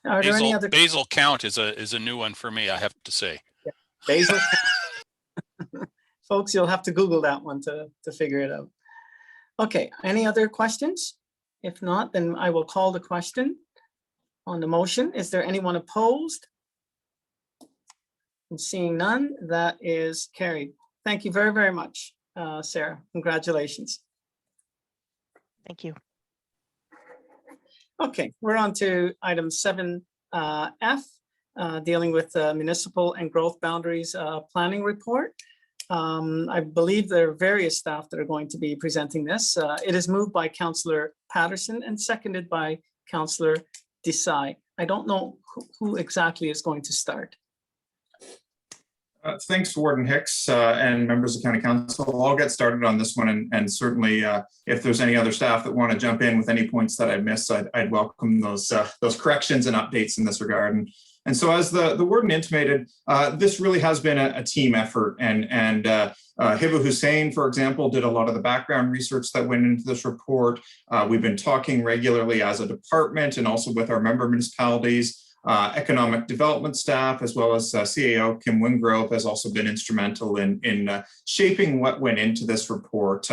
Are there any other? Basil count is a new one for me, I have to say. Yeah. Basil count. Folks, you'll have to Google that one to figure it out. Okay, any other questions? If not, then I will call the question on the motion. Is there anyone opposed? And seeing none, that is carried. Thank you very, very much, Sarah. Congratulations. Thank you. Okay, we're on to item 7F, dealing with municipal and growth boundaries planning report. I believe there are various staff that are going to be presenting this. It is moved by Councillor Patterson and seconded by Councillor Desai. I don't know who exactly is going to start. Thanks, Warden Hicks and members of County Council. I'll get started on this one, and certainly if there's any other staff that want to jump in with any points that I missed, I'd welcome those corrections and updates in this regard. And so as the warden intimated, this really has been a team effort, and Hiba Hussein, for example, did a lot of the background research that went into this report. We've been talking regularly as a department and also with our member municipalities. Economic development staff, as well as CAO Kim Wingrove, has also been instrumental in shaping what went into this report.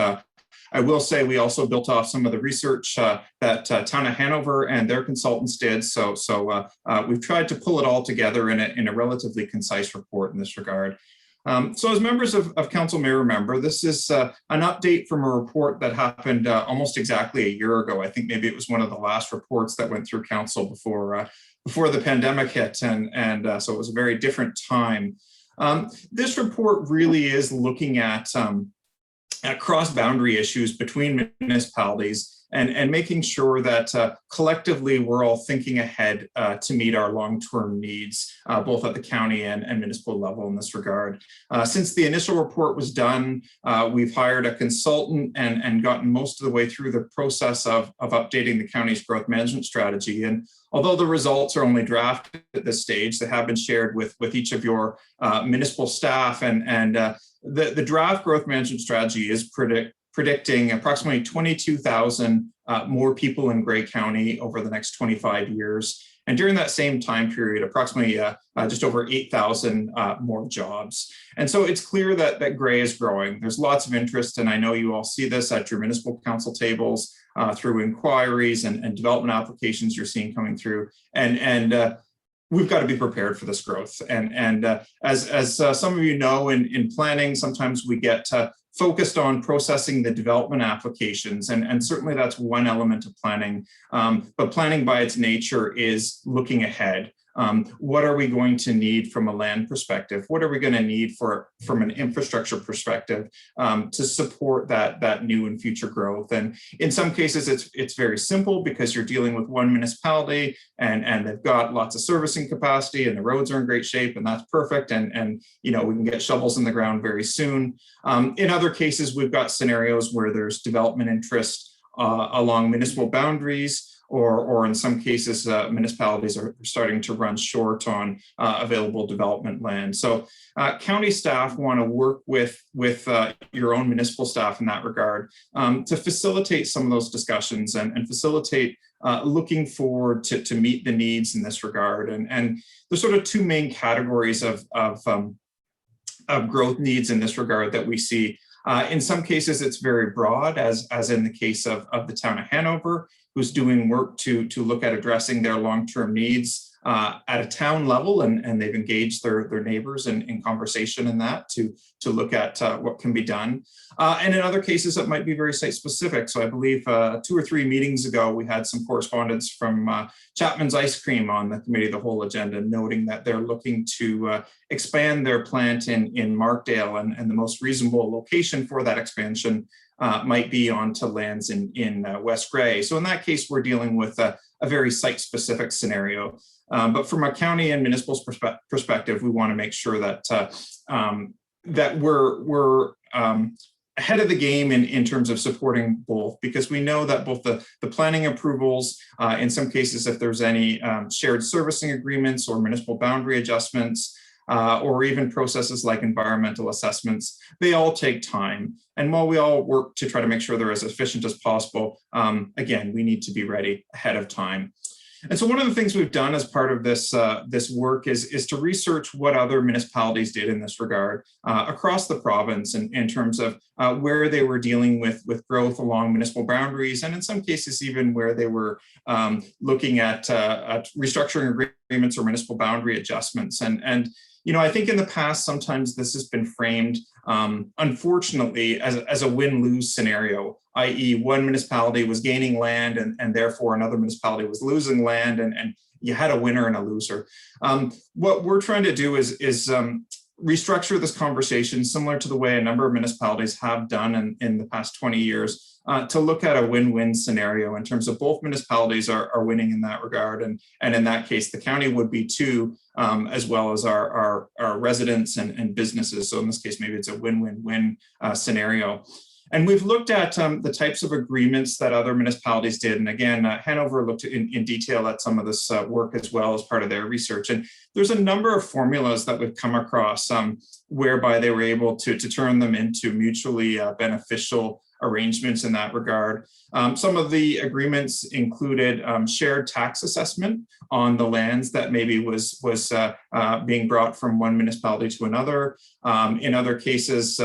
I will say we also built off some of the research that Town of Hanover and their consultants did. So we've tried to pull it all together in a relatively concise report in this regard. So as members of council may remember, this is an update from a report that happened almost exactly a year ago. I think maybe it was one of the last reports that went through council before the pandemic hit, and so it was a very different time. This report really is looking at cross-boundary issues between municipalities and making sure that collectively we're all thinking ahead to meet our long-term needs, both at the county and municipal level in this regard. Since the initial report was done, we've hired a consultant and gotten most of the way through the process of updating the county's growth management strategy. And although the results are only drafted at this stage, they have been shared with each of your municipal staff, and the draft growth management strategy is predicting approximately 22,000 more people in Grey County over the next 25 years. And during that same time period, approximately just over 8,000 more jobs. And so it's clear that Grey is growing. There's lots of interest, and I know you all see this at your municipal council tables through inquiries and development applications you're seeing coming through. And we've got to be prepared for this growth. And as some of you know, in planning, sometimes we get focused on processing the development applications. And certainly that's one element of planning. But planning by its nature is looking ahead. What are we going to need from a land perspective? What are we going to need from an infrastructure perspective to support that new and future growth? And in some cases, it's very simple because you're dealing with one municipality and they've got lots of servicing capacity and the roads are in great shape, and that's perfect. And we can get shovels in the ground very soon. In other cases, we've got scenarios where there's development interest along municipal boundaries, or in some cases, municipalities are starting to run short on available development land. So county staff want to work with your own municipal staff in that regard to facilitate some of those discussions and facilitate looking forward to meet the needs in this regard. And there's sort of two main categories of growth needs in this regard that we see. In some cases, it's very broad, as in the case of the town of Hanover, who's doing work to look at addressing their long-term needs at a town level, and they've engaged their neighbors in conversation in that to look at what can be done. And in other cases, it might be very site-specific. So I believe 2 or 3 meetings ago, we had some correspondence from Chapman's Ice Cream on the Committee of the Whole agenda, noting that they're looking to expand their plant in Markdale, and the most reasonable location for that expansion might be onto lands in West Grey. So in that case, we're dealing with a very site-specific scenario. But from a county and municipal perspective, we want to make sure that that we're ahead of the game in terms of supporting both, because we know that both the planning approvals, in some cases, if there's any shared servicing agreements or municipal boundary adjustments, or even processes like environmental assessments, they all take time. And while we all work to try to make sure they're as efficient as possible, again, we need to be ready ahead of time. And so one of the things we've done as part of this work is to research what other municipalities did in this regard across the province in terms of where they were dealing with growth along municipal boundaries, and in some cases even where they were looking at restructuring agreements or municipal boundary adjustments. And I think in the past, sometimes this has been framed, unfortunately, as a win-lose scenario, i.e. one municipality was gaining land and therefore another municipality was losing land, and you had a winner and a loser. What we're trying to do is restructure this conversation similar to the way a number of municipalities have done in the past 20 years, to look at a win-win scenario in terms of both municipalities are winning in that regard. And in that case, the county would be too, as well as our residents and businesses. So in this case, maybe it's a win-win-win scenario. And we've looked at the types of agreements that other municipalities did. And again, Hanover looked in detail at some of this work as well as part of their research. And there's a number of formulas that we've come across whereby they were able to turn them into mutually beneficial arrangements in that regard. Some of the agreements included shared tax assessment on the lands that maybe was being brought from one municipality to another. In other cases,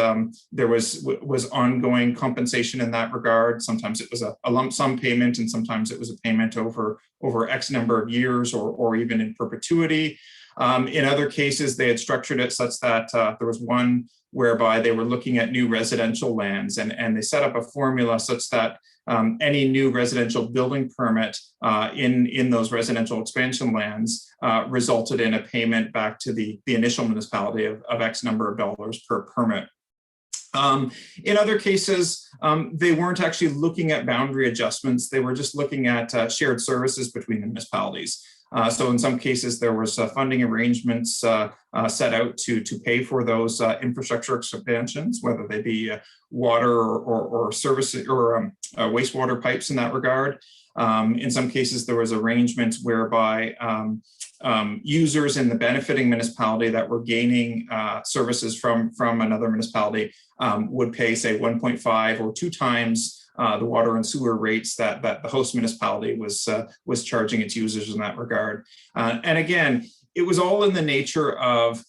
there was ongoing compensation in that regard. Sometimes it was a lump sum payment, and sometimes it was a payment over X number of years or even in perpetuity. In other cases, they had structured it such that there was one whereby they were looking at new residential lands, and they set up a formula such that any new residential building permit in those residential expansion lands resulted in a payment back to the initial municipality of X number of dollars per permit. In other cases, they weren't actually looking at boundary adjustments. They were just looking at shared services between the municipalities. So in some cases, there was funding arrangements set out to pay for those infrastructure expansions, whether they be water or service or wastewater pipes in that regard. In some cases, there was arrangements whereby users in the benefiting municipality that were gaining services from another municipality would pay, say, 1.5 or 2 times the water and sewer rates that the host municipality was charging its users in that regard. And again, it was all in the nature of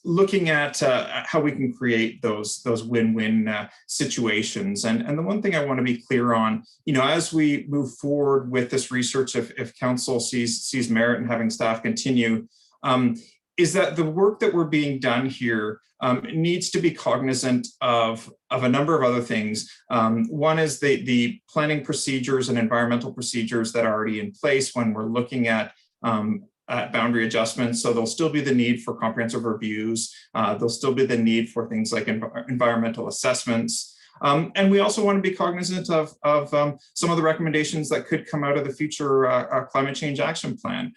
looking at how we can create those win-win situations. And the one thing I want to be clear on, as we move forward with this research, if council sees merit in having staff continue, is that the work that we're being done here needs to be cognizant of a number of other things. One is the planning procedures and environmental procedures that are already in place when we're looking at boundary adjustments. So there'll still be the need for comprehensive reviews. There'll still be the need for things like environmental assessments. And we also want to be cognizant of some of the recommendations that could come out of the future climate change action plan.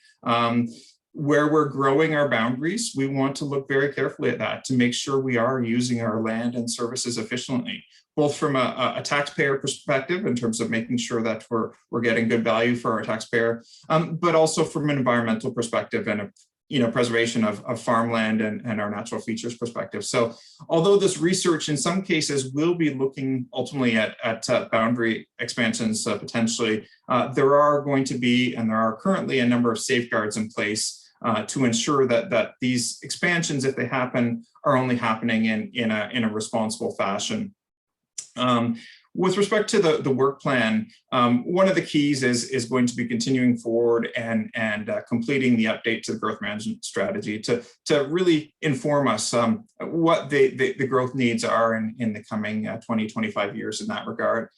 Where we're growing our boundaries, we want to look very carefully at that to make sure we are using our land and services efficiently, both from a taxpayer perspective in terms of making sure that we're getting good value for our taxpayer, but also from an environmental perspective and a preservation of farmland and our natural features perspective. So although this research in some cases will be looking ultimately at boundary expansions potentially, there are going to be, and there are currently, a number of safeguards in place to ensure that these expansions, if they happen, are only happening in a responsible fashion. With respect to the work plan, one of the keys is going to be continuing forward and completing the update to the growth management strategy to really inform us what the growth needs are in the coming 20-25 years in that regard.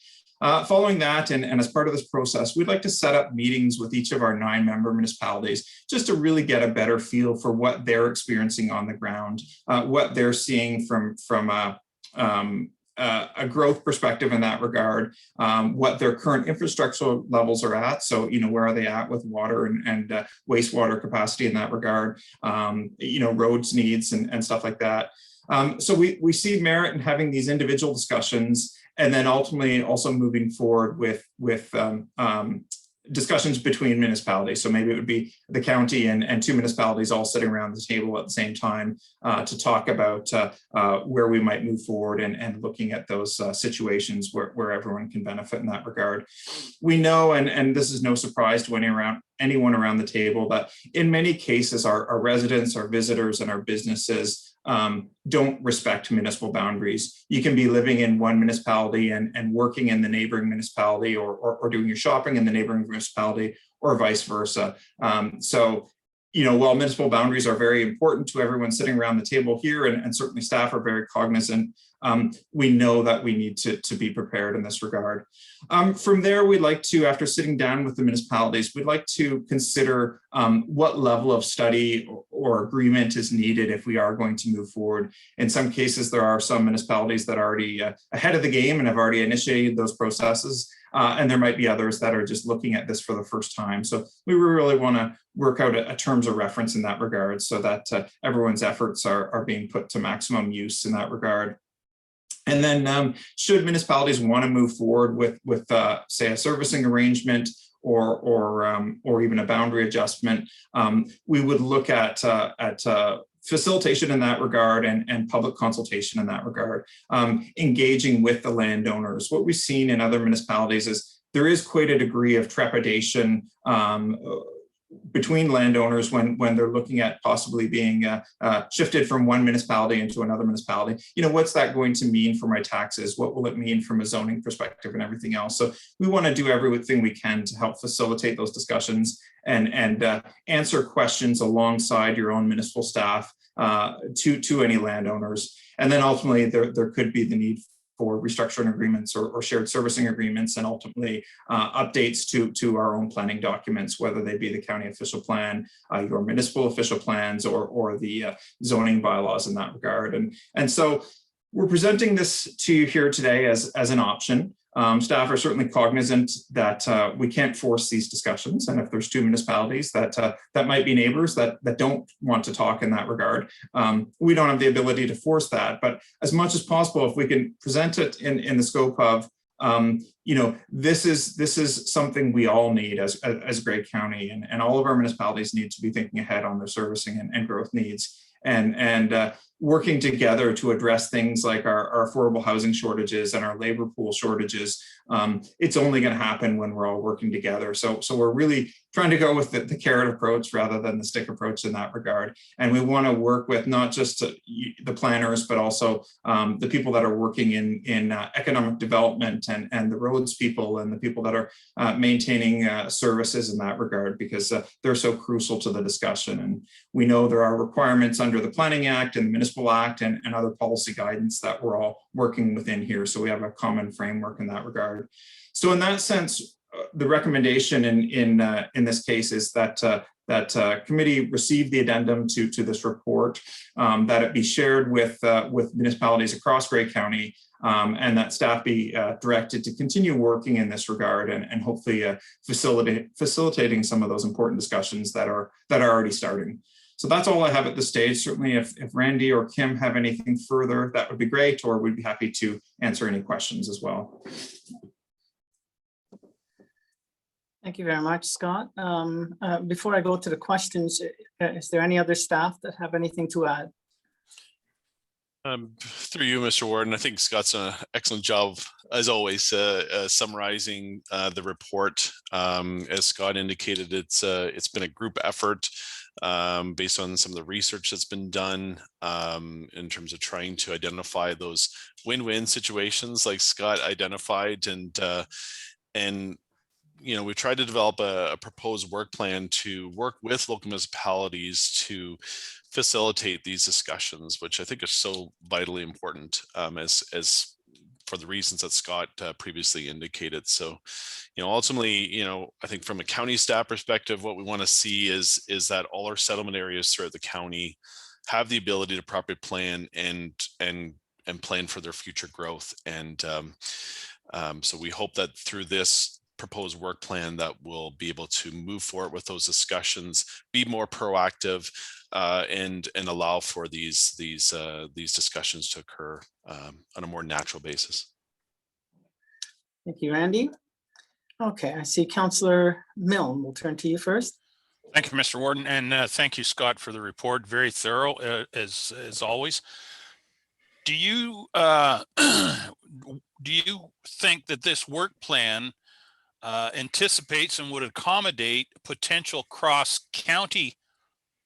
Following that, and as part of this process, we'd like to set up meetings with each of our 9 member municipalities just to really get a better feel for what they're experiencing on the ground, what they're seeing from a growth perspective in that regard, what their current infrastructure levels are at. So, where are they at with water and wastewater capacity in that regard, roads needs and stuff like that. So we see merit in having these individual discussions, and then ultimately also moving forward with discussions between municipalities. So maybe it would be the county and 2 municipalities all sitting around the table at the same time to talk about where we might move forward and looking at those situations where everyone can benefit in that regard. We know, and this is no surprise to anyone around the table, that in many cases our residents, our visitors, and our businesses don't respect municipal boundaries. You can be living in one municipality and working in the neighboring municipality, or doing your shopping in the neighboring municipality, or vice versa. So, while municipal boundaries are very important to everyone sitting around the table here, and certainly staff are very cognizant, we know that we need to be prepared in this regard. From there, we'd like to, after sitting down with the municipalities, we'd like to consider what level of study or agreement is needed if we are going to move forward. In some cases, there are some municipalities that are already ahead of the game and have already initiated those processes. And there might be others that are just looking at this for the first time. So we really want to work out a terms of reference in that regard so that everyone's efforts are being put to maximum use in that regard. And then should municipalities want to move forward with say a servicing arrangement or even a boundary adjustment, we would look at facilitation in that regard and public consultation in that regard, engaging with the landowners. What we've seen in other municipalities is there is quite a degree of trepidation between landowners when they're looking at possibly being shifted from one municipality into another municipality. You know, what's that going to mean for my taxes? What will it mean from a zoning perspective and everything else? So we want to do everything we can to help facilitate those discussions and answer questions alongside your own municipal staff to any landowners. And then ultimately there could be the need for restructuring agreements or shared servicing agreements, and ultimately updates to our own planning documents, whether they be the county official plan, your municipal official plans, or the zoning bylaws in that regard. And so we're presenting this to you here today as an option. Staff are certainly cognizant that we can't force these discussions, and if there's two municipalities that might be neighbors that don't want to talk in that regard, we don't have the ability to force that. But as much as possible, if we can present it in the scope of, you know, this is something we all need as Grey County, and all of our municipalities need to be thinking ahead on their servicing and growth needs, and working together to address things like our affordable housing shortages and our labor pool shortages. It's only going to happen when we're all working together. So we're really trying to go with the carrot approach rather than the stick approach in that regard. And we want to work with not just the planners, but also the people that are working in economic development and the roads people and the people that are maintaining services in that regard, because they're so crucial to the discussion. And we know there are requirements under the Planning Act and the Municipal Act and other policy guidance that we're all working within here. So we have a common framework in that regard. So in that sense, the recommendation in this case is that committee receive the addendum to this report, that it be shared with municipalities across Grey County, and that staff be directed to continue working in this regard and hopefully facilitating some of those important discussions that are already starting. So that's all I have at this stage. Certainly if Randy or Kim have anything further, that would be great, or we'd be happy to answer any questions as well. Thank you very much, Scott. Before I go to the questions, is there any other staff that have anything to add? Through you, Mr. Warden, I think Scott's done an excellent job, as always, summarizing the report. As Scott indicated, it's been a group effort based on some of the research that's been done in terms of trying to identify those win-win situations like Scott identified, and you know, we've tried to develop a proposed work plan to work with local municipalities to facilitate these discussions, which I think are so vitally important, as for the reasons that Scott previously indicated. So, you know, ultimately, you know, I think from a county staff perspective, what we want to see is that all our settlement areas throughout the county have the ability to properly plan and plan for their future growth. And so we hope that through this proposed work plan that we'll be able to move forward with those discussions, be more proactive, and allow for these discussions to occur on a more natural basis. Thank you, Randy. Okay, I see Councillor Milne. We'll turn to you first. Thank you, Mr. Warden, and thank you, Scott, for the report. Very thorough, as always. Do you think that this work plan anticipates and would accommodate potential cross-county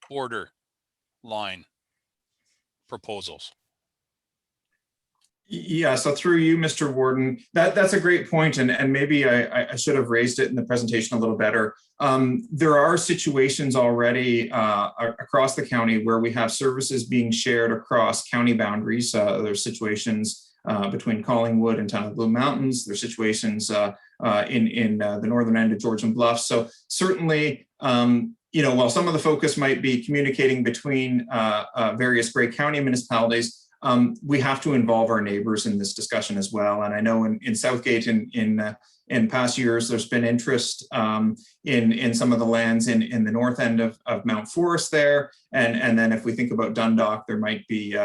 border line proposals? Yeah, so through you, Mr. Warden, that's a great point, and maybe I should have raised it in the presentation a little better. There are situations already across the county where we have services being shared across county boundaries. There's situations between Collingwood and Town of Blue Mountains. There's situations in the northern end of Georgian Bluffs. So certainly, you know, while some of the focus might be communicating between various Grey County municipalities, we have to involve our neighbors in this discussion as well. And I know in Southgate in in past years, there's been interest in some of the lands in the north end of Mount Forest there. And then if we think about Dundalk, there might be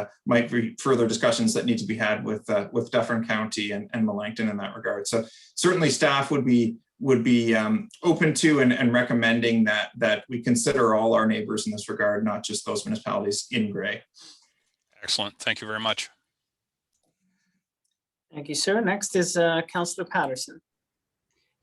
further discussions that need to be had with Dufferin County and Melancton in that regard. So certainly staff would be open to and recommending that we consider all our neighbors in this regard, not just those municipalities in gray. Excellent. Thank you very much. Thank you, sir. Next is Councillor Patterson.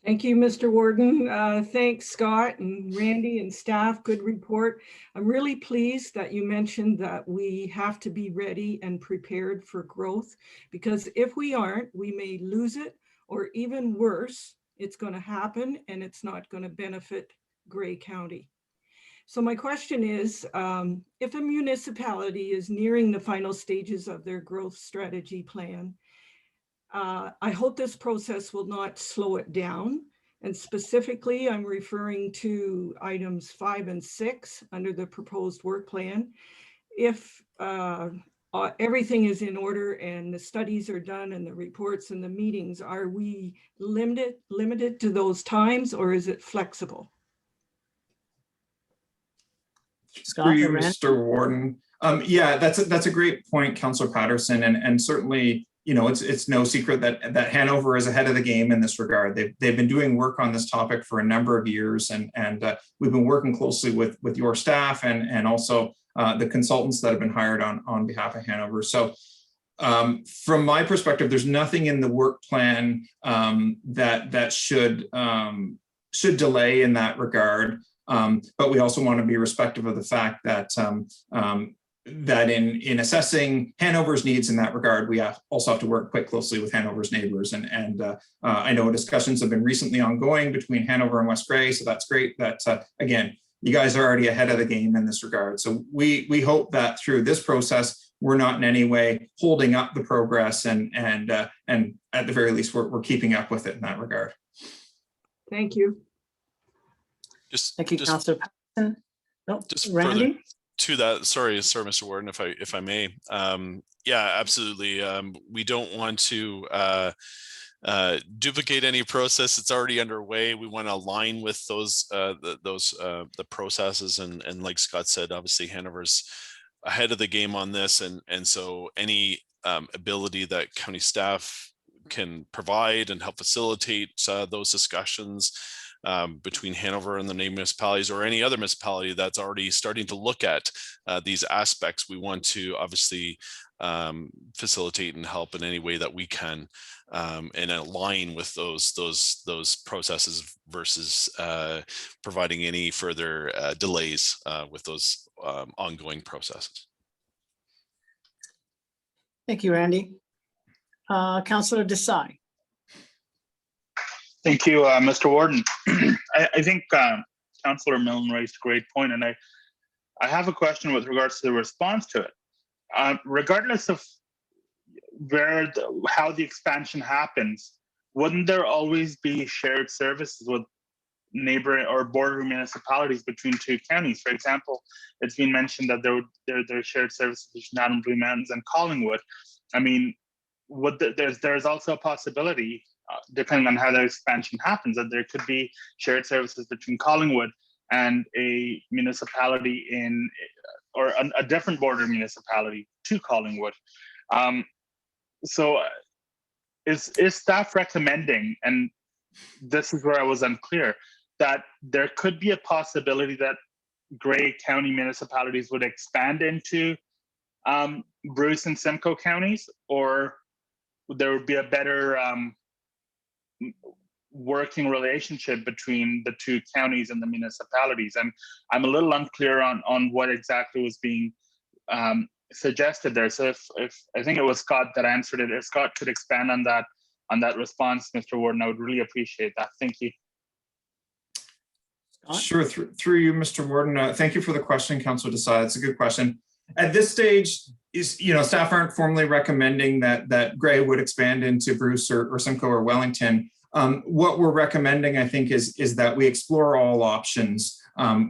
Thank you, Mr. Warden. Thanks, Scott and Randy and staff. Good report. I'm really pleased that you mentioned that we have to be ready and prepared for growth, because if we aren't, we may lose it, or even worse, it's going to happen and it's not going to benefit Grey County. So my question is, if a municipality is nearing the final stages of their growth strategy plan, I hope this process will not slow it down. And specifically, I'm referring to items 5 and 6 under the proposed work plan. If everything is in order and the studies are done and the reports and the meetings, are we limited to those times, or is it flexible? For you, Mr. Warden. Yeah, that's a great point, Councillor Patterson, and certainly, you know, it's no secret that Hanover is ahead of the game in this regard. They've been doing work on this topic for a number of years, and we've been working closely with your staff and also the consultants that have been hired on behalf of Hanover. So from my perspective, there's nothing in the work plan that should delay in that regard. But we also want to be respectful of the fact that that in assessing Hanover's needs in that regard, we also have to work quite closely with Hanover's neighbors. And I know discussions have been recently ongoing between Hanover and West Grey, so that's great. That again, you guys are already ahead of the game in this regard. So we hope that through this process, we're not in any way holding up the progress, and at the very least, we're keeping up with it in that regard. Thank you. Thank you, Councillor Patterson. No, just Randy? further to that, sorry, Mr. Warden, if I may. Yeah, absolutely. We don't want to duplicate any process that's already underway. We want to align with those the processes, and like Scott said, obviously Hanover's ahead of the game on this, and so any ability that county staff can provide and help facilitate those discussions between Hanover and the named municipalities, or any other municipality that's already starting to look at these aspects, we want to obviously facilitate and help in any way that we can, and align with those processes versus providing any further delays with those ongoing processes. Thank you, Randy. Councillor Desai. Thank you, Mr. Warden. I think Councillor Milne raised a great point, and I have a question with regards to the response to it. Regardless of how the expansion happens, wouldn't there always be shared services with neighboring or border municipalities between two counties? For example, it's been mentioned that there are shared services between Adam Blue Mountains and Collingwood. I mean, there's also a possibility, depending on how that expansion happens, that there could be shared services between Collingwood and a municipality or a different border municipality to Collingwood. So is staff recommending, and this is where I was unclear, that there could be a possibility that Grey County municipalities would expand into Bruce and Simcoe counties, or there would be a better working relationship between the two counties and the municipalities? And I'm a little unclear on what exactly was being suggested there. So if I think it was Scott that answered it, if Scott could expand on that response, Mr. Warden, I would really appreciate that. Thank you. Sure, through you, Mr. Warden. Thank you for the question, Councillor Desai. It's a good question. At this stage, staff aren't formally recommending that Grey would expand into Bruce or Simcoe or Wellington. What we're recommending, I think, is that we explore all options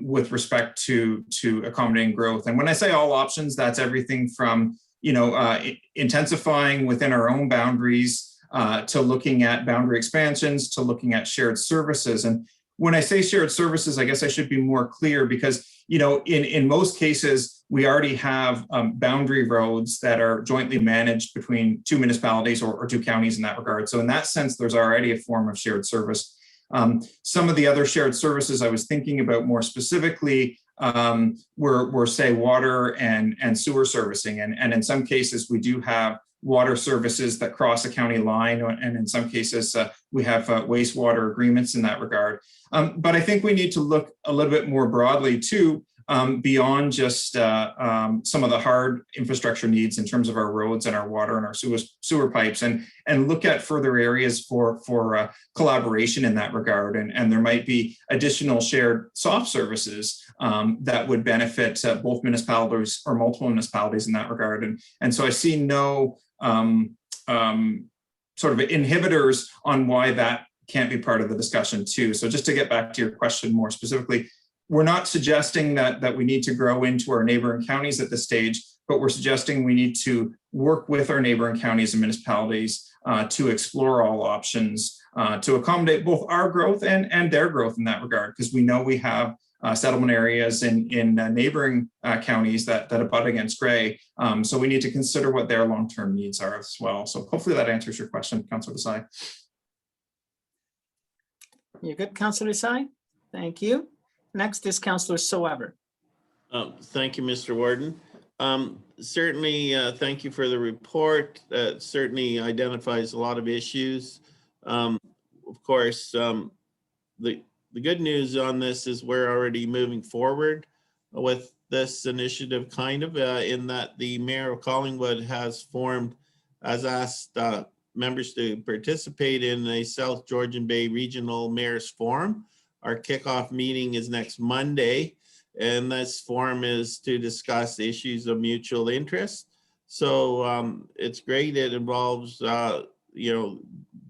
with respect to accommodating growth. And when I say all options, that's everything from intensifying within our own boundaries to looking at boundary expansions, to looking at shared services. And when I say shared services, I guess I should be more clear because, you know, in most cases, we already have boundary roads that are jointly managed between two municipalities or two counties in that regard. So in that sense, there's already a form of shared service. Some of the other shared services I was thinking about more specifically were say water and sewer servicing. And in some cases, we do have water services that cross a county line, and in some cases, we have wastewater agreements in that regard. But I think we need to look a little bit more broadly too, beyond just some of the hard infrastructure needs in terms of our roads and our water and our sewer pipes, and look at further areas for collaboration in that regard. And there might be additional shared soft services that would benefit both municipalities or multiple municipalities in that regard. And so I see no sort of inhibitors on why that can't be part of the discussion too. So just to get back to your question more specifically, we're not suggesting that we need to grow into our neighboring counties at this stage, but we're suggesting we need to work with our neighboring counties and municipalities to explore all options to accommodate both our growth and their growth in that regard, because we know we have settlement areas in neighboring counties that abut against Gray. So we need to consider what their long-term needs are as well. So hopefully that answers your question, Councillor Desai. You're good, Councillor Desai. Thank you. Next is Councillor Soever. Thank you, Mr. Warden. Certainly, thank you for the report. Certainly identifies a lot of issues. Of course, the good news on this is we're already moving forward with this initiative, kind of in that the Mayor of Collingwood has asked members to participate in a South Georgian Bay Regional Mayors Forum. Our kickoff meeting is next Monday, and this forum is to discuss issues of mutual interest. So it's great. It involves, you know,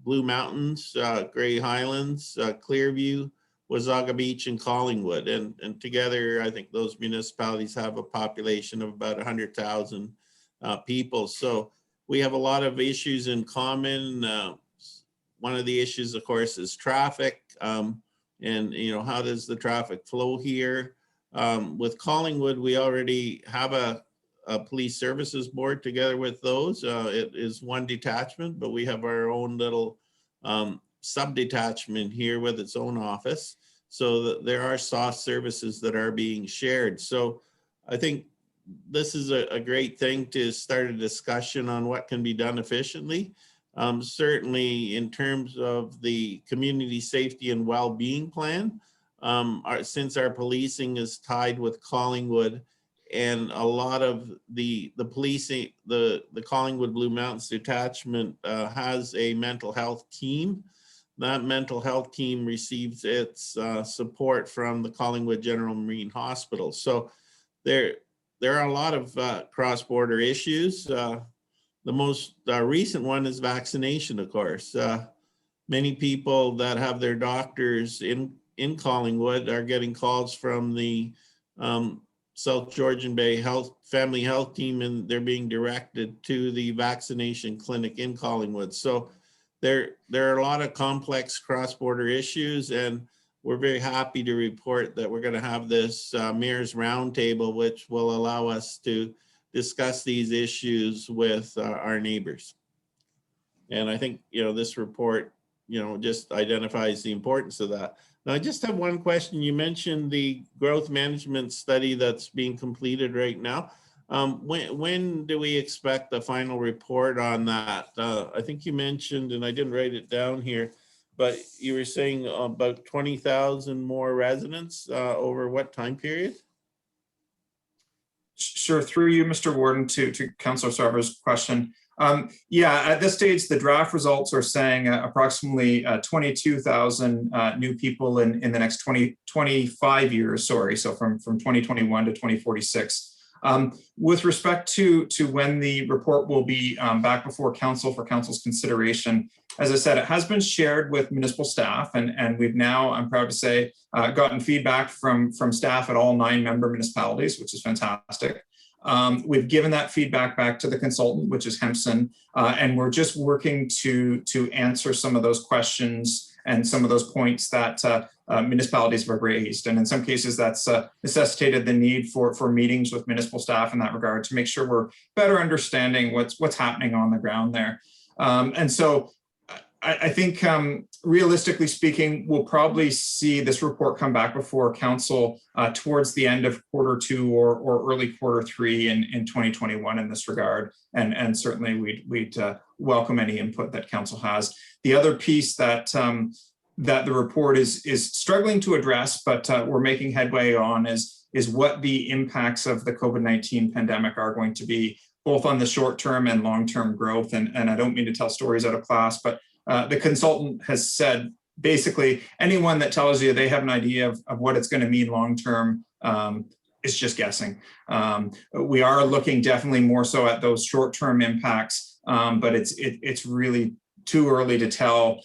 Blue Mountains, Grey Highlands, Clearview, Wasaga Beach, and Collingwood. And together, I think those municipalities have a population of about 100,000 people. So we have a lot of issues in common. One of the issues, of course, is traffic. And, you know, how does the traffic flow here? With Collingwood, we already have a police services board together with those. It is one detachment, but we have our own little sub-detachment here with its own office. So there are soft services that are being shared. So I think this is a great thing to start a discussion on what can be done efficiently. Certainly in terms of the community safety and well-being plan, since our policing is tied with Collingwood, and a lot of the policing, the Collingwood Blue Mountains detachment has a mental health team. That mental health team receives its support from the Collingwood General Marine Hospital. So there are a lot of cross-border issues. The most recent one is vaccination, of course. Many people that have their doctors in Collingwood are getting calls from the South Georgian Bay Family Health Team, and they're being directed to the vaccination clinic in Collingwood. So there are a lot of complex cross-border issues, and we're very happy to report that we're going to have this Mayor's Roundtable, which will allow us to discuss these issues with our neighbors. And I think, you know, this report, you know, just identifies the importance of that. Now, I just have one question. You mentioned the growth management study that's being completed right now. When do we expect the final report on that? I think you mentioned, and I didn't write it down here, but you were saying about 20,000 more residents over what time period? Sure, through you, Mr. Warden, to Councillor Sarver's question. Yeah, at this stage, the draft results are saying approximately 22,000 new people in the next 25 years, sorry, so from 2021 to 2046. With respect to when the report will be back before council for council's consideration, as I said, it has been shared with municipal staff, and we've now, I'm proud to say, gotten feedback from staff at all 9 member municipalities, which is fantastic. We've given that feedback back to the consultant, which is Hempson, and we're just working to answer some of those questions and some of those points that municipalities have raised. And in some cases, that's necessitated the need for meetings with municipal staff in that regard to make sure we're better understanding what's happening on the ground there. And so I think realistically speaking, we'll probably see this report come back before council towards the end of Q2 or early Q3 in 2021 in this regard. And certainly we'd welcome any input that council has. The other piece that the report is struggling to address, but we're making headway on is what the impacts of the COVID-19 pandemic are going to be, both on the short-term and long-term growth. And I don't mean to tell stories out of class, but the consultant has said, basically, anyone that tells you they have an idea of what it's going to mean long-term is just guessing. We are looking definitely more so at those short-term impacts, but it's really too early to tell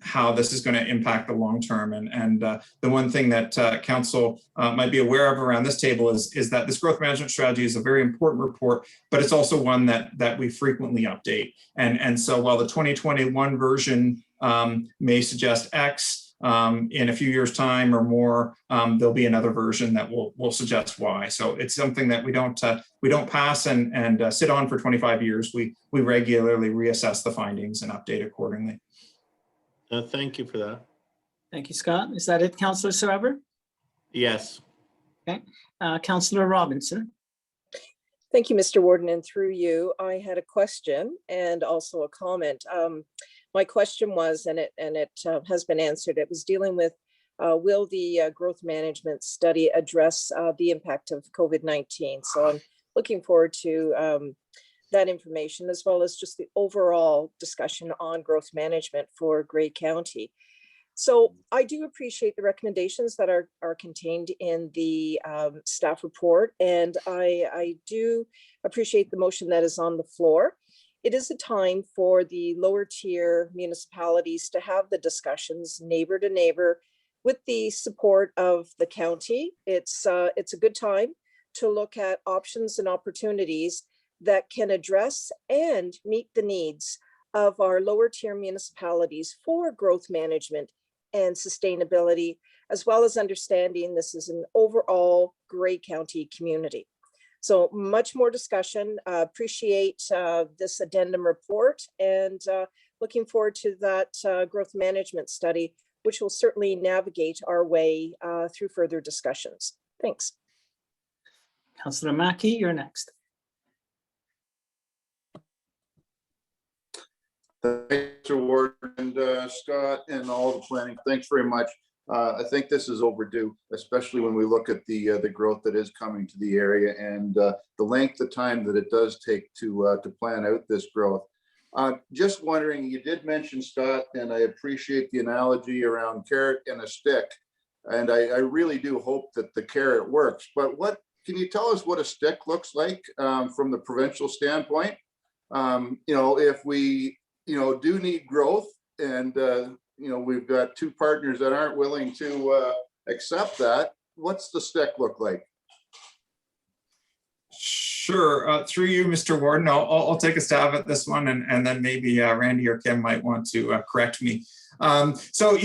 how this is going to impact the long term. And the one thing that council might be aware of around this table is that this growth management strategy is a very important report, but it's also one that we frequently update. And so while the 2021 version may suggest X, in a few years' time or more, there'll be another version that will suggest Y. So it's something that we don't pass and sit on for 25 years. We regularly reassess the findings and update accordingly. Thank you for that. Thank you, Scott. Is that it, Councillor Sarver? Yes. Okay, Councillor Robinson. Thank you, Mr. Warden, and through you, I had a question and also a comment. My question was, and it has been answered, it was dealing with, will the growth management study address the impact of COVID-19? So I'm looking forward to that information, as well as just the overall discussion on growth management for Grey County. So I do appreciate the recommendations that are contained in the staff report, and I do appreciate the motion that is on the floor. It is a time for the lower tier municipalities to have the discussions neighbor to neighbor with the support of the county. It's a good time to look at options and opportunities that can address and meet the needs of our lower tier municipalities for growth management and sustainability, as well as understanding this is an overall Grey County community. So much more discussion. Appreciate this addendum report, and looking forward to that growth management study, which will certainly navigate our way through further discussions. Thanks. Councillor Mackey, you're next. Thanks, Ward and Scott and all the planning. Thanks very much. I think this is overdue, especially when we look at the growth that is coming to the area and the length of time that it does take to plan out this growth. Just wondering, you did mention, Scott, and I appreciate the analogy around carrot and a stick, and I really do hope that the carrot works. But can you tell us what a stick looks like from the provincial standpoint? If we do need growth, and we've got two partners that aren't willing to accept that, what's the stick look like? Sure. Through you, Mr. Warden, I'll take a stab at this one, and then maybe Randy or Kim might want to correct me. So,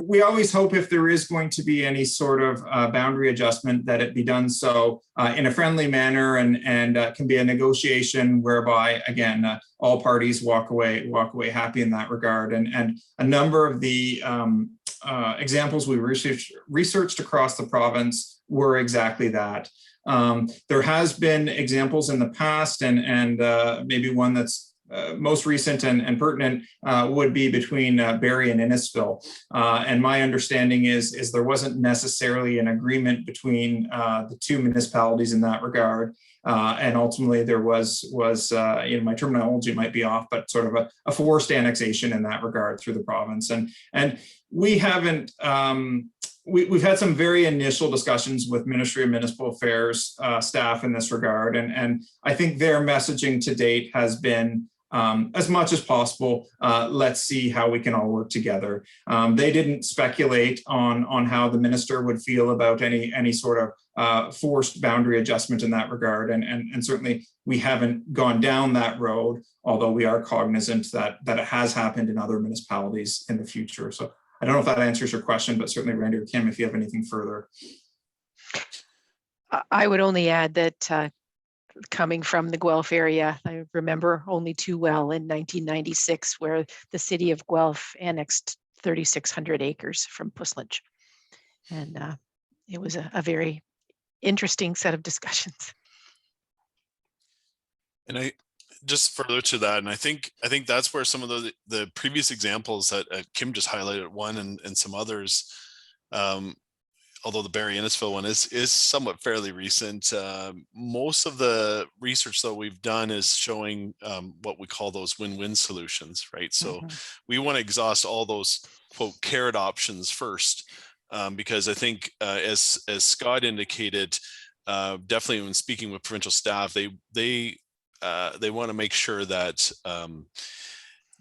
we always hope if there is going to be any sort of boundary adjustment that it be done so in a friendly manner and can be a negotiation whereby, again, all parties walk away happy in that regard. And a number of the examples we researched across the province were exactly that. There has been examples in the past, and maybe one that's most recent and pertinent would be between Barrie and Innisfil. And my understanding is there wasn't necessarily an agreement between the two municipalities in that regard. And ultimately there was my terminology might be off, but sort of a forced annexation in that regard through the province. And we haven't, we've had some very initial discussions with Ministry of Municipal Affairs staff in this regard. And I think their messaging to date has been, as much as possible, let's see how we can all work together. They didn't speculate on how the minister would feel about any sort of forced boundary adjustment in that regard. And certainly we haven't gone down that road, although we are cognizant that it has happened in other municipalities in the future. So I don't know if that answers your question, but certainly Randy or Kim, if you have anything further. I would only add that coming from the Guelph area, I remember only too well in 1996, where the city of Guelph annexed 3,600 acres from Puslinch. And it was a very interesting set of discussions. And I just further to that, and I think that's where some of the previous examples that Kim just highlighted, one and some others, although the Barrie Innisfil one is somewhat fairly recent. Most of the research that we've done is showing what we call those win-win solutions, right? So we want to exhaust all those quote carrot options first, because I think as Scott indicated, definitely when speaking with provincial staff, they want to make sure that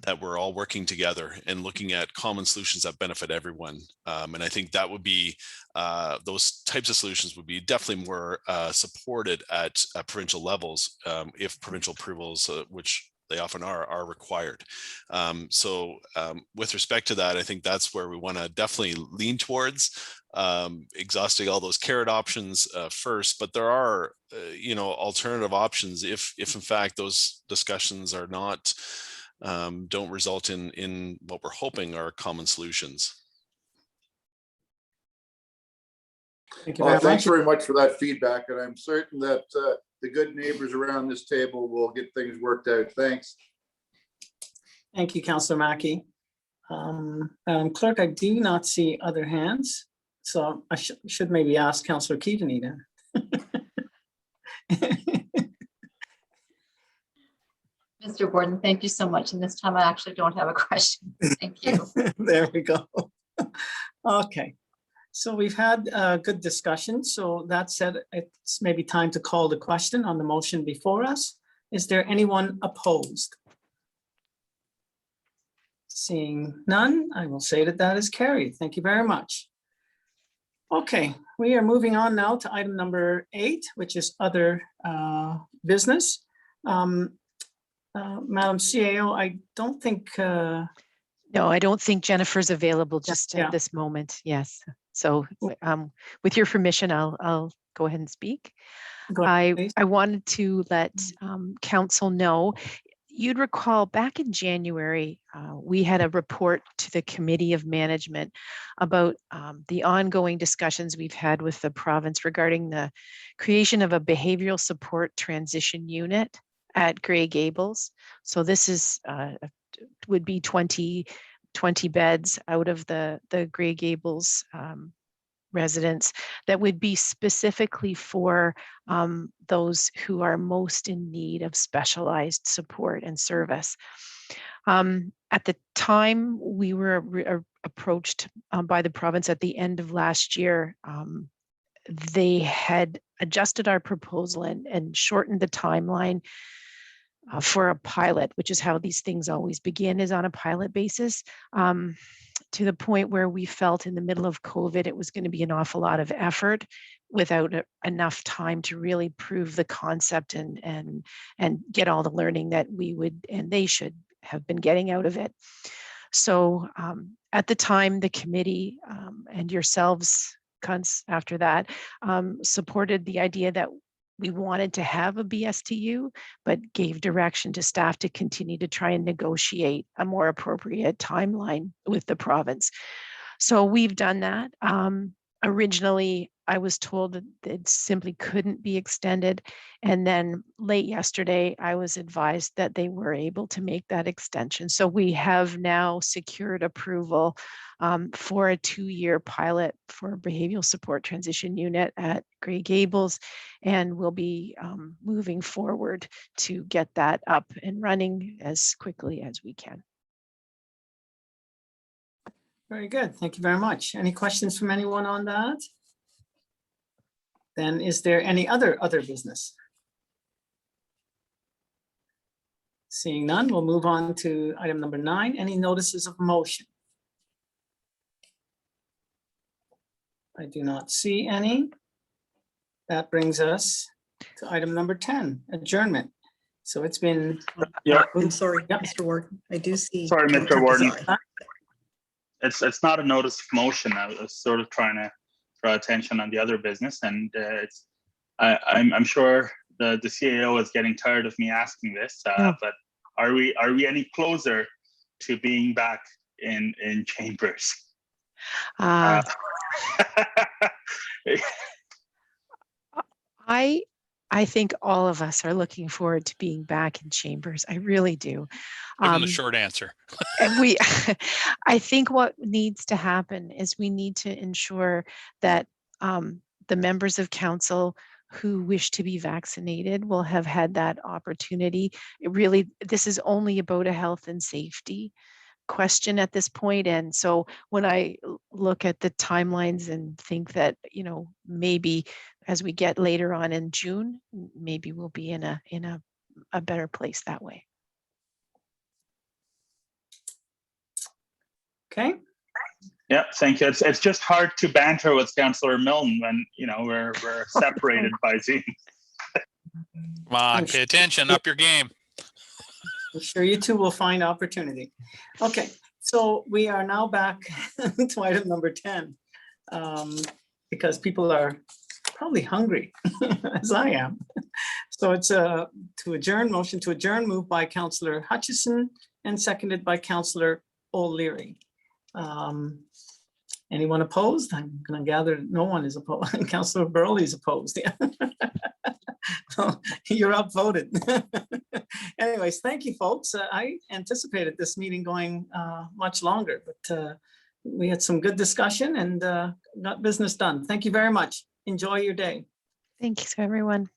that we're all working together and looking at common solutions that benefit everyone. And I think that would be, those types of solutions would be definitely more supported at provincial levels if provincial approvals, which they often are required. So with respect to that, I think that's where we want to definitely lean towards exhausting all those carrot options first, but there are, alternative options if in fact those discussions are not, don't result in what we're hoping are common solutions. Thanks very much for that feedback, and I'm certain that the good neighbors around this table will get things worked out. Thanks. Thank you, Councillor Mackey. Madam Clerk, I do not see other hands, so I should maybe ask Councillor Keatoney then. Mr. Gordon, thank you so much. And this time I actually don't have a question. Thank you. There we go. Okay. So we've had a good discussion. So that said, it's maybe time to call the question on the motion before us. Is there anyone opposed? Seeing none, I will say that that is carried. Thank you very much. Okay, we are moving on now to item number 8, which is other business. Madam CAO, I don't think. No, I don't think Jennifer's available just at this moment. Yes. So with your permission, I'll go ahead and speak. I wanted to let council know, you'd recall back in January, we had a report to the Committee of Management about the ongoing discussions we've had with the province regarding the creation of a behavioral support transition unit at Grey Gables. So this is would be 20 beds out of the Grey Gables residents that would be specifically for those who are most in need of specialized support and service. At the time we were approached by the province at the end of last year, they had adjusted our proposal and shortened the timeline for a pilot, which is how these things always begin, is on a pilot basis, to the point where we felt in the middle of COVID, it was going to be an awful lot of effort without enough time to really prove the concept and get all the learning that we would and they should have been getting out of it. So at the time, the committee and yourselves after that supported the idea that we wanted to have a BSTU, but gave direction to staff to continue to try and negotiate a more appropriate timeline with the province. So we've done that. Originally, I was told that it simply couldn't be extended. And then late yesterday, I was advised that they were able to make that extension. So we have now secured approval for a 2-year pilot for a behavioral support transition unit at Grey Gables. And we'll be moving forward to get that up and running as quickly as we can. Very good. Thank you very much. Any questions from anyone on that? Then is there any other business? Seeing none, we'll move on to item number 9, any notices of motion? I do not see any. That brings us to item number 10, adjournment. So it's been. Yeah. I'm sorry, Mr. Warden, I do see. Sorry, Mr. Counselor Warden. Desai. It's not a notice of motion. I was sort of trying to draw attention on the other business, and I'm sure the CAO is getting tired of me asking this, but are we any closer to being back in chambers? I think all of us are looking forward to being back in chambers. I really do. Give them the short answer. And I think what needs to happen is we need to ensure that the members of council who wish to be vaccinated will have had that opportunity. This is only about a health and safety question at this point. And so when I look at the timelines and think that, maybe as we get later on in June, maybe we'll be in a better place that way. Okay. Yeah, thank you. It's just hard to banter with Councillor Milne when we're separated by Zoom. Come on, pay attention, up your game. I'm sure you two will find opportunity. Okay, so we are now back to item number 10, because people are probably hungry, as I am. So it's to adjourn, motion to adjourn, moved by Councillor Hutchison and seconded by Councillor O'Leary. Anyone opposed? I'm going to gather no one is opposed. Councillor Burley is opposed. Yeah. You're upvoted. Anyways, thank you, folks. I anticipated this meeting going much longer, but we had some good discussion and got business done. Thank you very much. Enjoy your day. Thank you, everyone.